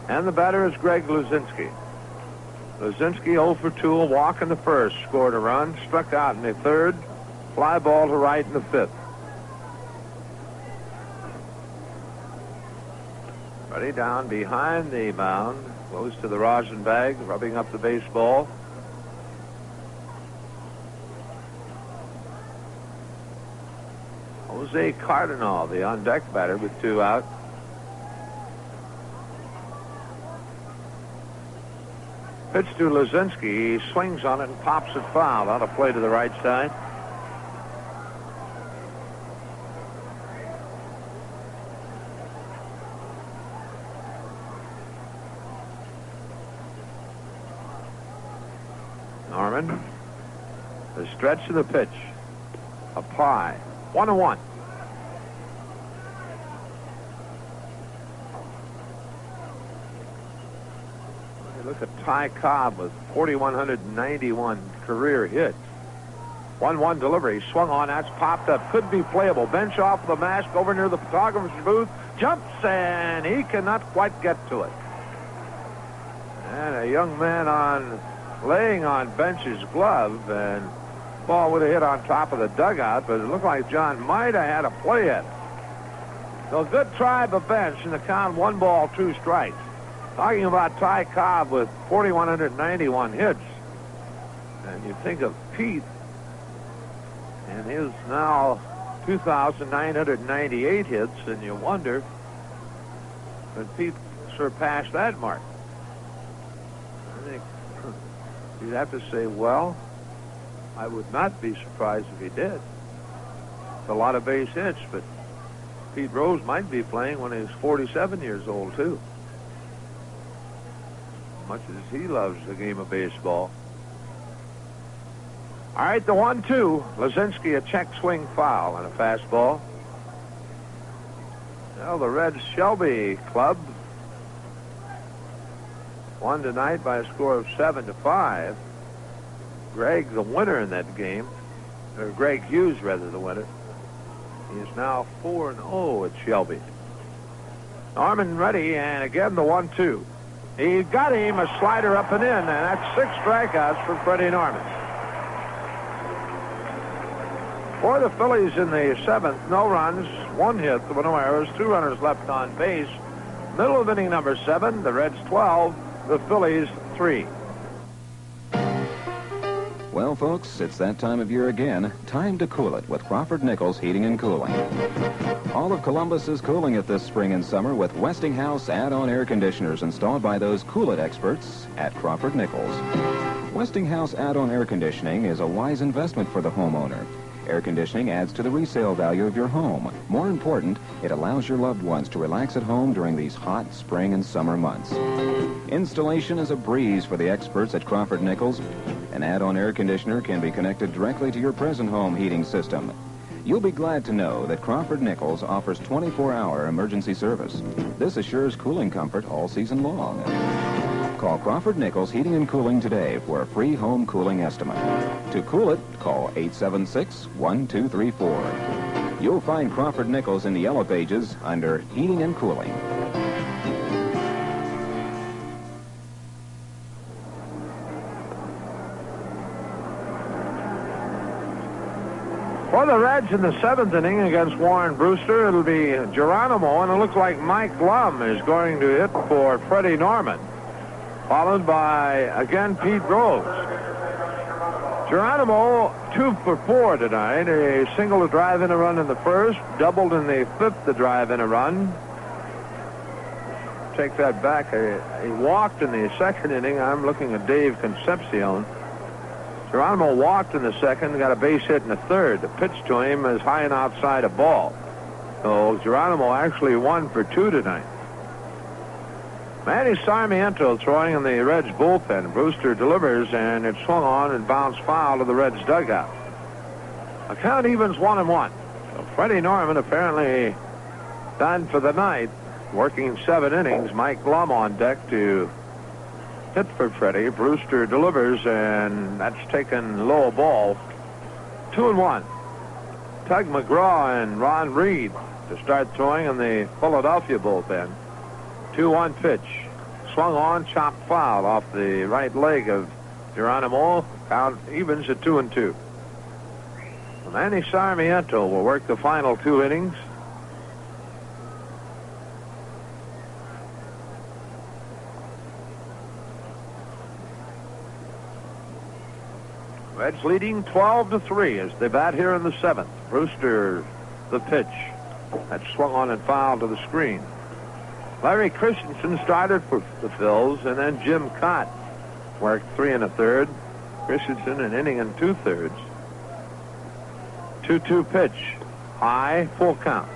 and the batter is Greg Luzinski. Luzinski 0 for 2, a walk in the first, scored a run, struck out in the third, fly ball to right in the 5th. Freddie down behind the mound, goes to the rosin bag, rubbing up the baseball. Jose Cardinal, the on-deck batter, with 2 out. Pitch to Luzinski. He swings on it and pops it foul. Out of play to the right side. Norman. The stretch of the pitch. Up high. 1-1. Look at Ty Cobb with 4,191 career hits. 1-1 delivery. Swung on. That's popped up. Could be playable. Bench off the mask over near the photographer's booth. Jumps, and he cannot quite get to it. And a young man laying on Bench's glove, and ball would have hit on top of the dugout, but it looked like John might have had a play at it. So good try by Bench, and the count 1 ball, 2 strikes. Talking about Ty Cobb with 4,191 hits. And you think of Pete and his now 2,998 hits, and you wonder if Pete surpassed that mark. I think you'd have to say, well, I would not be surprised if he did. It's a lot of base hits, but Pete Rose might be playing when he's 47 years old, too. Much as he loves the game of baseball. All right, the 1-2. Luzinski, a check swing foul and a fastball. Well, the Red Shelby Club won tonight by a score of 7-5. Greg, the winner in that game, or Greg Hughes, rather, the winner. He is now 4-0 at Shelby. Norman ready, and again the 1-2. He got him, a slider up and in, and that's 6 strikeouts for Freddie Norman. For the Phillies in the 7th, no runs, 1 hit, 1 errors, 2 runners left on base. Middle of inning number 7, the Reds 12, the Phillies 3. Well, folks, it's that time of year again. Time to cool it with Crawford Nichols Heating and Cooling. All of Columbus is cooling it this spring and summer with Westinghouse add-on air conditioners installed by those Cool It experts at Crawford Nichols. Westinghouse add-on air conditioning is a wise investment for the homeowner. Air conditioning adds to the resale value of your home. More important, it allows your loved ones to relax at home during these hot spring and summer months. Installation is a breeze for the experts at Crawford Nichols. An add-on air conditioner can be connected directly to your present home heating system. You'll be glad to know that Crawford Nichols offers 24-hour emergency service. This assures cooling comfort all season long. Call Crawford Nichols Heating and Cooling today for a free home cooling estimate. To cool it, call 876-1234. You'll find Crawford Nichols in the Yellow Pages under Heating and Cooling. For the Reds in the 7th inning against Warren Brewster, it'll be Geronimo, and it looks like Mike Lum is going to hit for Freddie Norman. followed by, again, Pete Rose. Geronimo, 2 for 4 tonight. A single to drive in a run in the first, doubled in the fifth to drive in a run. Take that back. He walked in the second inning. I'm looking at Dave Concepcion. Geronimo walked in the second, got a base hit in the third. The pitch to him is high and outside a ball. So Geronimo actually 1 for 2 tonight. Manny Sarmiento throwing in the Reds bullpen. Brewster delivers, and it swung on and bounced foul to the Reds dugout. The count evens 1-1. So Freddie Norman apparently done for the night, working 7 innings. Mike Blum on deck to hit for Freddie. Brewster delivers, and that's taken low ball. 2-1. Tug McGraw and Ron Reed to start throwing in the Philadelphia bullpen. 2-1 pitch. Swung on, chopped foul off the right leg of Geronimo. Count evens at 2-2. Manny Sarmiento will work the final 2 innings. Reds leading 12-3 as they bat here in the 7th. Brewster, the pitch. That swung on and fouled to the screen. Larry Christensen started for the Phils, and then Jim Cott worked 3 1/3. Christensen an inning and 2/3. 2-2 pitch. High, full count.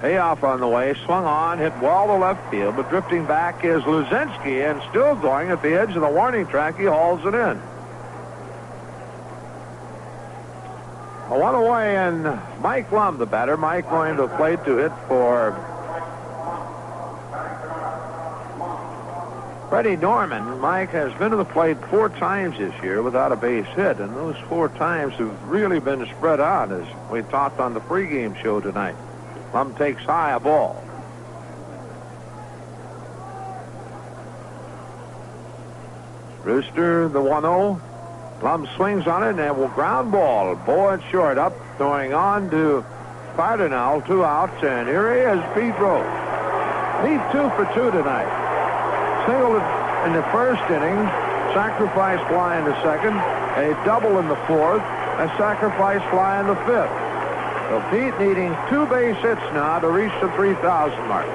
Payoff on the way, swung on, hit well to left field, but drifting back is Luzinski, and still going at the edge of the warning track. He hauls it in. A 1 away, and Mike Lum, the batter. Mike going to the plate to hit for Freddie Norman. Mike has been to the plate 4 times this year without a base hit, and those 4 times have really been spread out, as we talked on the pregame show tonight. Lum takes high a ball. Brewster, the 1-0. Lum swings on it, and will ground ball. Boyd short up, throwing on to Cardinal. 2 outs, and here he is, Pete Rose. He's 2 for 2 tonight. Single in the first inning, sacrifice fly in the second, a double in the fourth, a sacrifice fly in the fifth. So Pete needing 2 base hits now to reach the 3,000 mark.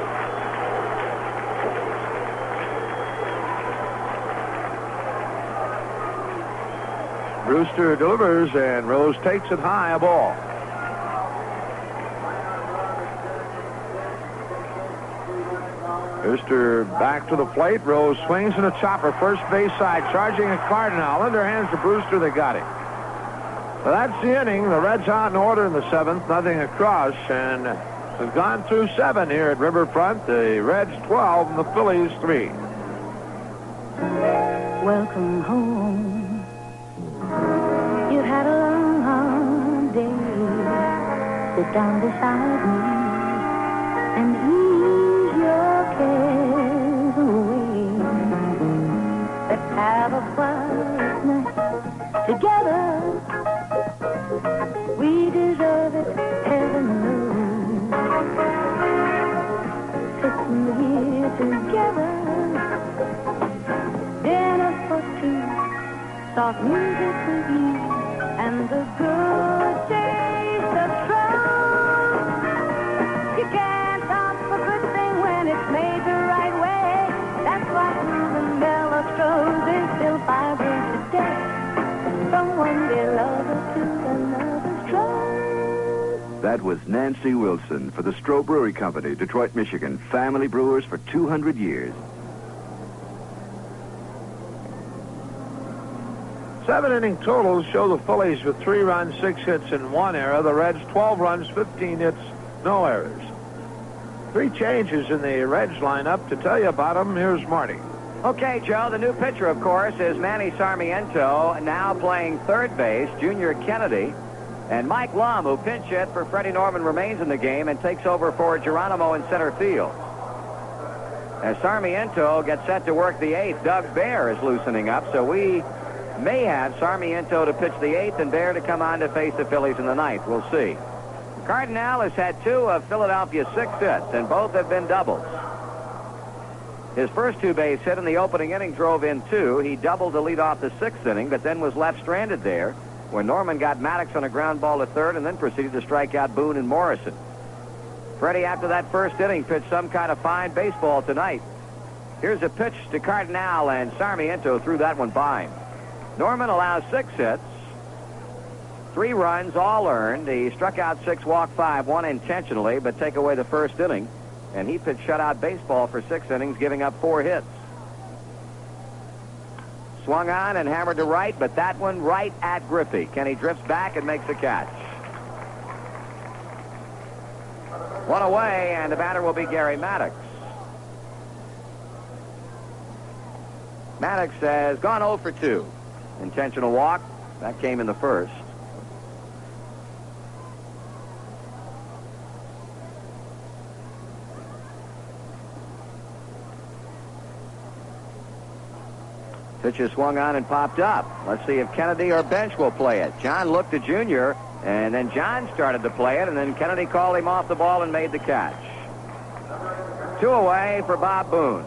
Brewster delivers, and Rose takes it high, a ball. Brewster back to the plate. Rose swings in a chopper, first base side, charging a Cardinal. Underhands to Brewster. They got him. So that's the inning. The Reds out in order in the 7th, nothing across, and we've gone through 7 here at Riverfront. The Reds 12 and the Phillies 3. Welcome home. You had a long, hard day. Sit down beside me and ease your cares away. Let's have a quiet night together. We deserve it, heaven knows. Sitting here together, dinner for 2, soft music with you, and the good taste of trust. You can't stop a good thing when it's made the right way. That's why Susan Bellows is still vibrant today. From one beloved to another's trust. That was Nancy Wilson for the Stroh Brewery Company, Detroit, Michigan. Family brewers for 200 years. 7 inning totals show the Phillies with 3 runs, 6 hits, and 1 error. The Reds 12 runs, 15 hits, no errors. 3 changes in the Reds lineup. To tell you about them, here's Marty. Okay, Joe, the new pitcher, of course, is Manny Sarmiento, now playing third base. Junior Kennedy. And Mike Lum, who pinch hit for Freddie Norman, remains in the game and takes over for Geronimo in center field. As Sarmiento gets set to work the 8th, Doug Bear is loosening up, so we may have Sarmiento to pitch the 8th and Baer to come on to face the Phillies in the 9th. We'll see. Cardinal has had 2 of Philadelphia's 6 hits, and both have been doubles. His first 2-base hit in the opening inning drove in 2. He doubled to lead off the 6th inning, but then was left stranded there when Norman got Maddox on a ground ball to third and then proceeded to strike out Boone and Morrison. Freddie, after that first inning, pitched some kind of fine baseball tonight. Here's a pitch to Cardinal, and Sarmiento threw that one by him. Norman allows 6 hits, 3 runs, all earned. He struck out 6, walked 5, 1 intentionally, but take away the first inning. And he pitched shutout baseball for 6 innings, giving up 4 hits. Swung on and hammered to right, but that one right at Griffey. Kenny drifts back and makes a catch. 1 away, and the batter will be Gary Maddox. Maddox has gone 0 for 2. Intentional walk. That came in the first. Pitch is swung on and popped up. Let's see if Kennedy or Bench will play it. John looked at Junior, and then John started to play it, and then Kennedy called him off the ball and made the catch. 2 away for Bob Boone.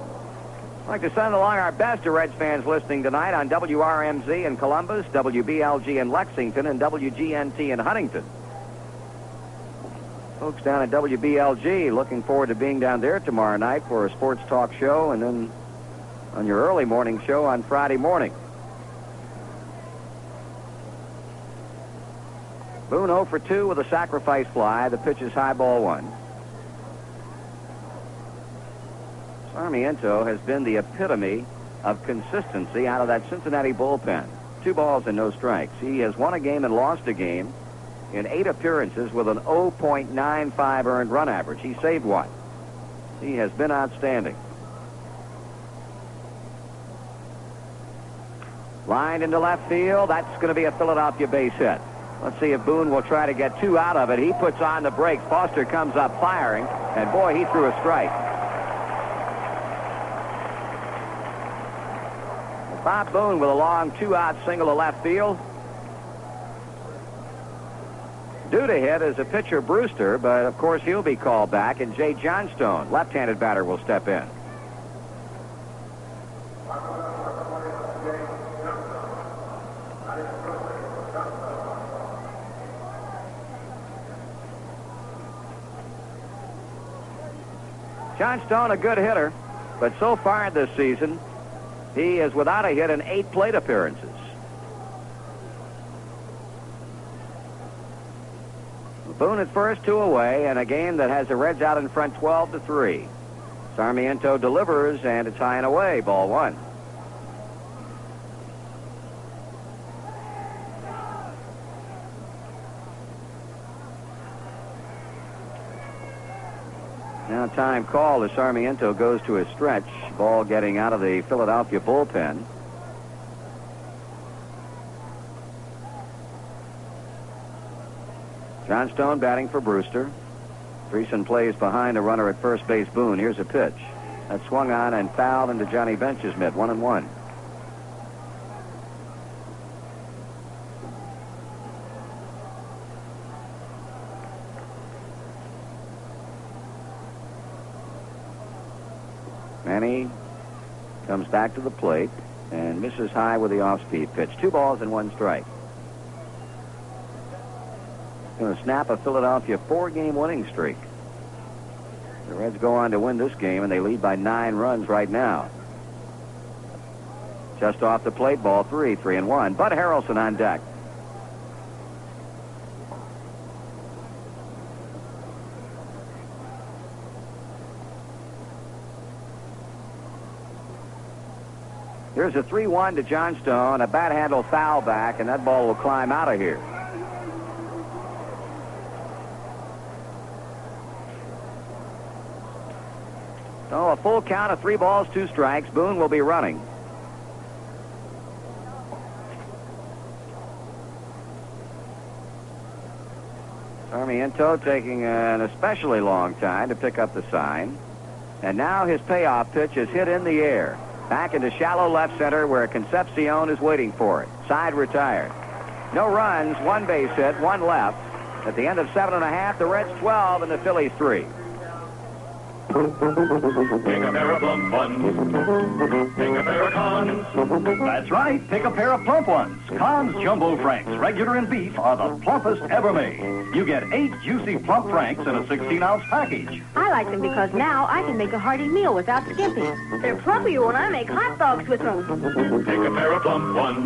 I'd like to send along our best to Reds fans listening tonight on WRMZ in Columbus, WBLG in Lexington, and WGNT in Huntington. Folks down at WBLG looking forward to being down there tomorrow night for a sports talk show, and then on your early morning show on Friday morning. Boone 0 for 2 with a sacrifice fly. The pitch is high, ball 1. Sarmiento has been the epitome of consistency out of that Cincinnati bullpen. 2 balls and no strikes. He has won a game and lost a game in 8 appearances with an 0.95 earned run average. He saved 1. He has been outstanding. Lined into left field. That's going to be a Philadelphia base hit. Let's see if Boone will try to get 2 out of it. He puts on the brakes. Foster comes up firing, and boy, he threw a strike. Bob Boone with a long 2-out single to left field. Due to hit is a pitcher, Brewster, but of course he'll be called back, and Jay Johnstone, left-handed batter, will step in. Johnstone, a good hitter, but so far this season, he is without a hit in 8 plate appearances. Boone at first, 2 away, and a game that has the Reds out in front 12-3. Sarmiento delivers, and it's high and away, ball 1. Now time call as Sarmiento goes to his stretch. Ball getting out of the Philadelphia bullpen. Johnstone batting for Brewster. Threeson plays behind a runner at first base, Boone. Here's a pitch. That swung on and fouled into Johnny Bench's mitt. 1-1. Manny comes back to the plate and misses high with the off-speed pitch. 2 balls and 1 strike. Going to snap a Philadelphia 4-game winning streak. The Reds go on to win this game, and they lead by 9 runs right now. Just off the plate, ball 3, 3-1. Bud Harrelson on deck. Here's a 3-1 to Johnstone, a bat handle foul back, and that ball will climb out of here. So a full count of 3 balls, 2 strikes. Boone will be running. Sarmiento taking an especially long time to pick up the sign. And now his payoff pitch is hit in the air. Back into shallow left center where Concepcion is waiting for it. Side retired. No runs, one base hit, one left. At the end of 7.5, the Reds 12 and the Phillies 3. Take a pair of plump ones. Take a pair of Cons. That's right. Take a pair of plump ones. Cons Jumbo Franks, regular and beef, are the plumpest ever made. You get 8 juicy plump Franks in a 16-ounce package. I like them because now I can make a hearty meal without skimping. They're plumpier when I make hot dogs with them. Take a pair of plump ones.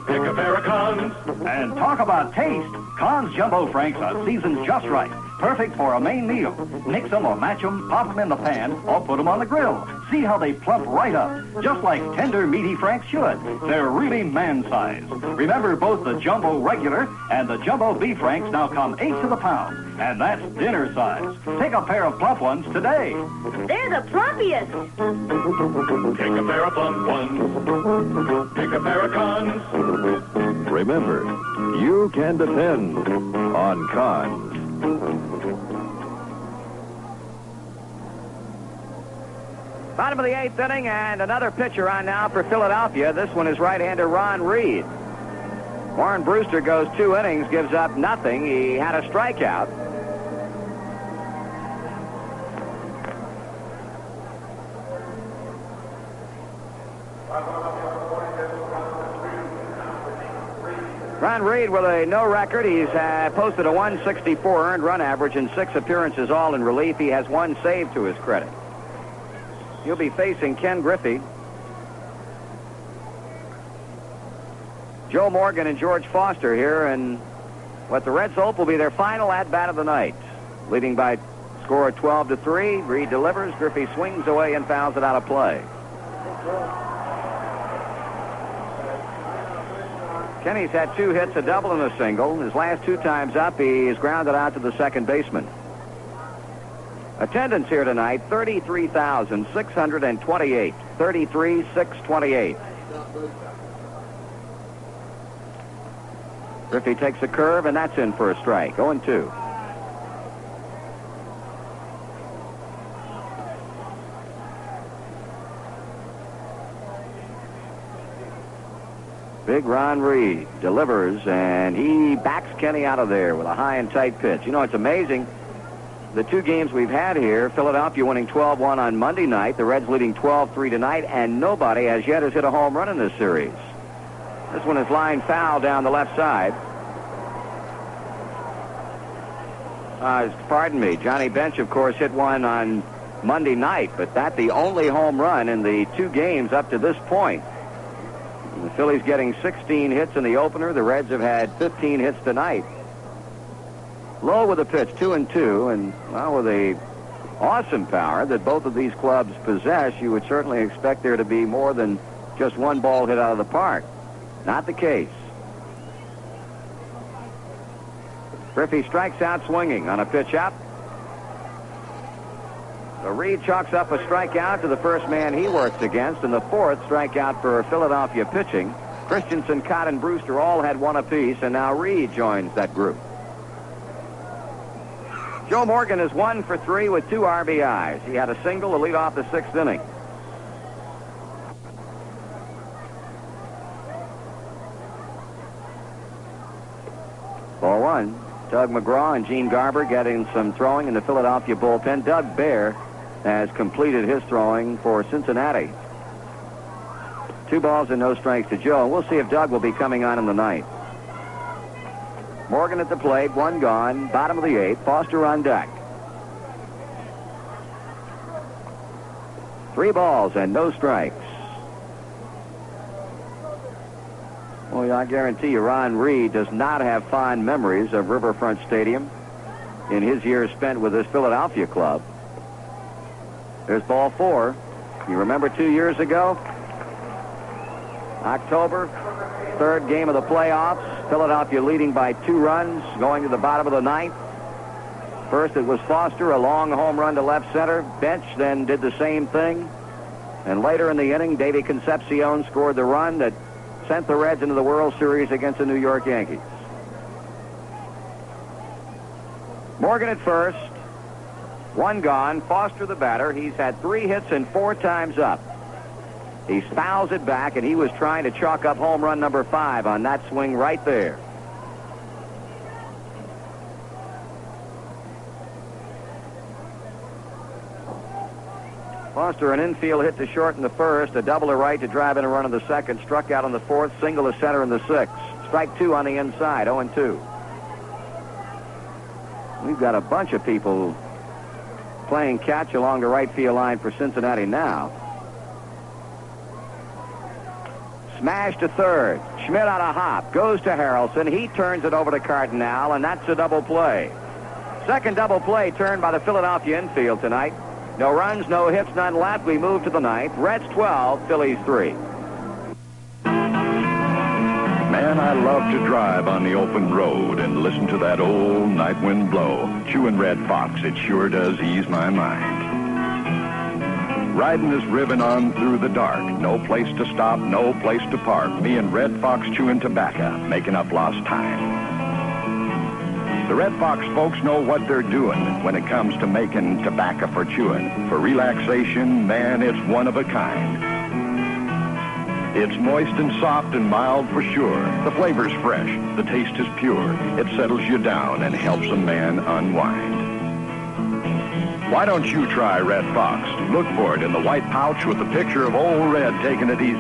Take a pair of Cons. And talk about taste. Cons Jumbo Franks are seasoned just right. Perfect for a main meal. Mix them or match them, pop them in the pan, or put them on the grill. See how they plump right up, just like tender, meaty Franks should. They're really man-sized. Remember, both the Jumbo Regular and the Jumbo Beef Franks now come 8 to the pound, and that's dinner size. Take a pair of plump ones today. They're the plumpiest. Take a pair of plump ones. Take a pair of Cons. Remember, you can depend on Cons. Bottom of the 8th inning, and another pitcher on now for Philadelphia. This one is right-hander Ron Reed. Warren Brewster goes 2 innings, gives up nothing. He had a strikeout. Ron Reed with a no record. He's posted a 164 earned run average in 6 appearances, all in relief. He has 1 save to his credit. He'll be facing Ken Griffey, Joe Morgan, and George Foster here, and what the Reds hope will be their final at-bat of the night. Leading by score 12-3. Reed delivers. Griffey swings away and fouls it out of play. Kenny's had 2 hits, a double and a single. His last 2 times up, he's grounded out to the second baseman. Attendance here tonight, 33,628. 33,628. Griffey takes a curve, and that's in for a strike. 0-2. Big Ron Reed delivers, and he backs Kenny out of there with a high and tight pitch. You know, it's amazing. The 2 games we've had here, Philadelphia winning 12-1 on Monday night, the Reds leading 12-3 tonight, and nobody as yet has hit a home run in this series. This one is lined foul down the left side. Pardon me, Johnny Bench, of course, hit one on Monday night, but that's the only home run in the 2 games up to this point. The Phillies getting 16 hits in the opener. The Reds have had 15 hits tonight. Low with a pitch, 2-2, and well, with the awesome power that both of these clubs possess, you would certainly expect there to be more than just 1 ball hit out of the park. Not the case. Griffey strikes out swinging on a pitch up. So Reed chalks up a strikeout to the first man he works against, and the 4th strikeout for Philadelphia pitching. Christensen, Cott, and Brewster all had 1 apiece, and now Reed joins that group. Joe Morgan is 1 for 3 with 2 RBIs. He had a single to lead off the 6th inning. Ball 1. Doug McGraw and Gene Garber getting some throwing in the Philadelphia bullpen. Doug Baer has completed his throwing for Cincinnati. 2 balls and no strikes to Joe. We'll see if Doug will be coming on in the 9th. Morgan at the plate, 1 gone, bottom of the 8th. Foster on deck. 3 balls and no strikes. Well, I guarantee you Ron Reed does not have fond memories of Riverfront Stadium in his years spent with this Philadelphia club. There's ball 4. You remember 2 years ago? October, 3rd game of the playoffs. Philadelphia leading by 2 runs, going to the bottom of the 9th. First it was Foster, a long home run to left center. Bench then did the same thing. And later in the inning, Davey Concepcion scored the run that sent the Reds into the World Series against the New York Yankees. Morgan at first. 1 gone. Foster the batter. He's had 3 hits and 4 times up. He fouls it back, and he was trying to chalk up home run number 5 on that swing right there. Foster, an infield hit to short in the first, a double to right to drive in a run in the second, struck out on the fourth, single to center in the sixth. Strike 2 on the inside, 0-2. We've got a bunch of people playing catch along the right field line for Cincinnati now. Smash to third. Schmidt on a hop. Goes to Harrelson. He turns it over to Cardinal, and that's a double play. Second double play turned by the Philadelphia infield tonight. No runs, no hits, none left. We move to the ninth. Reds 12, Phillies 3. Man, I love to drive on the open road and listen to that old night wind blow. Chewing Red Fox, it sure does ease my mind. Riding this ribbon on through the dark. No place to stop, no place to park. Me and Red Fox chewing tobacco, making up lost time. The Red Fox folks know what they're doing when it comes to making tobacco for chewing. For relaxation, man, it's one of a kind. It's moist and soft and mild for sure. The flavor's fresh. The taste is pure. It settles you down and helps a man unwind. Why don't you try Red Fox? Look for it in the white pouch with the picture of Old Red taking it easy.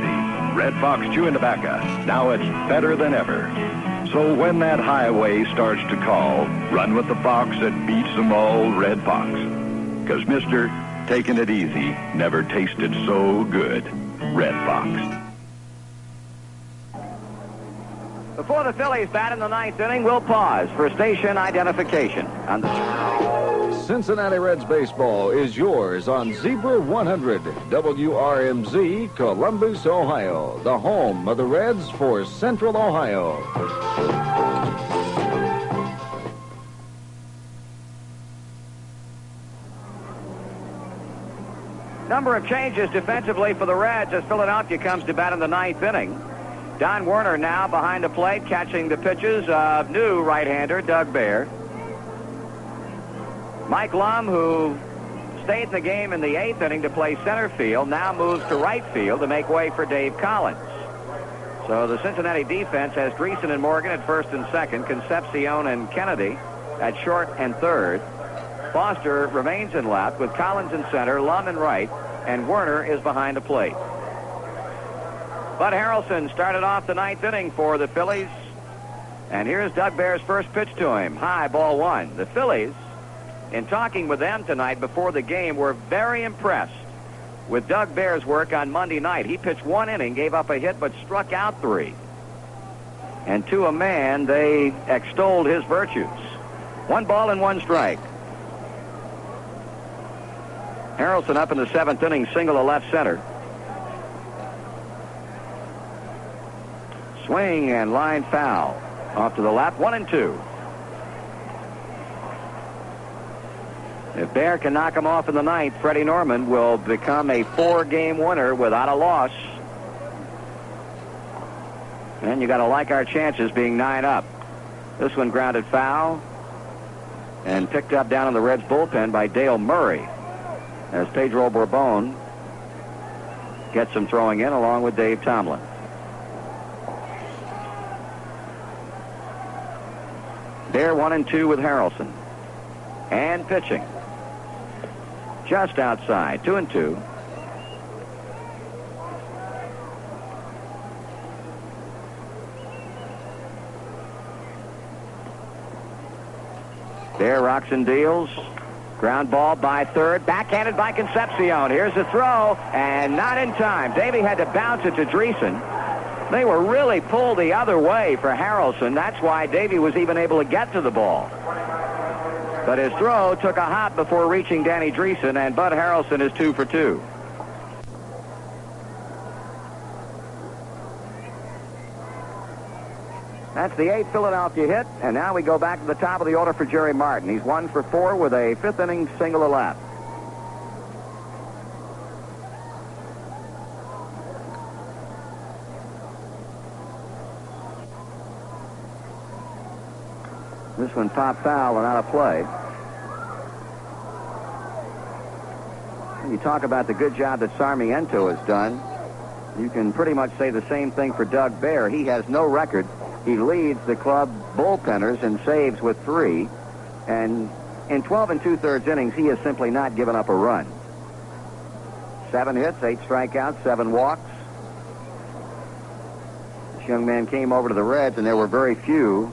Red Fox chewing tobacco. Now it's better than ever. So when that highway starts to call, run with the fox that beats them all, Red Fox. 'Cause mister, taking it easy never tasted so good. Red Fox. Before the Phillies bat in the ninth inning, we'll pause for station identification. On the Cincinnati Reds baseball is yours on Zebra 100, WRMZ, Columbus, Ohio, the home of the Reds for Central Ohio. Number of changes defensively for the Reds as Philadelphia comes to bat in the ninth inning. Don Werner now behind the plate, catching the pitches of new right-hander Doug Baer. Mike Lum, who stayed in the game in the eighth inning to play center field, now moves to right field to make way for Dave Collins. So the Cincinnati defense has Dreesen and Morgan at first and second, Concepcion and Kennedy at short and third. Foster remains in left with Collins in center, Lum in right, and Werner is behind the plate. Bud Harrelson started off the ninth inning for the Phillies. And here's Doug Baer's first pitch to him. High, ball 1. The Phillies, in talking with them tonight before the game, were very impressed with Doug Baer's work on Monday night. He pitched 1 inning, gave up a hit, but struck out 3. And to a man, they extolled his virtues. 1 ball and 1 strike. Harrelson up in the 7th inning, single to left center. Swing and line foul. Off to the left, 1-2. If Baer can knock him off in the ninth, Freddie Norman will become a 4-game winner without a loss. And you got to like our chances being 9 up. This one grounded foul and picked up down in the Reds bullpen by Dale Murray as Pedro Bourbon gets some throwing in along with Dave Tomlin. Baer 1-2 with Harrelson. And pitching. Just outside, 2-2. Baer rocks and deals. Ground ball by third. Backhanded by Concepcion. Here's the throw, and not in time. Davey had to bounce it to Dreesen. They were really pulled the other way for Harrelson. That's why Davey was even able to get to the ball. But his throw took a hop before reaching Danny Dreesen, and Bud Harrelson is 2 for 2. That's the 8th Philadelphia hit, and now we go back to the top of the order for Jerry Martin. He's 1 for 4 with a 5th inning single to left. This one popped foul and out of play. And you talk about the good job that Sarmiento has done You can pretty much say the same thing for Doug Bear. He has no record. He leads the club bullpenners in saves with 3. And in 12 2/3 innings, he has simply not given up a run. 7 hits, 8 strikeouts, 7 walks. This young man came over to the Reds, and there were very few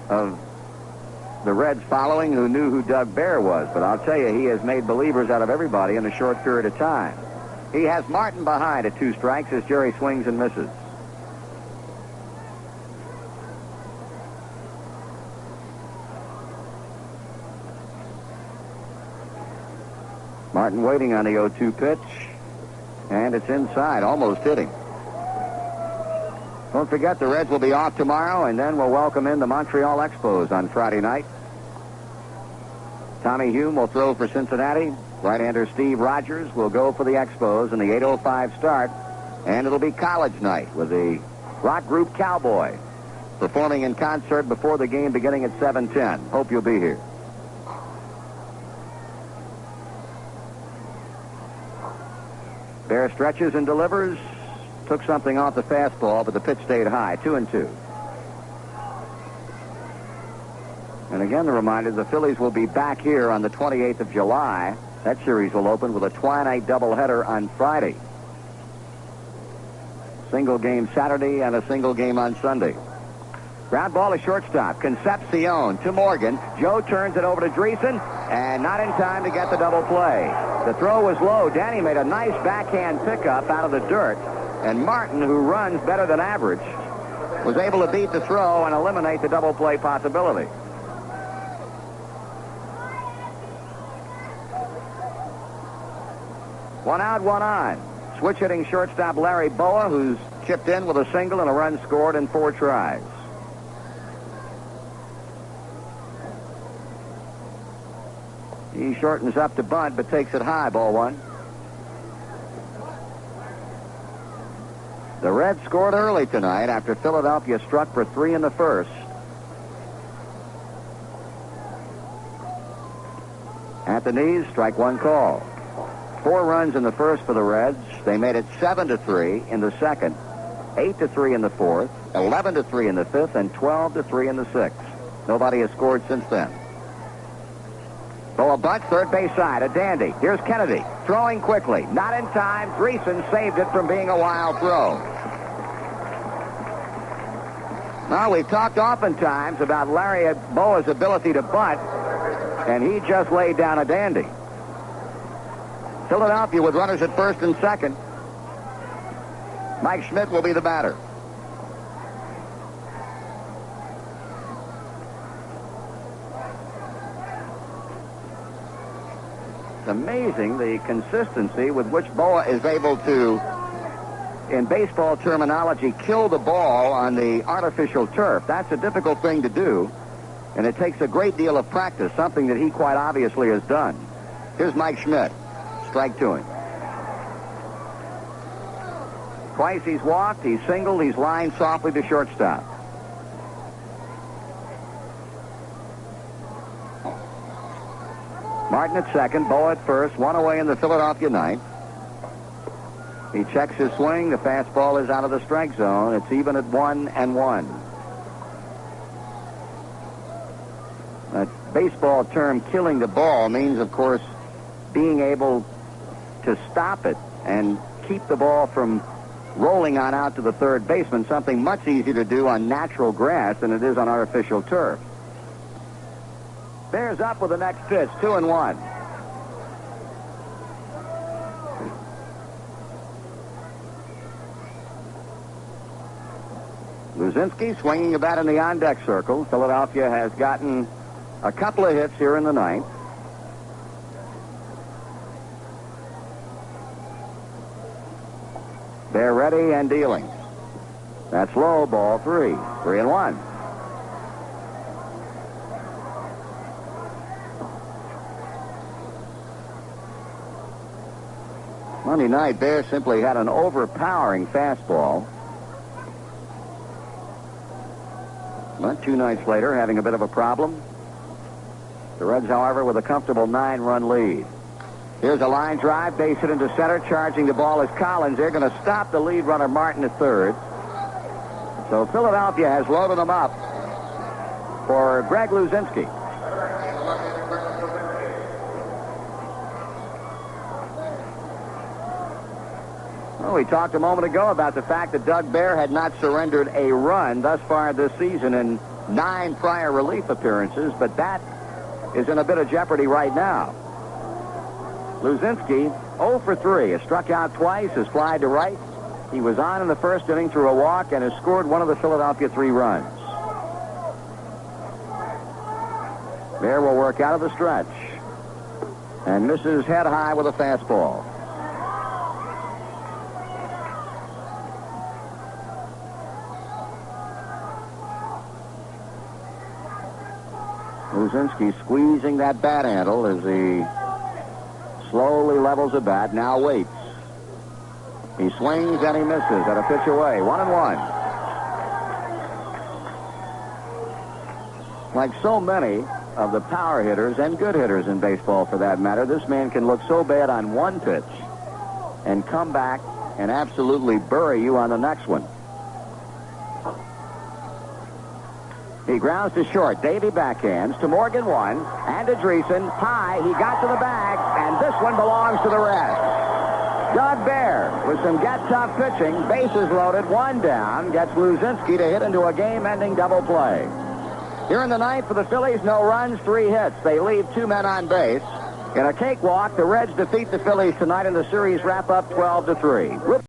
of the Reds following who knew who Doug Bear was. But I'll tell you, he has made believers out of everybody in a short period of time. He has Martin behind at 2 strikes as Jerry swings and misses. Martin waiting on the 0-2 pitch, and it's inside, almost hitting. Don't forget, the Reds will be off tomorrow, and then we'll welcome in the Montreal Expos on Friday night. Tommy Hume will throw for Cincinnati. Right-hander Steve Rogers will go for the Expos in the 8:05 start, and it'll be college night with the rock group Cowboy performing in concert before the game beginning at 7:10. Hope you'll be here. Bear stretches and delivers. Took something off the fastball, but the pitch stayed high. 2-2. And again, the reminder, the Phillies will be back here on the 28th of July. That series will open with a twilight doubleheader on Friday. Single game Saturday and a single game on Sunday. Ground ball to shortstop. Concepcion to Morgan. Joe turns it over to Dreesen, and not in time to get the double play. The throw was low. Danny made a nice backhand pickup out of the dirt, and Martin, who runs better than average, was able to beat the throw and eliminate the double play possibility. One out, one on. Switch hitting shortstop Larry Boa, who's chipped in with a single and a run scored in 4 tries. He shortens up to bunt, but takes it high, ball 1. The Reds scored early tonight after Philadelphia struck for 3 in the first. At the knees, strike 1 call. 4 runs in the first for the Reds. They made it 7-3 in the second, 8-3 in the fourth, 11-3 in the fifth, and 12-3 in the sixth. Nobody has scored since then. Boa bunt, third base side, a dandy. Here's Kennedy, throwing quickly. Not in time. Dreesen saved it from being a wild throw. Now, we've talked oftentimes about Larry Boa's ability to bunt, and he just laid down a dandy. Philadelphia with runners at first and second. Mike Schmidt will be the batter. It's amazing the consistency with which Boa is able to, in baseball terminology, kill the ball on the artificial turf. That's a difficult thing to do, and it takes a great deal of practice, something that he quite obviously has done. Here's Mike Schmidt. Strike to him. Twice he's walked, he's singled, he's lined softly to shortstop. Martin at second, Boa at first, 1 away in the Philadelphia ninth. He checks his swing. The fastball is out of the strike zone. It's even at 1-1. That baseball term, killing the ball, means, of course, being able to stop it and keep the ball from rolling on out to the third baseman, something much easier to do on natural grass than it is on artificial turf. Bears up with the next pitch, 2-1. Luzinski swinging a bat in the on-deck circle. Philadelphia has gotten a couple of hits here in the ninth. They're ready and dealing. That's low, ball 3. 3-1. Monday night, Bears simply had an overpowering fastball. But 2 nights later, having a bit of a problem. The Reds, however, with a comfortable 9-run lead. Here's a line drive, base hit into center. Charging the ball is Collins. They're going to stop the lead runner Martin at third. So Philadelphia has loaded them up for Greg Luzinski. Well, we talked a moment ago about the fact that Doug Bear had not surrendered a run thus far this season in 9 prior relief appearances, but that is in a bit of jeopardy right now. Luzinski, 0 for 3, has struck out twice, has flied to right. He was on in the first inning through a walk and has scored one of the Philadelphia 3 runs. Bear will work out of the stretch and misses head high with a fastball. Luzinski squeezing that bat handle as he slowly levels the bat, now waits. He swings and he misses at a pitch away. 1-1. Like so many of the power hitters and good hitters in baseball for that matter, this man can look so bad on one pitch and come back and absolutely bury you on the next one. He grounds to short. Davey backhands to Morgan 1 and to Dreesen. High. He got to the bag, and this one belongs to the Reds. Doug Bear with some get-tough pitching. Bases loaded. 1 down. Gets Luzinski to hit into a game-ending double play. Here in the ninth for the Phillies, no runs, 3 hits. They leave 2 men on base. In a cakewalk, the Reds defeat the Phillies tonight in the series wrap-up 12-3.